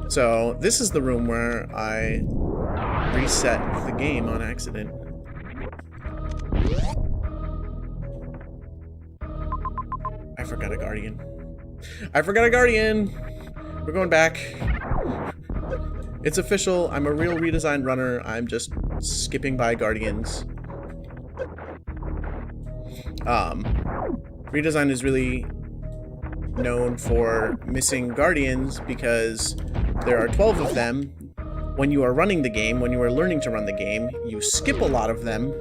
So this is the room where I reset the game on accident. I forgot a Guardian. I forgot a Guardian! We're going back. It's official. I'm a real Redesign runner. I'm just skipping by Guardians. Redesign is really known for missing guardians because there are 12 of them. When you are running the game, when you are learning to run the game, you skip a lot of them,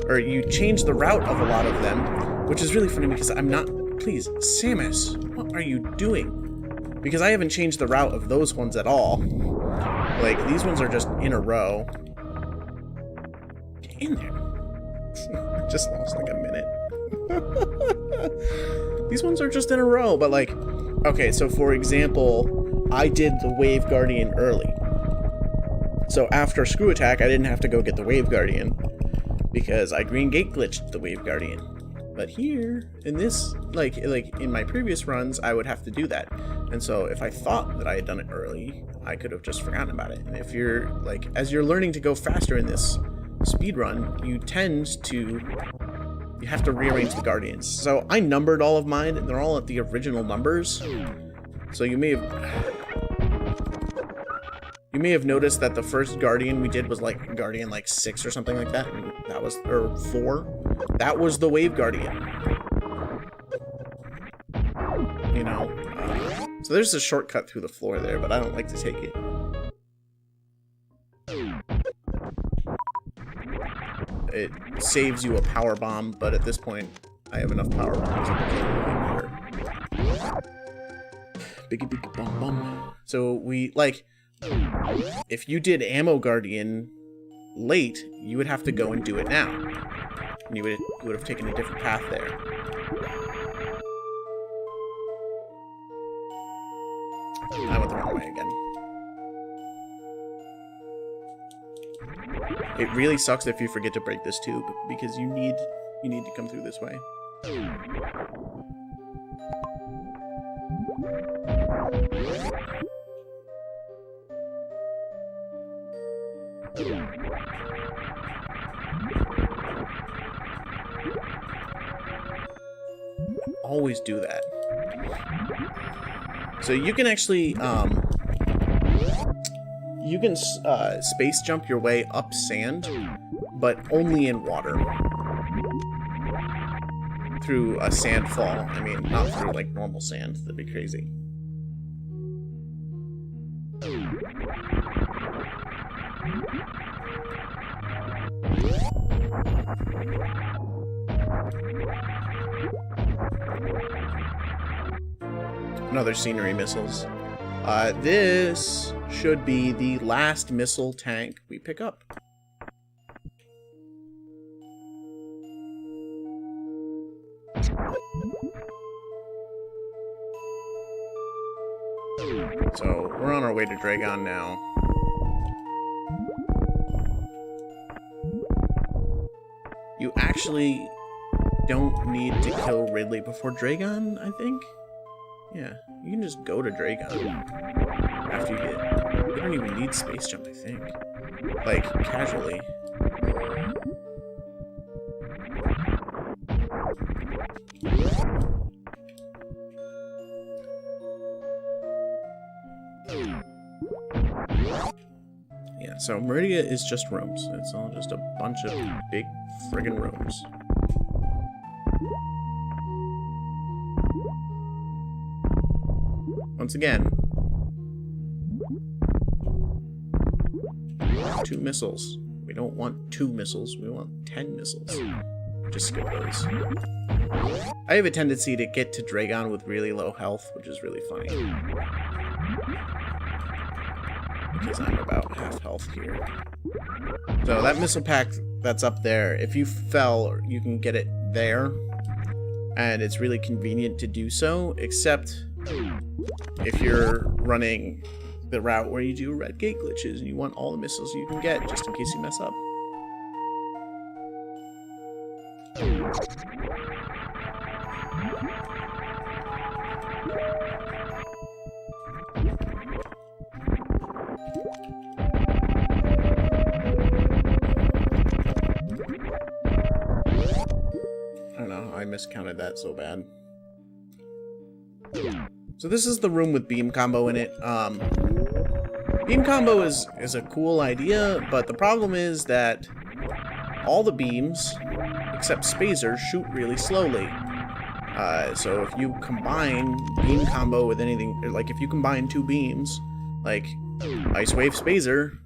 or you change the route of a lot of them, which is really funny because I'm not... Please, Samus, what are you doing? Because I haven't changed the route of those ones at all. Like, these ones are just in a row. Get in there. I just lost like a minute. These ones are just in a row, but like... Okay, so for example, I did the Wave Guardian early. So after Screw Attack, I didn't have to go get the Wave Guardian because I Green Gate glitched the Wave Guardian. But here, in this, like in my previous runs, I would have to do that. And so if I thought that I had done it early, I could have just forgotten about it. And if you're, like, as you're learning to go faster in this speed run, you have to rearrange the Guardians. So I numbered all of mine, and they're all at the original numbers. So you may have noticed that the first Guardian we did was like Guardian like 6 or something like that. And that was, or 4. That was the Wave Guardian. You know? So there's a shortcut through the floor there, but I don't like to take it. It saves you a power bomb, but at this point, I have enough power bombs. Biggie biggie bum bum. So we, like... If you did Ammo Guardian late, you would have to go and do it now. And you would have taken a different path there. I went the wrong way again. It really sucks if you forget to break this tube, because you need to come through this way. Always do that. So you can actually space jump your way up sand, but only in water. Through a sand fall. I mean, not through like normal sand. That'd be crazy. Another scenery missiles. This should be the last missile tank we pick up. So we're on our way to Dragon now. You actually don't need to kill Ridley before Dragon, I think? Yeah, you can just go to Dragon after you get... You don't even need space jump, I think. Like, casually. Yeah, so Meridia is just rooms. It's all just a bunch of big friggin' rooms. Once again, 2 missiles. We don't want 2 missiles, we want 10 missiles. Just skip those. I have a tendency to get to Dragon with really low health, which is really funny. Because I'm about half health here. So that missile pack that's up there, if you fell, you can get it there. And it's really convenient to do so, except if you're running the route where you do red gate glitches and you want all the missiles you can get just in case you mess up. I don't know, I miscounted that so bad. So this is the room with beam combo in it. Beam combo is a cool idea, but the problem is that all the beams, except Spazer, shoot really slowly. So if you combine beam combo with anything, or like if you combine two beams, like Ice Wave Spazer,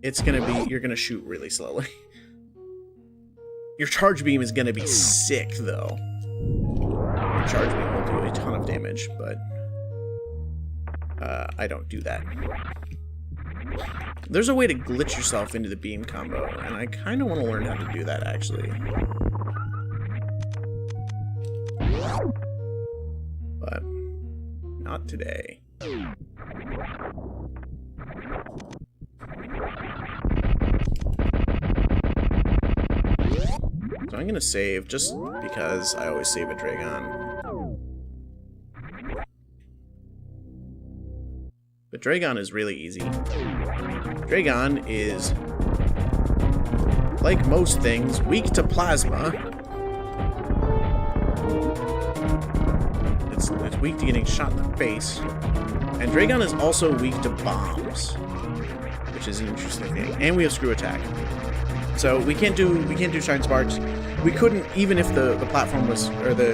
it's gonna be, you're gonna shoot really slowly. Your charge beam is gonna be sick though. Your charge beam will do a ton of damage, but I don't do that. There's a way to glitch yourself into the beam combo, and I kind of want to learn how to do that, actually. But not today. So I'm going to save, just because I always save at Dragon. But Dragon is really easy. Dragon is, like most things, weak to plasma. It's weak to getting shot in the face. And Dragon is also weak to bombs, which is an interesting thing. And we have screw attack. So we can't do Shine Sparks. We couldn't, even if the platform was, or the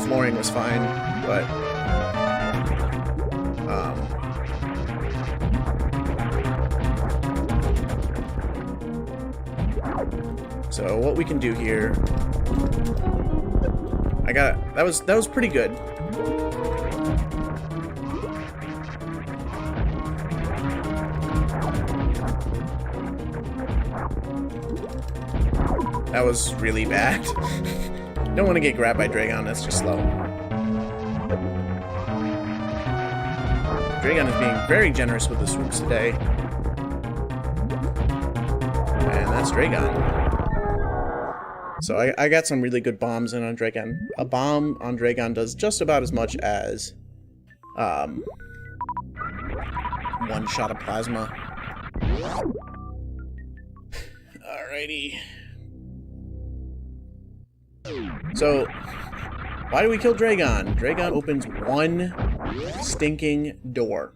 flooring was fine, but so what we can do here, that was pretty good. That was really bad. Don't want to get grabbed by Dragon, that's just slow. Dragon is being very generous with the swoops today. And that's Dragon. So I got some really good bombs in on Dragon. A bomb on Dragon does just about as much as one shot of plasma. Alrighty. So, why do we kill Dragon? Dragon opens one stinking door.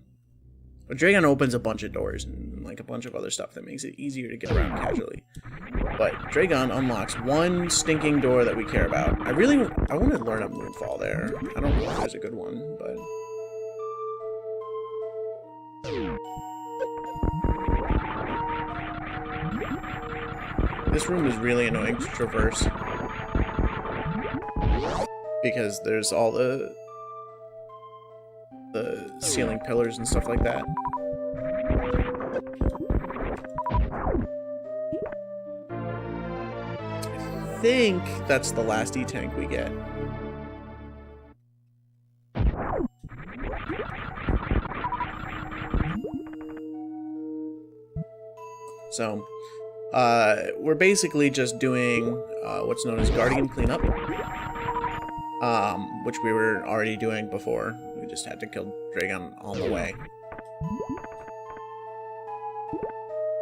But Dragon opens a bunch of doors and like a bunch of other stuff that makes it easier to get around casually. But Dragon unlocks one stinking door that we care about. I want to learn a Moonfall there. I don't know if there's a good one, but this room is really annoying to traverse because there's all the ceiling pillars and stuff like that. I think that's the last E-Tank we get. So, we're basically just doing what's known as Guardian Cleanup, which we were already doing before. We just had to kill Dragon on the way.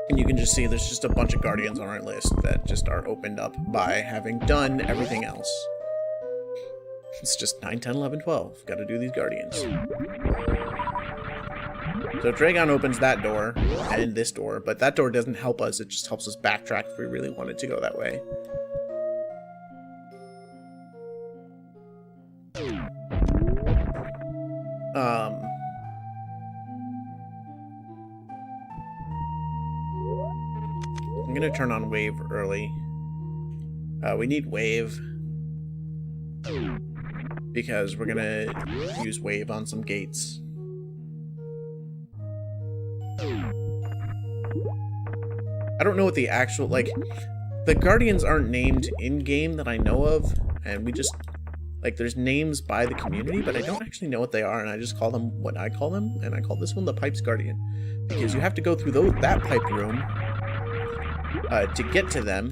And you can just see there's just a bunch of Guardians on our list that just are opened up by having done everything else. It's just 9, 10, 11, 12. Gotta do these Guardians. So Dragon opens that door and this door, but that door doesn't help us. It just helps us backtrack if we really wanted to go that way. I'm gonna turn on Wave early. We need Wave because we're gonna use Wave on some gates. I don't know what the actual, like, the Guardians aren't named in-game that I know of, and we just, like, there's names by the community, but I don't actually know what they are, and I just call them what I call them, and I call this one the Pipes Guardian, because you have to go through that pipe room to get to them,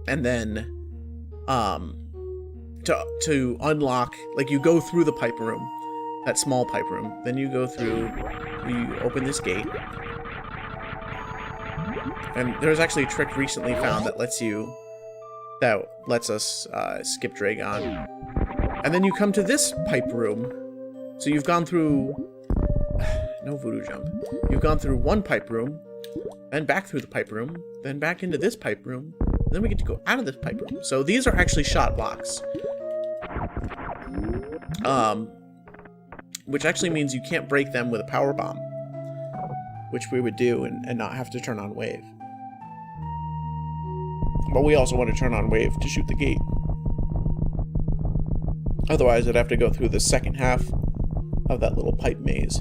and then, to unlock, like, you go through the pipe room, that small pipe room, then you go through, you open this gate, and there's actually a trick recently found that lets us skip Dragon. And then you come to this pipe room. So you've gone through, no voodoo jump. You've gone through one pipe room, then back through the pipe room, then back into this pipe room, Then we get to go out of this pipe room. So these are actually shot blocks. Which actually means you can't break them with a power bomb. Which we would do and not have to turn on wave. But we also want to turn on wave to shoot the gate. Otherwise, I'd have to go through the second half of that little pipe maze.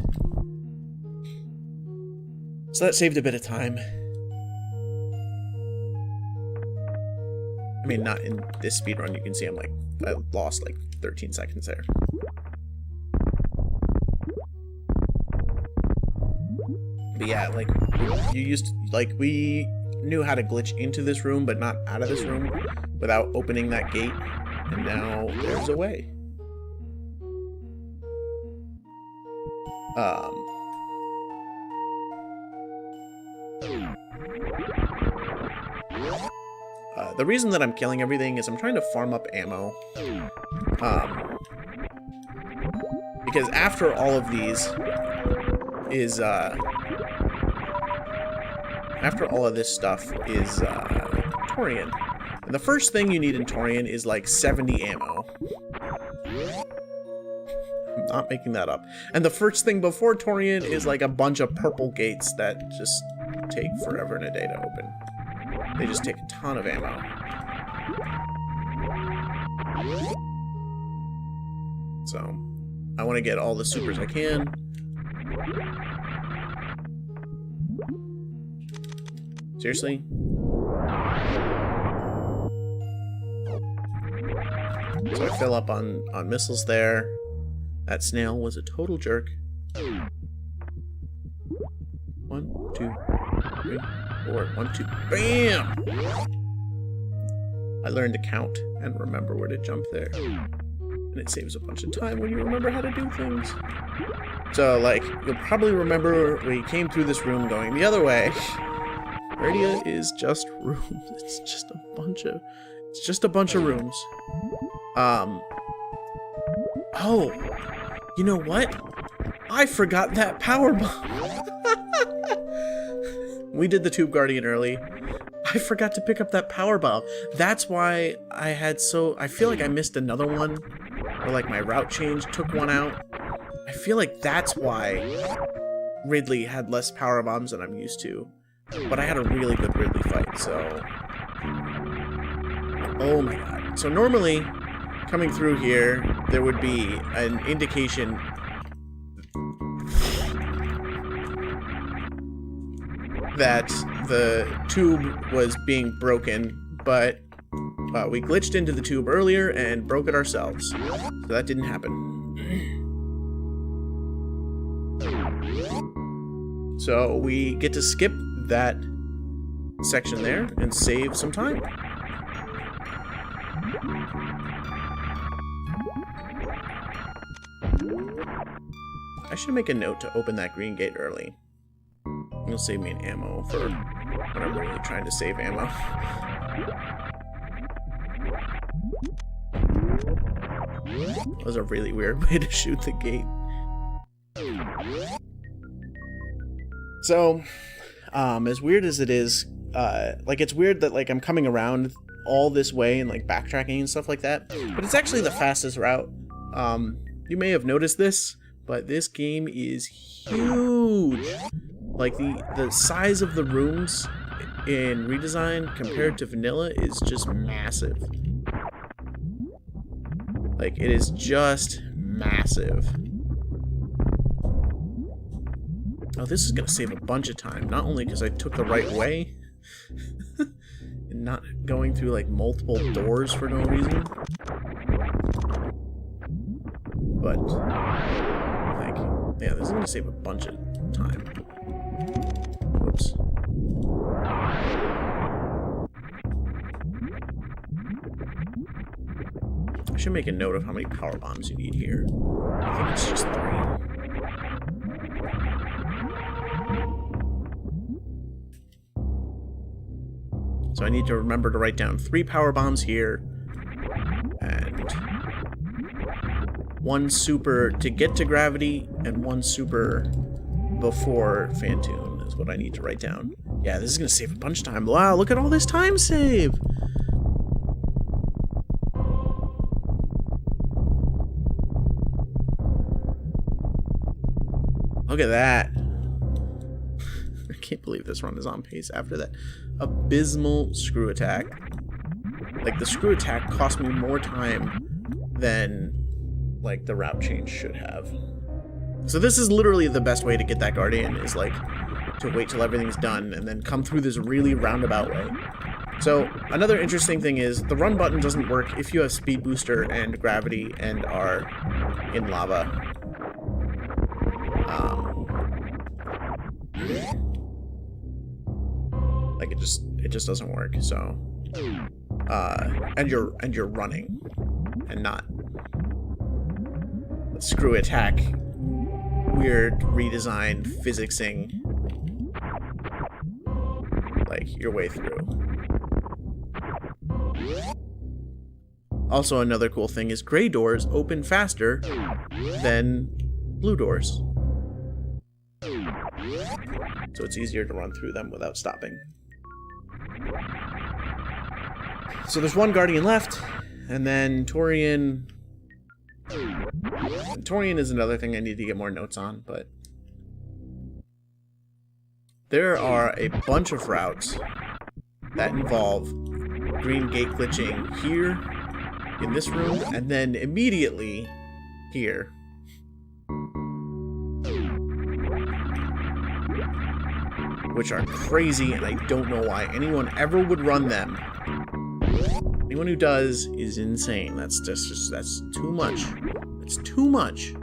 So that saved a bit of time. I mean, not in this speedrun. You can see I lost like 13 seconds there. But yeah, like, we knew how to glitch into this room, but not out of this room without opening that gate. And now there's a way. The reason that I'm killing everything is I'm trying to farm up ammo. Because after all of these is, after all of this stuff is, Torian. And the first thing you need in Torian is like 70 ammo. I'm not making that up. And the first thing before Torian is like a bunch of purple gates that just take forever and a day to open. They just take a ton of ammo. So, I want to get all the supers I can. Seriously? So I fill up on missiles there. That snail was a total jerk. 1, 2, 3, 4. 1, 2. Bam! I learned to count and remember where to jump there. And it saves a bunch of time when you remember how to do things. So, like, you'll probably remember we came through this room going the other way. Radia is just rooms. It's just a bunch of rooms. Oh, you know what? I forgot that power bomb. We did the Tube Guardian early. I forgot to pick up that power bomb. That's why I feel like I missed another one. Or like my route change took one out. I feel like that's why Ridley had less power bombs than I'm used to. But I had a really good Ridley fight, so... Oh my god. So normally, coming through here, there would be an indication that the tube was being broken, but we glitched into the tube earlier and broke it ourselves. So that didn't happen. So we get to skip that section there and save some time. I should make a note to open that green gate early. It'll save me an ammo for when I'm really trying to save ammo. That was a really weird way to shoot the gate. So, as weird as it is, like, it's weird that, like, I'm coming around all this way and, like, backtracking and stuff like that, but it's actually the fastest route. You may have noticed this, but this game is huge. Like, the size of the rooms in Redesign compared to Vanilla is just massive. Like, it is just massive. Oh, this is going to save a bunch of time. Not only because I took the right way, and not going through, like, multiple doors for no reason, but, like, yeah, this is going to save a bunch of time. Whoops. I should make a note of how many power bombs you need here. I think it's just 3. So I need to remember to write down 3 power bombs here, and 1 super to get to gravity, and 1 super before Phantoon is what I need to write down. Yeah, this is going to save a bunch of time. Wow, look at all this time save! Look at that. I can't believe this run is on pace after that abysmal screw attack. Like, the screw attack cost me more time than, like, the route change should have. So this is literally the best way to get that Guardian, is, like, to wait till everything's done and then come through this really roundabout way. So, another interesting thing is, the run button doesn't work if you have Speed Booster and Gravity and are in lava. Like, it just doesn't work, so... and you're running, and not screw attack, weird redesigned physicsing, like, your way through. Also, another cool thing is gray doors open faster than blue doors, so it's easier to run through them without stopping. So there's one Guardian left, and then Torian. Torian is another thing I need to get more notes on, but there are a bunch of routes that involve green gate glitching here, in this room, and then immediately here. Which are crazy, and I don't know why anyone ever would run them. Anyone who does is insane. That's too much. It's too much.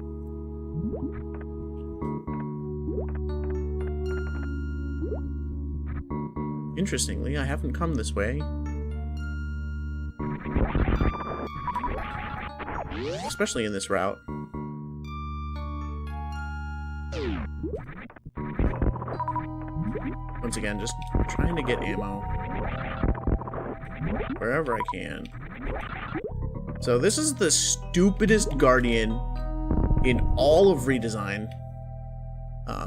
Interestingly, I haven't come this way. Especially in this route. Once again, just trying to get ammo wherever I can. So this is the stupidest Guardian in all of Redesign.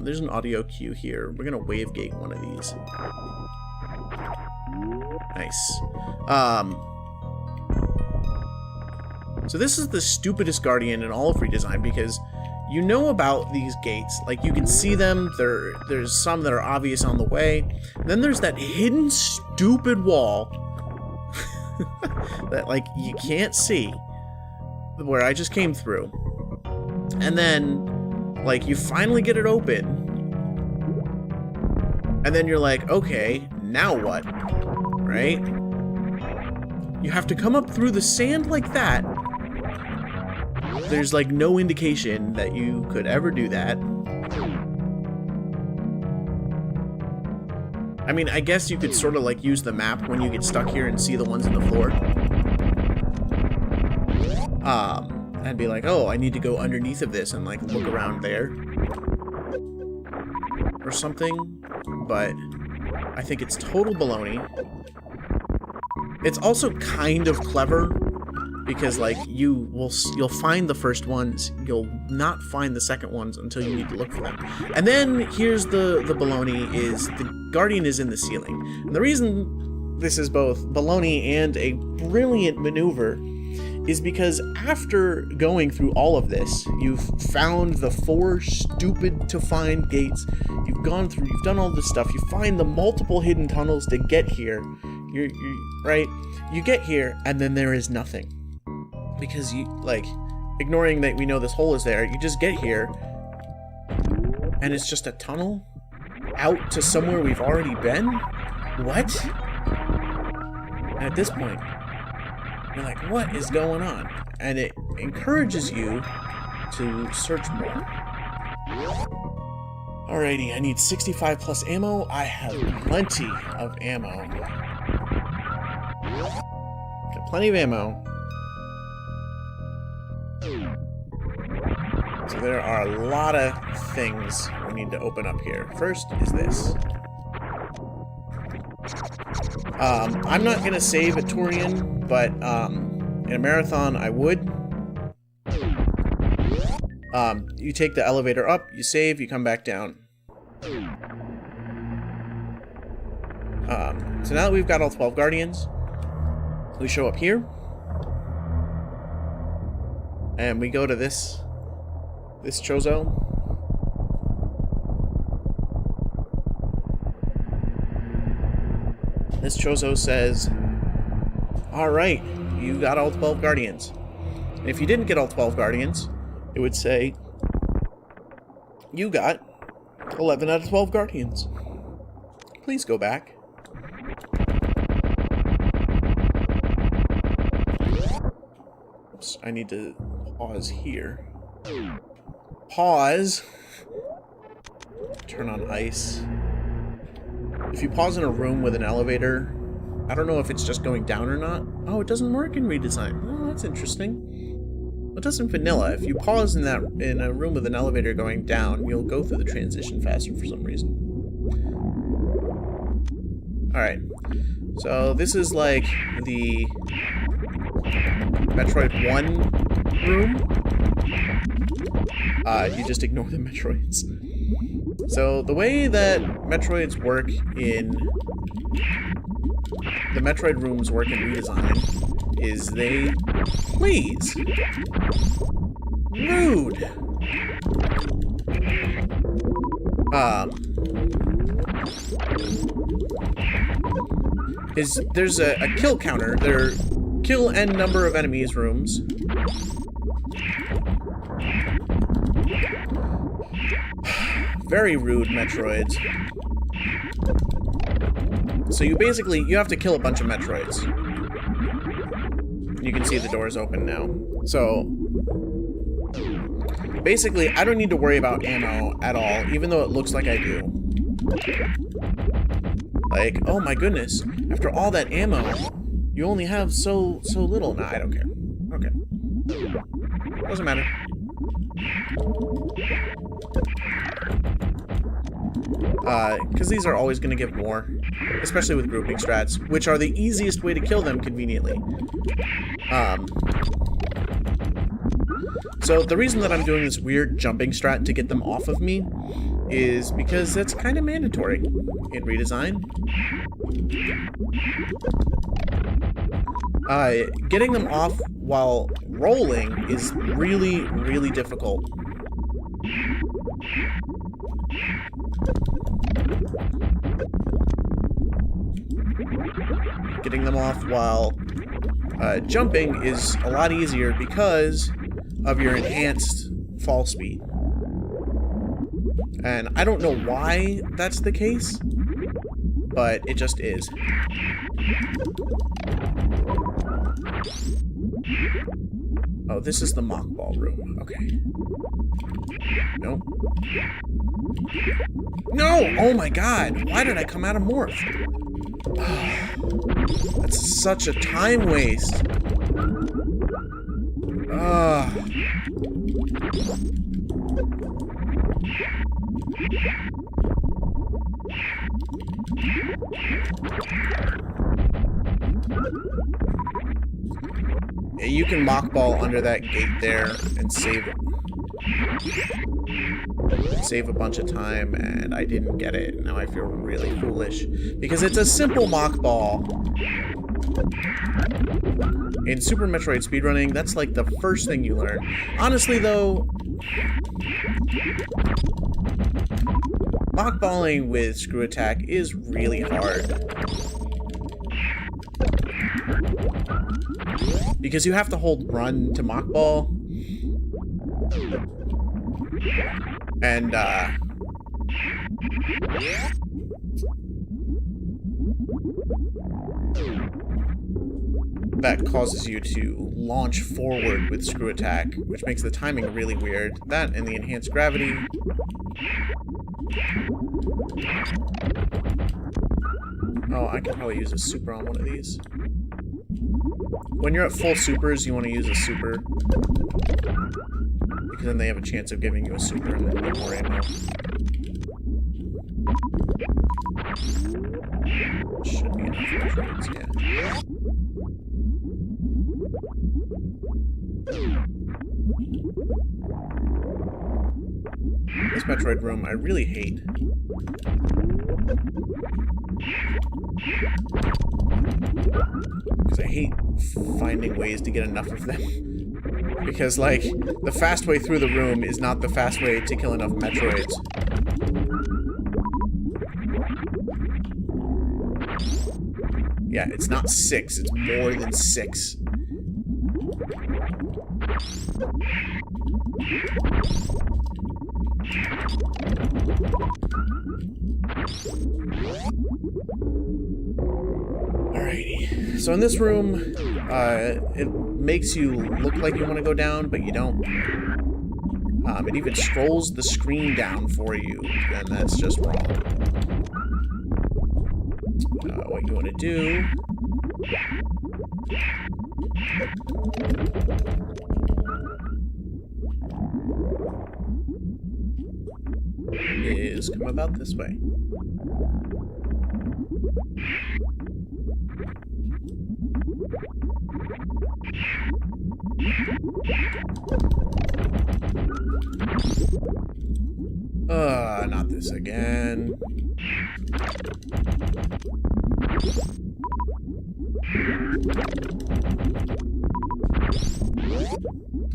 There's an audio cue here. We're gonna wave gate one of these. Nice. So this is the stupidest Guardian in all of Redesign, because you know about these gates. Like, you can see them. There's some that are obvious on the way. And then there's that hidden stupid wall that, like, you can't see, where I just came through. And then, like, you finally get it open. And then you're like, okay, now what? Right? You have to come up through the sand like that. There's, like, no indication that you could ever do that. I mean, I guess you could sort of, like, use the map when you get stuck here and see the ones on the floor. And be like, oh, I need to go underneath of this and, like, look around there. Or something. But I think it's total baloney. It's also kind of clever, because, like, you'll find the first ones, you'll not find the second ones until you need to look for them. And then here's the baloney, is the Guardian is in the ceiling. And the reason this is both baloney and a brilliant maneuver is because after going through all of this, you've found the 4 stupid to find gates, you've gone through, you've done all this stuff, you find the multiple hidden tunnels to get here, you're right? You get here, and then there is nothing. Because you, like, ignoring that we know this hole is there, you just get here, and it's just a tunnel out to somewhere we've already been? What? And at this point, you're like, what is going on? And it encourages you to search more. Alrighty, I need 65 plus ammo. I have plenty of ammo. Got plenty of ammo. So there are a lot of things we need to open up here. First is this. I'm not going to save at Torian, but in a marathon I would. You take the elevator up, you save, you come back down. So now that we've got all 12 Guardians, we show up here. And we go to this Chozo. this Chozo says, alright, you got all 12 Guardians. And if you didn't get all 12 Guardians, it would say, you got 11 out of 12 Guardians. Please go back. Oops, I need to pause here. Pause. Turn on ice. If you pause in a room with an elevator, I don't know if it's just going down or not. Oh, it doesn't work in Redesign. Oh, that's interesting. It does in vanilla. If you pause in a room with an elevator going down, you'll go through the transition faster for some reason. Alright. So this is like the Metroid 1 room. You just ignore the Metroids. So the way that Metroids work in... the Metroid rooms work in Redesign is they... Please! Rude! There's a kill counter. There are kill n number of enemies rooms. Very rude, Metroids. So you have to kill a bunch of Metroids. You can see the doors open now. So, basically, I don't need to worry about ammo at all, even though it looks like I do. Like, oh my goodness, after all that ammo, you only have so little. Nah, I don't care. Okay. Doesn't matter. Because these are always going to give more, especially with grouping strats, which are the easiest way to kill them conveniently. So the reason that I'm doing this weird jumping strat to get them off of me is because that's kind of mandatory in Redesign. Getting them off while rolling is really, really difficult. Getting them off while jumping is a lot easier because of your enhanced fall speed. And I don't know why that's the case, but it just is. Oh, this is the mock ball room. Okay. Nope. No! Oh my god! Why did I come out of morph? That's such a time waste. Yeah, you can mock ball under that gate there and save a bunch of time, and I didn't get it. Now I feel really foolish because it's a simple mock ball. In Super Metroid speedrunning, that's like the first thing you learn. Honestly, though, mock balling with screw attack is really hard. Because you have to hold run to mock ball. And, that causes you to launch forward with screw attack, which makes the timing really weird. That and the enhanced gravity. Oh, I could probably use a super on one of these. When you're at full supers, you want to use a super. Because then they have a chance of giving you a super and then more ammo. Should be enough for trades, yeah. This Metroid room I really hate. Because I hate finding ways to get enough of them. Because, like, the fast way through the room is not the fast way to kill enough Metroids. Yeah, it's not 6, it's more than 6. Alrighty. So in this room, it makes you look like you want to go down, but you don't. It even scrolls the screen down for you, and that's just wrong. What you want to do is come about this way. Not this again.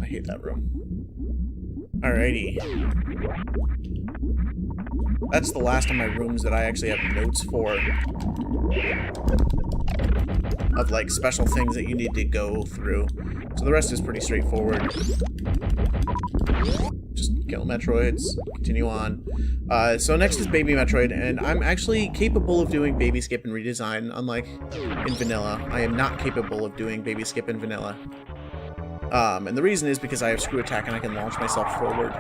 I hate that room. Alrighty. That's the last of my rooms that I actually have notes for. Of, like, special things that you need to go through. So the rest is pretty straightforward. Just kill Metroids, continue on. So next is Baby Metroid, and I'm actually capable of doing Baby Skip and Redesign, unlike in Vanilla. I am not capable of doing Baby Skip in Vanilla. And the reason is because I have Screw Attack and I can launch myself forward.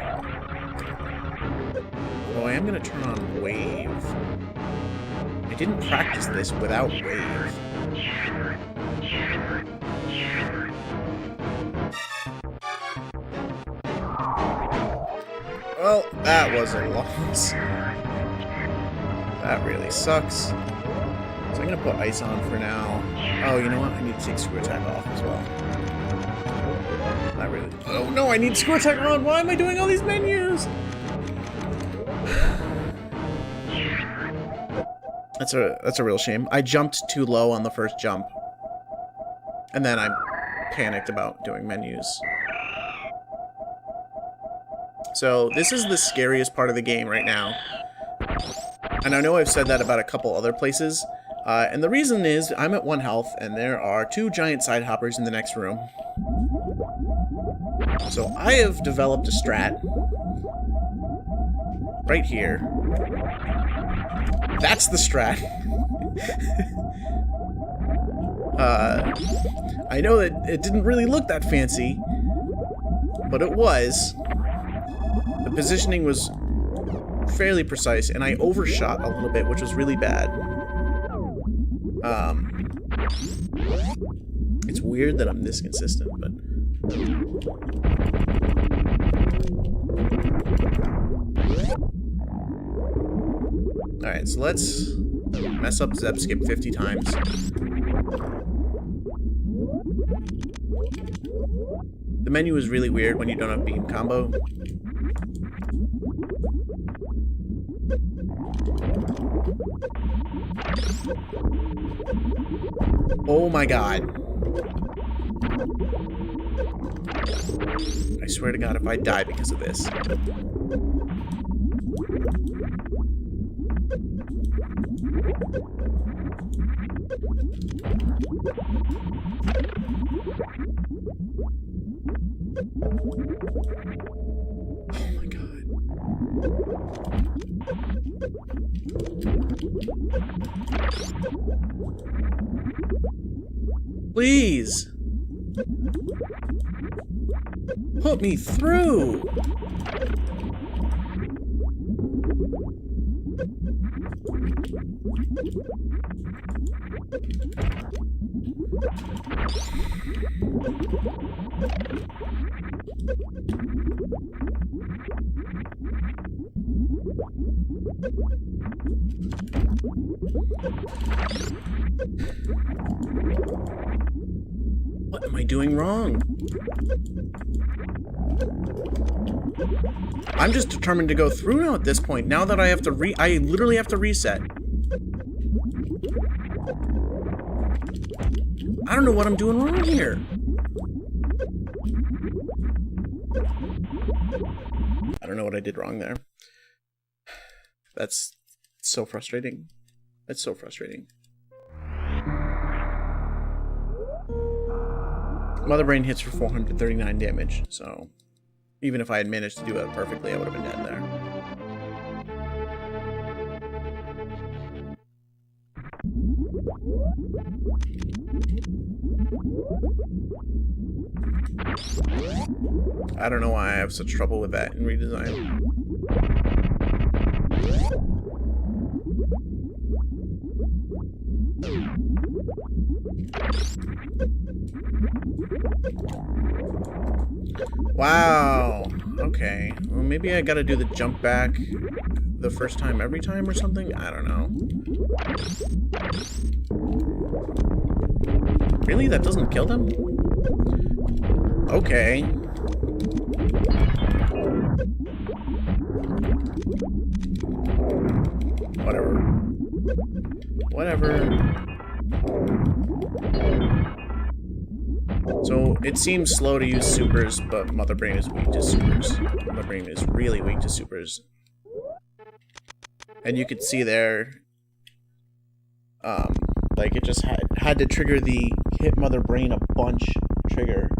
Although I am going to turn on Wave. I didn't practice this without Wave. Well, that was a loss. That really sucks. So I'm going to put Ice on for now. Oh, you know what? I need to take Screw Attack off as well. I really... Oh no, I need Screw Attack on! Why am I doing all these menus? That's a real shame. I jumped too low on the first jump. And then I panicked about doing menus. So, this is the scariest part of the game right now. And I know I've said that about a couple other places. And the reason is, I'm at 1 health, and there are 2 giant side hoppers in the next room. So, I have developed a strat. Right here. That's the strat. I know that it didn't really look that fancy, but it was. The positioning was fairly precise, and I overshot a little bit, which was really bad. It's weird that I'm this consistent, but... Alright, so let's mess up Zep Skip 50 times. The menu is really weird when you don't have beam combo. Oh my god. I swear to god if I die because of this. Oh my god. Please! Put me through! What am I doing wrong? I'm just determined to go through now at this point. Now that I have to I literally have to reset. I don't know what I'm doing wrong here. I don't know what I did wrong there. That's so frustrating. It's so frustrating. Mother Brain hits for 439 damage, so even if I had managed to do it perfectly, I would have been dead there. I don't know why I have such trouble with that in Redesign. Wow. Okay. Well, maybe I gotta do the jump back the first time every time or something? I don't know. Really? That doesn't kill them? Okay. Whatever. Whatever. So, it seems slow to use supers, but Mother Brain is weak to supers. Mother Brain is really weak to supers. And you could see there, like it just had to trigger the hit Mother Brain a bunch trigger.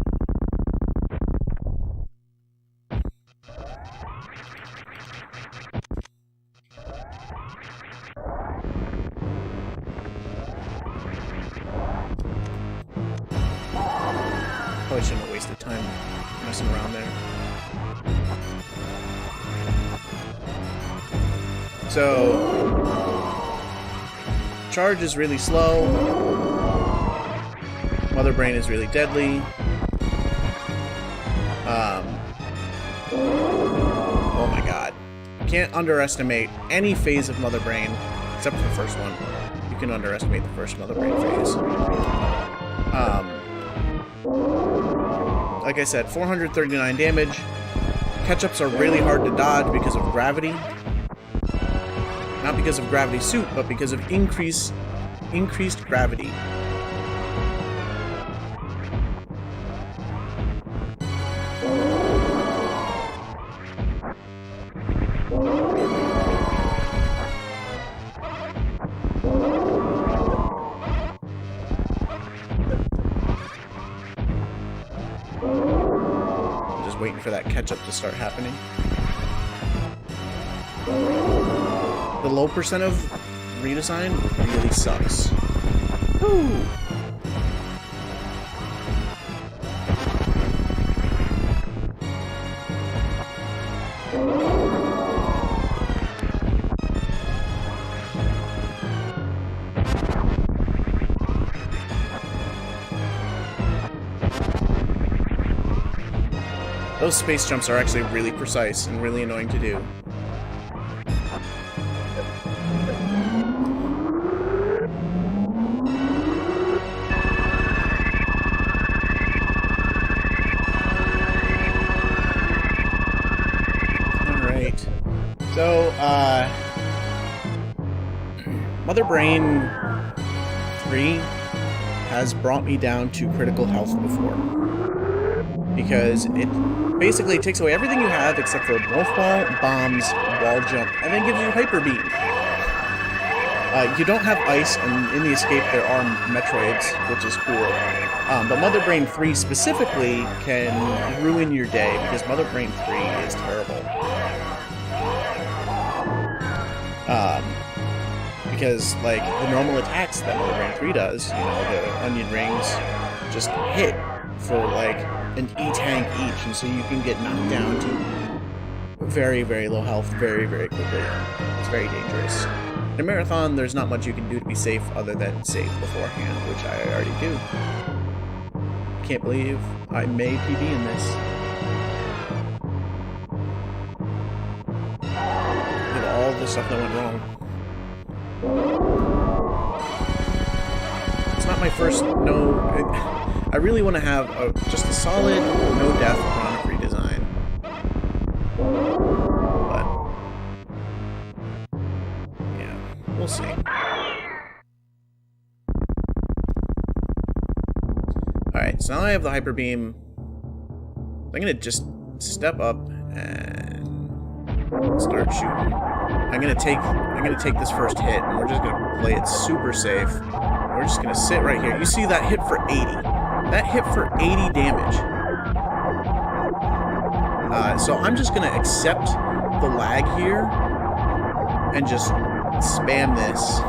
Probably shouldn't have wasted time messing around there. So, charge is really slow. Mother Brain is really deadly. Oh my god. Can't underestimate any phase of Mother Brain, except for the first one. You can underestimate the first Mother Brain phase. Like I said, 439 damage. Catch-ups are really hard to dodge because of gravity. Not because of gravity suit, but because of increased gravity. I'm just waiting for that catch-up to start happening. The low percent of redesign really sucks. Woo! Those space jumps are actually really precise and really annoying to do. So, Mother Brain 3 has brought me down to critical health before. Because it basically takes away everything you have except for Morph Ball, Bombs, Wall Jump, and then gives you Hyper Beam. You don't have Ice, and in the escape there are Metroids, which is cool. But Mother Brain 3 specifically can ruin your day, because Mother Brain 3 is terrible. Because, like, the normal attacks that Mother Brain 3 does, you know, the onion rings, just hit for, like, an E-tank each, and so you can get knocked down to very, very low health very, very quickly. It's very dangerous. In a marathon, there's not much you can do to be safe other than save beforehand, which I already do. Can't believe I may PB in this. With all the stuff that went wrong. It's not my first I really want to have just a solid no-death run of Redesign. But yeah, we'll see. Alright, so now I have the Hyper Beam. I'm gonna just step up and start shooting. I'm gonna take this first hit, and we're just gonna play it super safe. We're just gonna sit right here. You see that hit for 80. That hit for 80 damage. So I'm just going to accept the lag here and just spam this.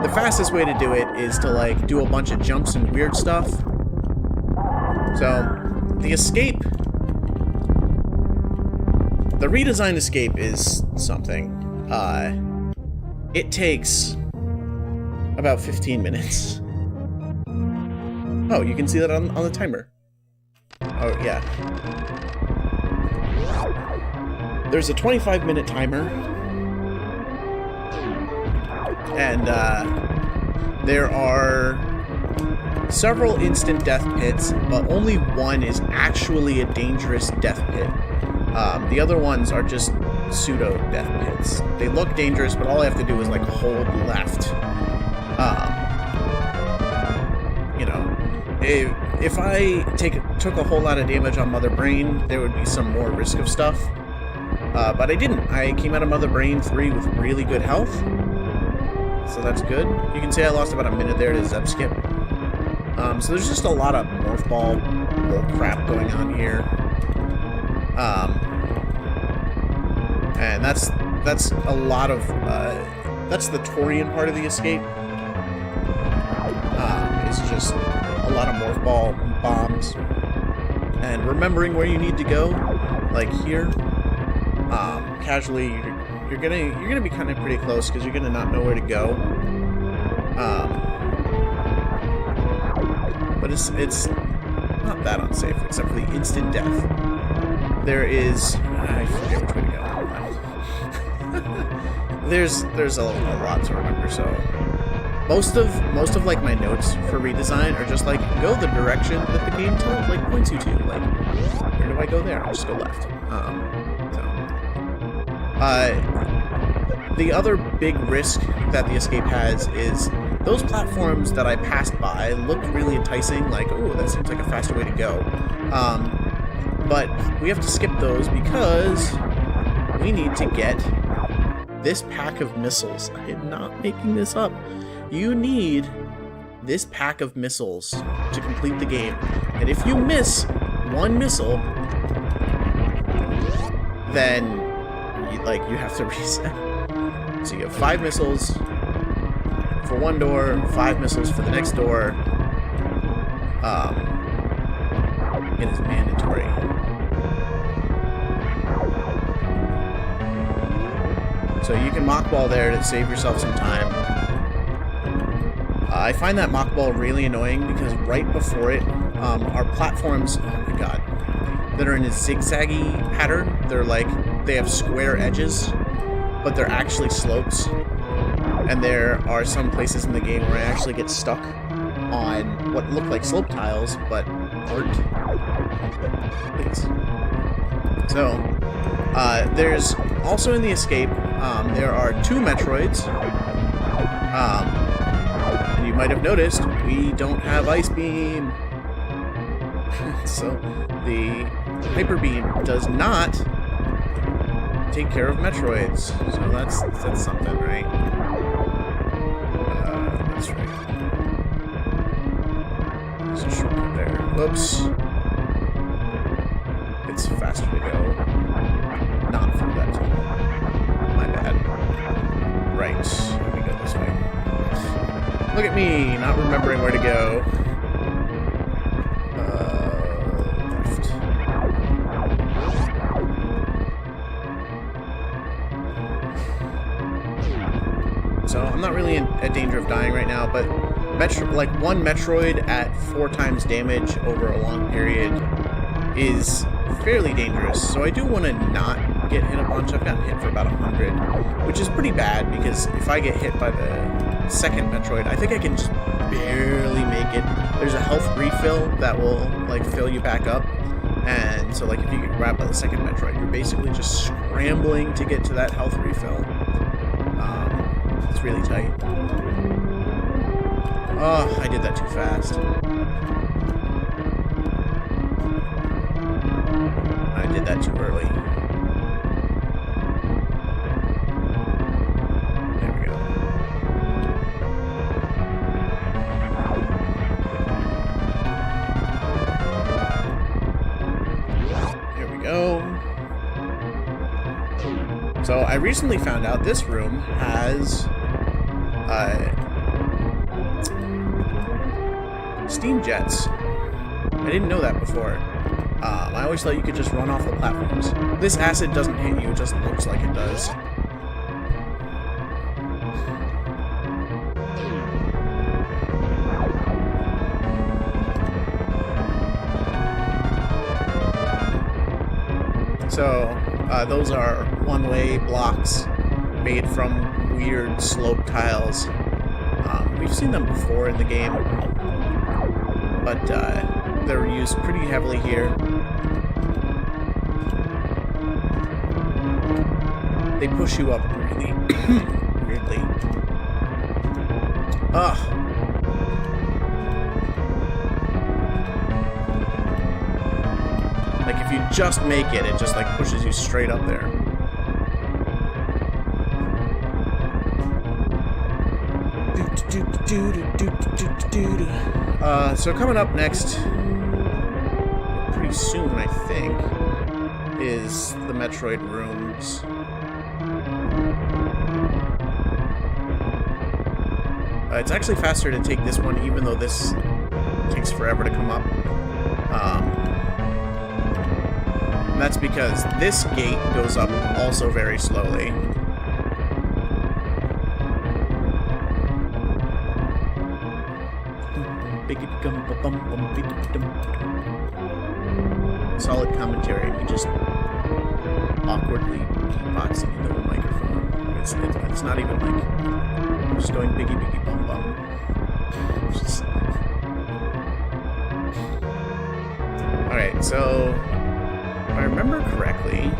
The fastest way to do it is to like do a bunch of jumps and weird stuff. So the escape, the redesigned escape is something. It takes about 15 minutes. Oh, you can see that on the timer. Oh, yeah. There's a 25-minute timer. And there are several instant death pits, but only one is actually a dangerous death pit. The other ones are just pseudo death pits. They look dangerous, but all I have to do is like hold left. You know, if I took a whole lot of damage on Mother Brain, there would be some more risk of stuff. But I didn't. I came out of Mother Brain 3 with really good health. So that's good. You can see I lost about a minute there to Zep Skip. So there's just a lot of Morph Ball crap going on here. And that's a lot of, that's the Torian part of the escape. It's just a lot of Morph Ball bombs. And remembering where you need to go, like here. Casually, you're gonna be kind of pretty close because you're gonna not know where to go. But it's not that unsafe, except for the instant death. There is, I forget which way to go. there's a lot to remember. So most of like my notes for redesign are just like go the direction that the game points you to. Like, where do I go there? I'll just go left. The other big risk that the escape has is those platforms that I passed by looked really enticing, like, oh, that seems like a faster way to go. But we have to skip those because we need to get this pack of missiles. I am not making this up. You need this pack of missiles to complete the game. And if you miss one missile, then you have to reset. So you have 5 missiles for one door, 5 missiles for the next door. It is mandatory. So you can mock ball there to save yourself some time. I find that mock ball really annoying because right before it are platforms, oh my god, that are in a zigzaggy pattern. They have square edges, but they're actually slopes. And there are some places in the game where I actually get stuck on what look like slope tiles, but aren't. Please. So, there's also in the escape, there are 2 Metroids. And you might have noticed, we don't have Ice Beam. So, the Hyper Beam does not take care of Metroids. So that's something, right? That's right. There's a shortcut there. Whoops. It's faster to go. Not through that tunnel. My bad. Right. Let me go this way. Look at me, not remembering where to go. Left. So I'm not really in danger of dying right now, but one Metroid at 4 times damage over a long period is fairly dangerous. So I do want to not get hit a bunch. I've gotten hit for about 100, which is pretty bad because if I get hit by the second Metroid, I think I can just barely make it. There's a health refill that will fill you back up, and so if you get grabbed by the second Metroid, you're basically just scrambling to get to that health refill. It's really tight. Oh, I did that too fast. I did that too early. There we go. So I recently found out this room has steam jets. I didn't know that before. I always thought you could just run off the platforms. This acid doesn't hit you, it just looks like it does. So, those are one-way blocks made from weird slope tiles. We've seen them before in the game, but they're used pretty heavily here. They push you up really weirdly. Ugh. Like, if you just make it, it just, like, pushes you straight up there. So coming up next, pretty soon, I think, is the Metroid rooms. It's actually faster to take this one, even though this takes forever to come up. And that's because this gate goes up also very slowly. Solid commentary. We just awkwardly beatboxing into the microphone. It's not even like I'm just going biggie biggie bum bum. Alright, so if I remember correctly,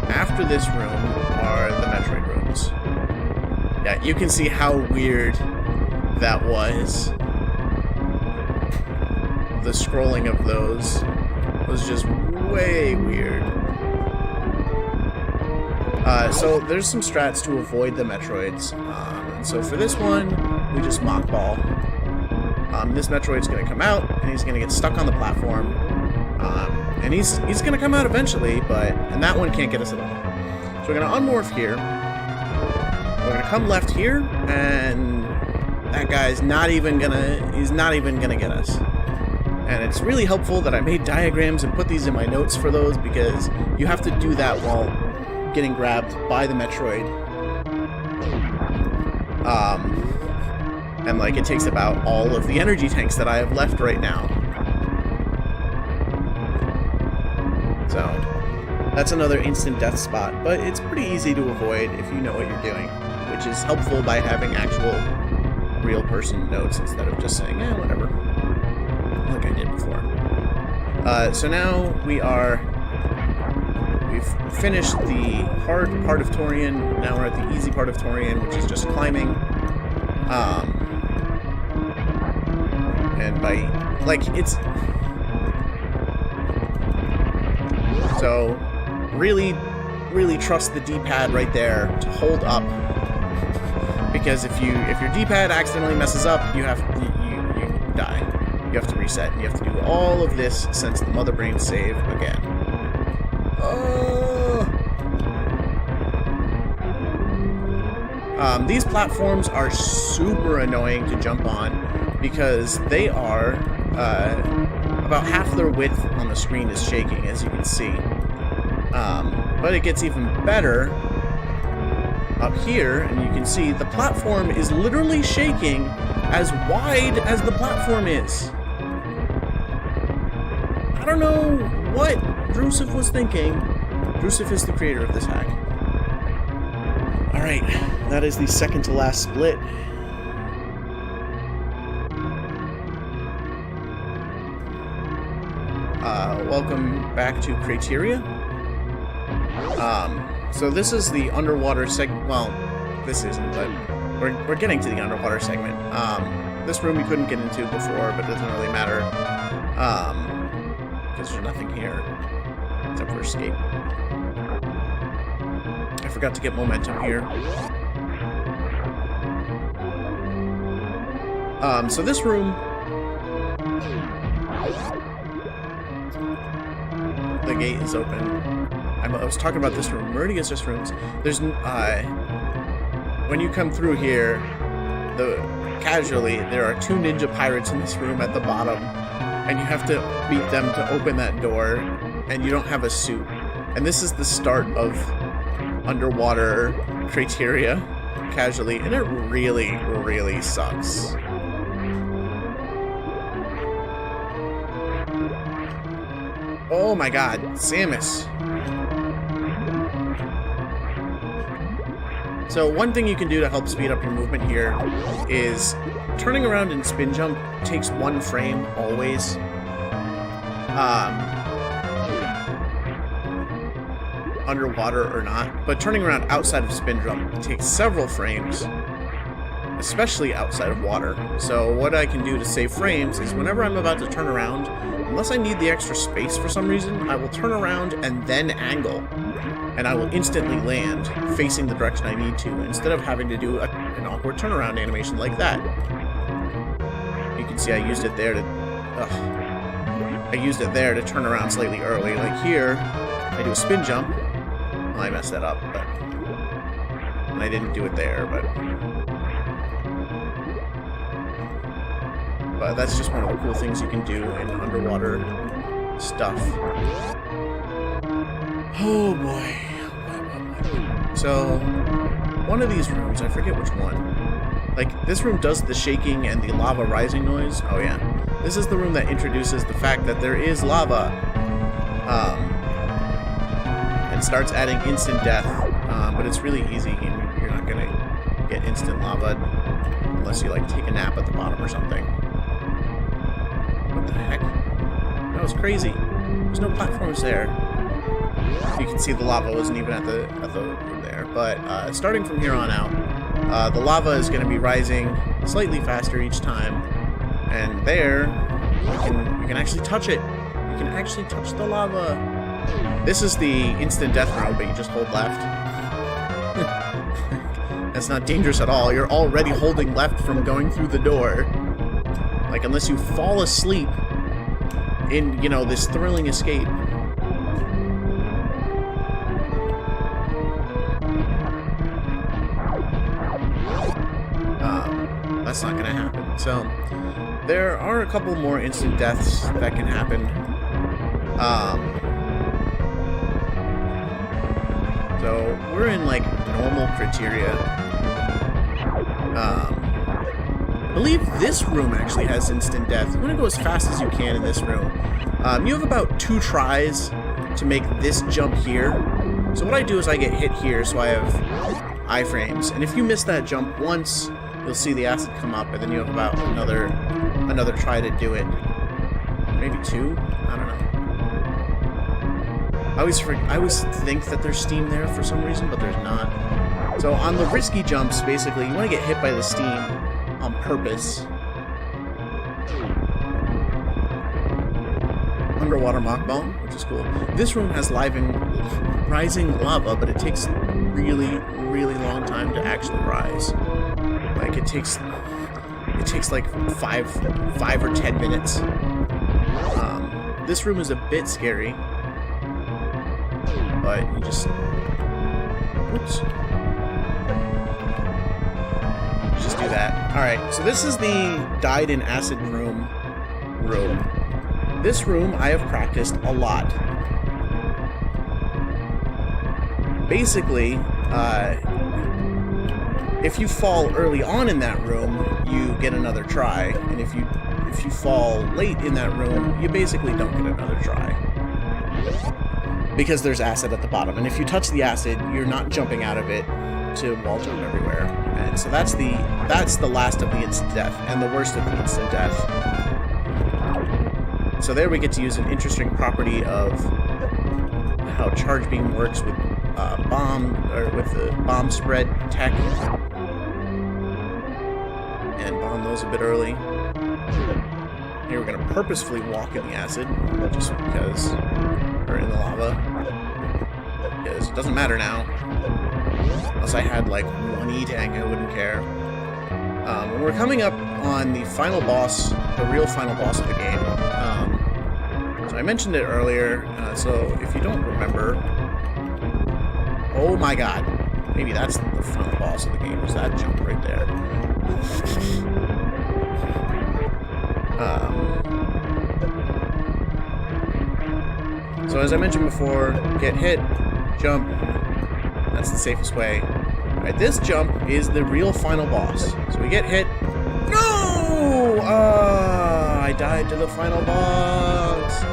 after this room are the Metroid rooms. Yeah, you can see how weird that was. The scrolling of those was just way weird. So there's some strats to avoid the Metroids. And so for this one, we just mock ball. This Metroid's going to come out, and he's going to get stuck on the platform. And he's going to come out eventually, and that one can't get us at all. So we're going to unmorph here. We're going to come left here, and that guy's not even going to get us. And it's really helpful that I made diagrams and put these in my notes for those, because you have to do that while getting grabbed by the Metroid. And like, it takes about all of the energy tanks that I have left right now. So that's another instant death spot, but it's pretty easy to avoid if you know what you're doing, which is helpful by having actual real person notes instead of just saying, whatever, like I did before. So now we've finished the hard part of Torian. Now we're at the easy part of Torian, which is just climbing. And by, like, it's... So, really, really trust the D-pad right there to hold up. Because if your D-pad accidentally messes up, you die. You have to reset, and you have to do all of this since the Mother Brain save again. These platforms are super annoying to jump on because they are about half their width on the screen is shaking, as you can see. But it gets even better up here, and you can see the platform is literally shaking as wide as the platform is. I don't know what Drusev was thinking. Drusev is the creator of this hack. Alright, that is the second to last split. Welcome back to Criteria. So this is the underwater segment. Well, this isn't, but we're getting to the underwater segment. This room we couldn't get into before, but it doesn't really matter. Because there's nothing here except for escape. I forgot to get momentum here. So this room, the gate is open. I was talking about this room. Meridia's just rooms. There's when you come through here, casually there are 2 ninja pirates in this room at the bottom, and you have to beat them to open that door, and you don't have a suit. And this is the start of underwater criteria, casually, and it really, really sucks. Oh my god, Samus. So one thing you can do to help speed up your movement here is turning around and spin jump takes 1 frame always. Underwater or not, but turning around outside of spin jump takes several frames, especially outside of water. So what I can do to save frames is whenever I'm about to turn around, unless I need the extra space for some reason, I will turn around and then angle, and I will instantly land facing the direction I need to, instead of having to do an awkward turnaround animation like that. You can see I used it there to turn around slightly early. Like here, I do a spin jump. Well, I messed that up, and I didn't do it there, but that's just one of the cool things you can do in underwater stuff. Oh boy. So, one of these rooms, I forget which one. Like, this room does the shaking and the lava rising noise. Oh yeah. This is the room that introduces the fact that there is lava. And starts adding instant death. But it's really easy, and you're not gonna get instant lava unless you, like, take a nap at the bottom or something. What the heck? That was crazy. There's no platforms there. You can see the lava wasn't even at the room there. But starting from here on out, the lava is going to be rising slightly faster each time. And there, you can actually touch it. You can actually touch the lava. This is the instant death room, but you just hold left. That's not dangerous at all. You're already holding left from going through the door. Like, unless you fall asleep in, you know, this thrilling escape. That's not gonna happen. So, there are a couple more instant deaths that can happen. So, we're in, like, normal criteria. I believe this room actually has instant death. You want to go as fast as you can in this room. You have about 2 tries to make this jump here. So what I do is I get hit here, so I have iframes. And if you miss that jump once, you'll see the acid come up, and then you have about another try to do it. Maybe 2? I don't know. I always think that there's steam there for some reason, but there's not. So on the risky jumps, basically, you want to get hit by the steam on purpose. Underwater mock ball, which is cool. This room has rising lava, but it takes really, really long time to actually rise. Like, it takes like 5 or 10 minutes. This room is a bit scary, but you just, oops. Just do that. Alright, so this is the died in acid room. This room I have practiced a lot. Basically, if you fall early on in that room, you get another try, and if you fall late in that room, you basically don't get another try. Because there's acid at the bottom, and if you touch the acid, you're not jumping out of it to wall jump everywhere. And so that's the last of the instant death, and the worst of the instant death. So there we get to use an interesting property of how charge beam works with with the bomb spread tech, and bomb those a bit early. Here we're gonna purposefully walk in the acid, just because we're in the lava. Because it doesn't matter now. Unless I had like 1 E-tank, I wouldn't care. We're coming up on the final boss, the real final boss of the game. So I mentioned it earlier, so if you don't remember, Oh my god. Maybe that's the final boss of the game, is that jump right there. So as I mentioned before, get hit, jump. That's the safest way. Alright, this jump is the real final boss. So we get hit. No! I died to the final boss.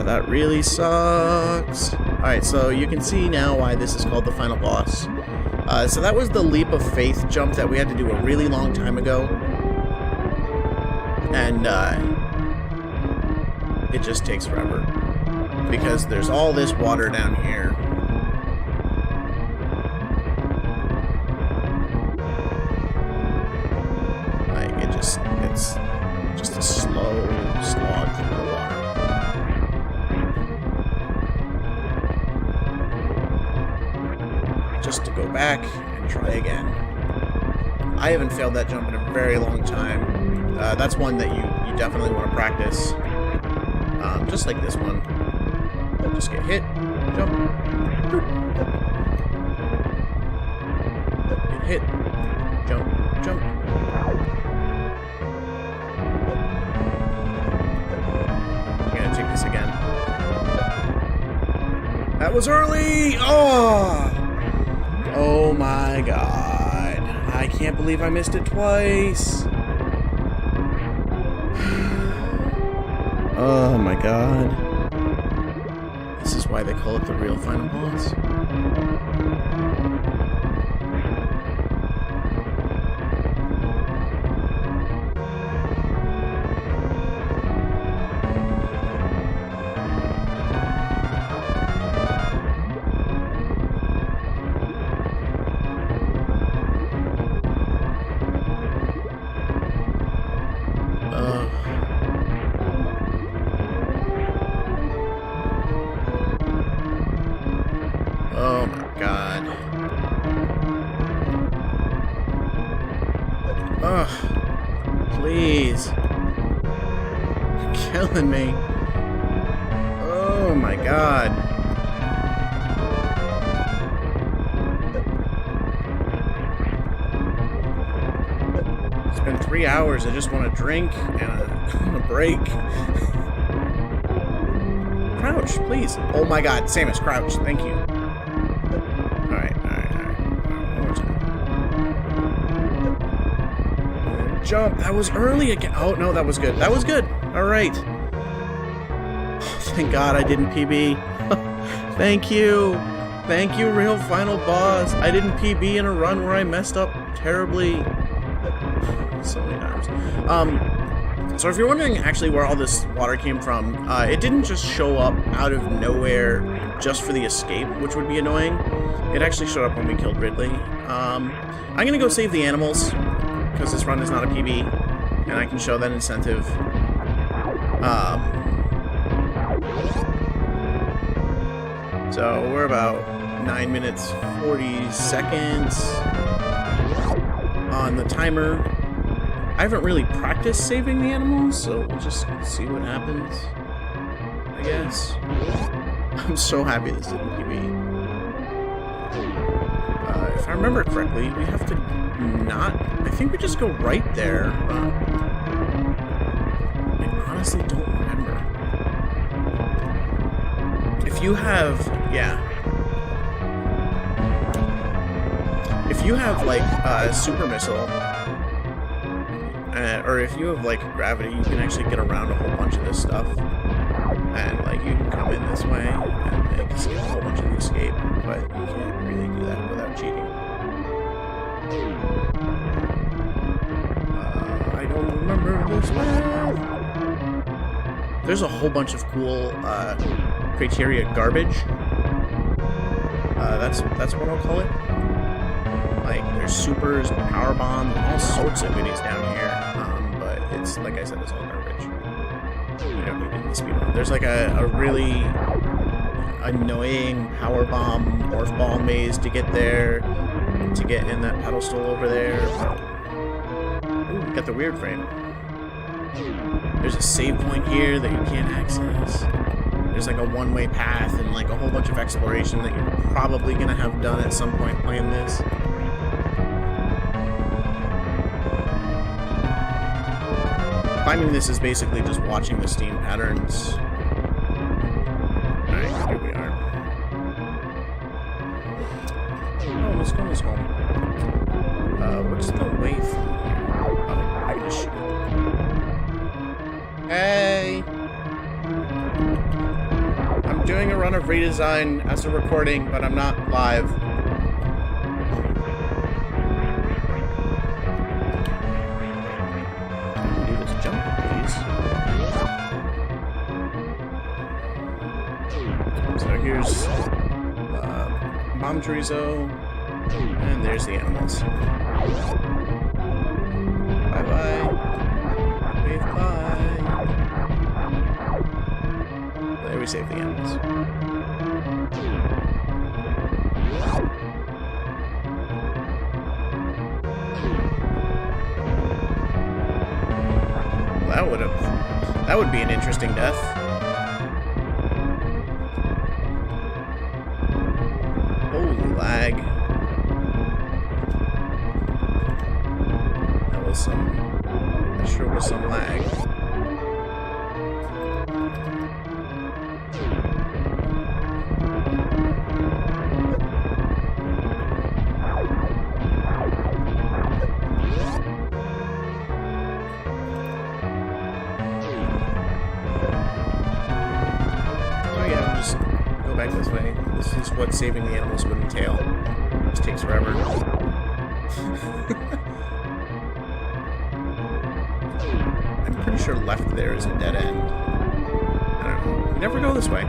That really sucks. Alright, so you can see now why this is called the final boss. So that was the leap of faith jump that we had to do a really long time ago. And, it just takes forever. Because there's all this water down here. Like, it's just a slow slog through the water. Just to go back and try again. I haven't failed that jump in a very long time. That's one that you definitely want to practice. Just like this one. Just get hit, jump, get hit, jump, jump. I'm gonna take this again. That was early! Oh! Oh my god. I can't believe I missed it twice. Oh my god. This is why they call it the real final boss. Oh my god. Ugh. Please. You're killing me. Oh my god. It's been 3 hours. I just want a drink and a break. Crouch, please. Oh my god. Samus, crouch. Thank you. Alright. One more time. Jump. That was early again. Oh, no, that was good. That was good. Alright. Thank God I didn't PB. Thank you. Thank you, real final boss. I didn't PB in a run where I messed up terribly. So many times. So if you're wondering actually where all this water came from, it didn't just show up out of nowhere just for the escape, which would be annoying. It actually showed up when we killed Ridley. I'm gonna go save the animals, because this run is not a PB, and I can show that incentive. So we're about 9 minutes 40 seconds on the timer. I haven't really practiced saving the animals, so we'll just see what happens, I guess. I'm so happy this didn't PB. If I remember correctly, we have to not... I think we just go right there. I honestly don't remember. If you have... Yeah. If you have, like, a super missile... or if you have, like, gravity, you can actually get around a whole bunch of this stuff. And, like, you can come in this way and make a whole bunch of the escape, but you can't really do that without cheating. I don't remember this one. There's a whole bunch of cool criteria garbage. That's what I'll call it. Like, there's supers, power bombs, all sorts of goodies down here. But it's, like I said, it's all garbage. We don't need it in the speedrun. There's like a really annoying power bomb, morph ball maze to get there, to get in that pedestal over there. Ooh, got the weird frame. There's a save point here that you can't access. there's like a one-way path and like a whole bunch of exploration that you're probably going to have done at some point playing this. Climbing this is basically just watching the steam patterns. Alright, here we are. Oh, let's go this home. What's the way from here? Oh, I can just shoot it. Hey! I'm doing a run of Redesign as a recording, but I'm not live. Do this jump, please. So here's bomb chorizo, and there's the animals. Bye-bye. Wave bye. There we save the animals. That would be an interesting death. Holy lag. That sure was some lag. Back this way. This is what saving the animals would entail. This takes forever. I'm pretty sure left there is a dead end. I don't know. You never go this way.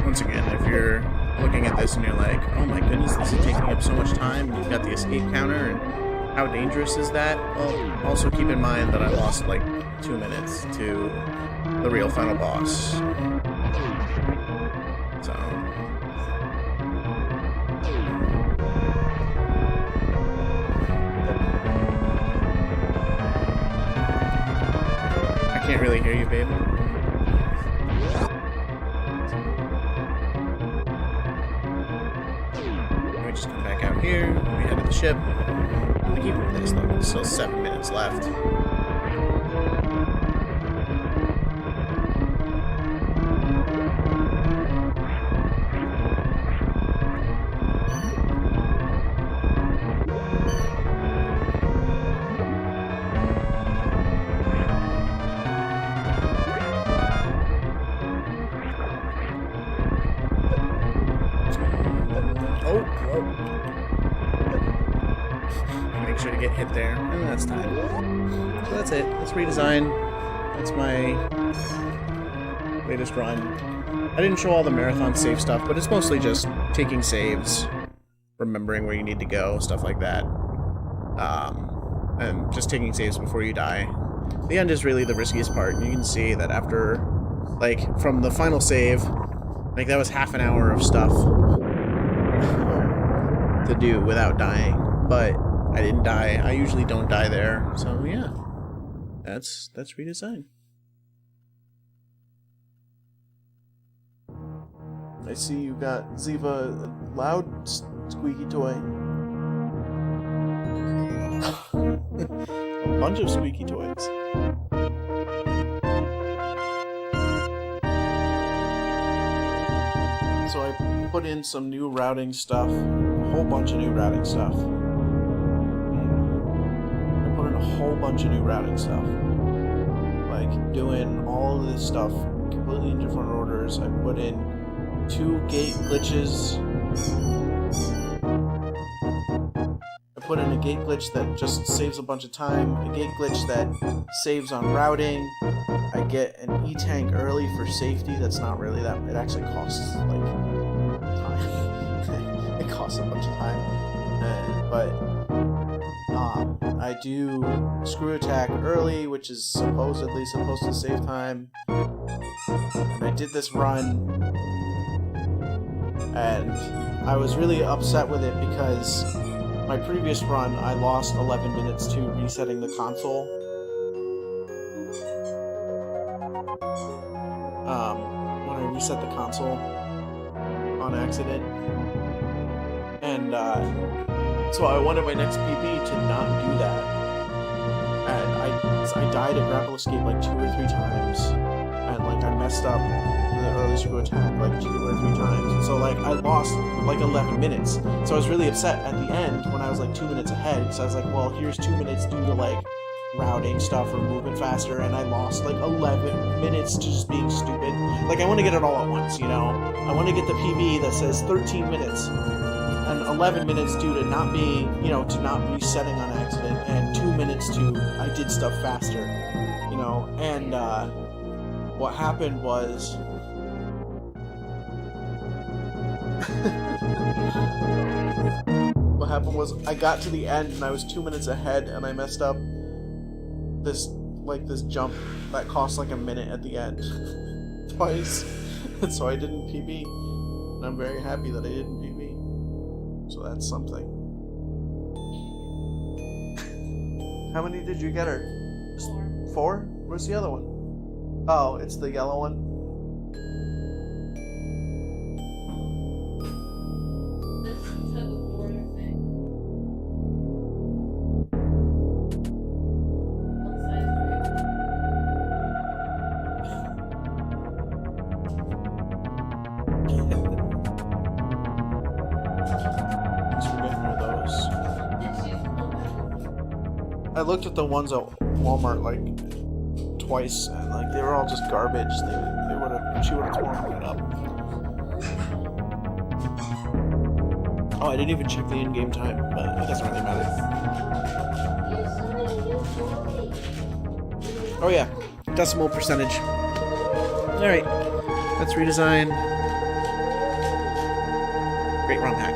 Once again, if you're looking at this and you're like, oh my goodness, this is taking up so much time, and you've got the escape counter, and how dangerous is that? Well, also keep in mind that I lost like 2 minutes to the real final boss. So... I can't really hear you, babe. Just come back out here, we head to the ship. I keep this though, there's still 7 minutes left. Make sure to get hit there, and that's time. So that's it. That's Redesign. That's my latest run. I didn't show all the marathon save stuff, but it's mostly just taking saves, remembering where you need to go, stuff like that. And just taking saves before you die. The end is really the riskiest part, and you can see that after, like, from the final save, like, that was half an hour of stuff to do without dying, but I didn't die. I usually don't die there, so yeah, that's Redesign. I see you got Ziva, a loud squeaky toy. A bunch of squeaky toys. So I put in some new routing stuff, a whole bunch of new routing stuff. A whole bunch of new routing stuff, like doing all of this stuff completely in different orders. I put in 2 gate glitches. I put in a gate glitch that just saves a bunch of time, a gate glitch that saves on routing. I get an E-tank early for safety. That's not really that, it actually costs like time. It costs a bunch of time, but I do screw attack early, which is supposedly supposed to save time. And I did this run, and I was really upset with it because my previous run, I lost 11 minutes to resetting the console. When I reset the console on accident. And so I wanted my next PB to not do that. And I died at grapple escape like 2 or 3 times. And like I messed up the early screw attack like 2 or 3 times. And so like I lost like 11 minutes. So I was really upset at the end when I was like 2 minutes ahead. Because I was like, well, here's 2 minutes due to like routing stuff or moving faster, and I lost like 11 minutes to just being stupid. Like I want to get it all at once, you know? I want to get the PB that says 13 minutes and 11 minutes due to not being, you know, to not resetting on accident, and 2 minutes to I did stuff faster, you know? And what happened was I got to the end and I was 2 minutes ahead, and I messed up this jump that cost like a minute at the end twice, and so I didn't PB, and I'm very happy that I didn't PB, so that's something. How many did you get her? 4. 4? Where's the other one? Oh, it's the yellow one. I looked at the ones at Walmart like twice, and like they were all just garbage. She would have torn it up. Oh, I didn't even check the in-game time, but it doesn't really matter. Oh yeah, decimal percentage. All right, that's Redesign. Great ROM hack.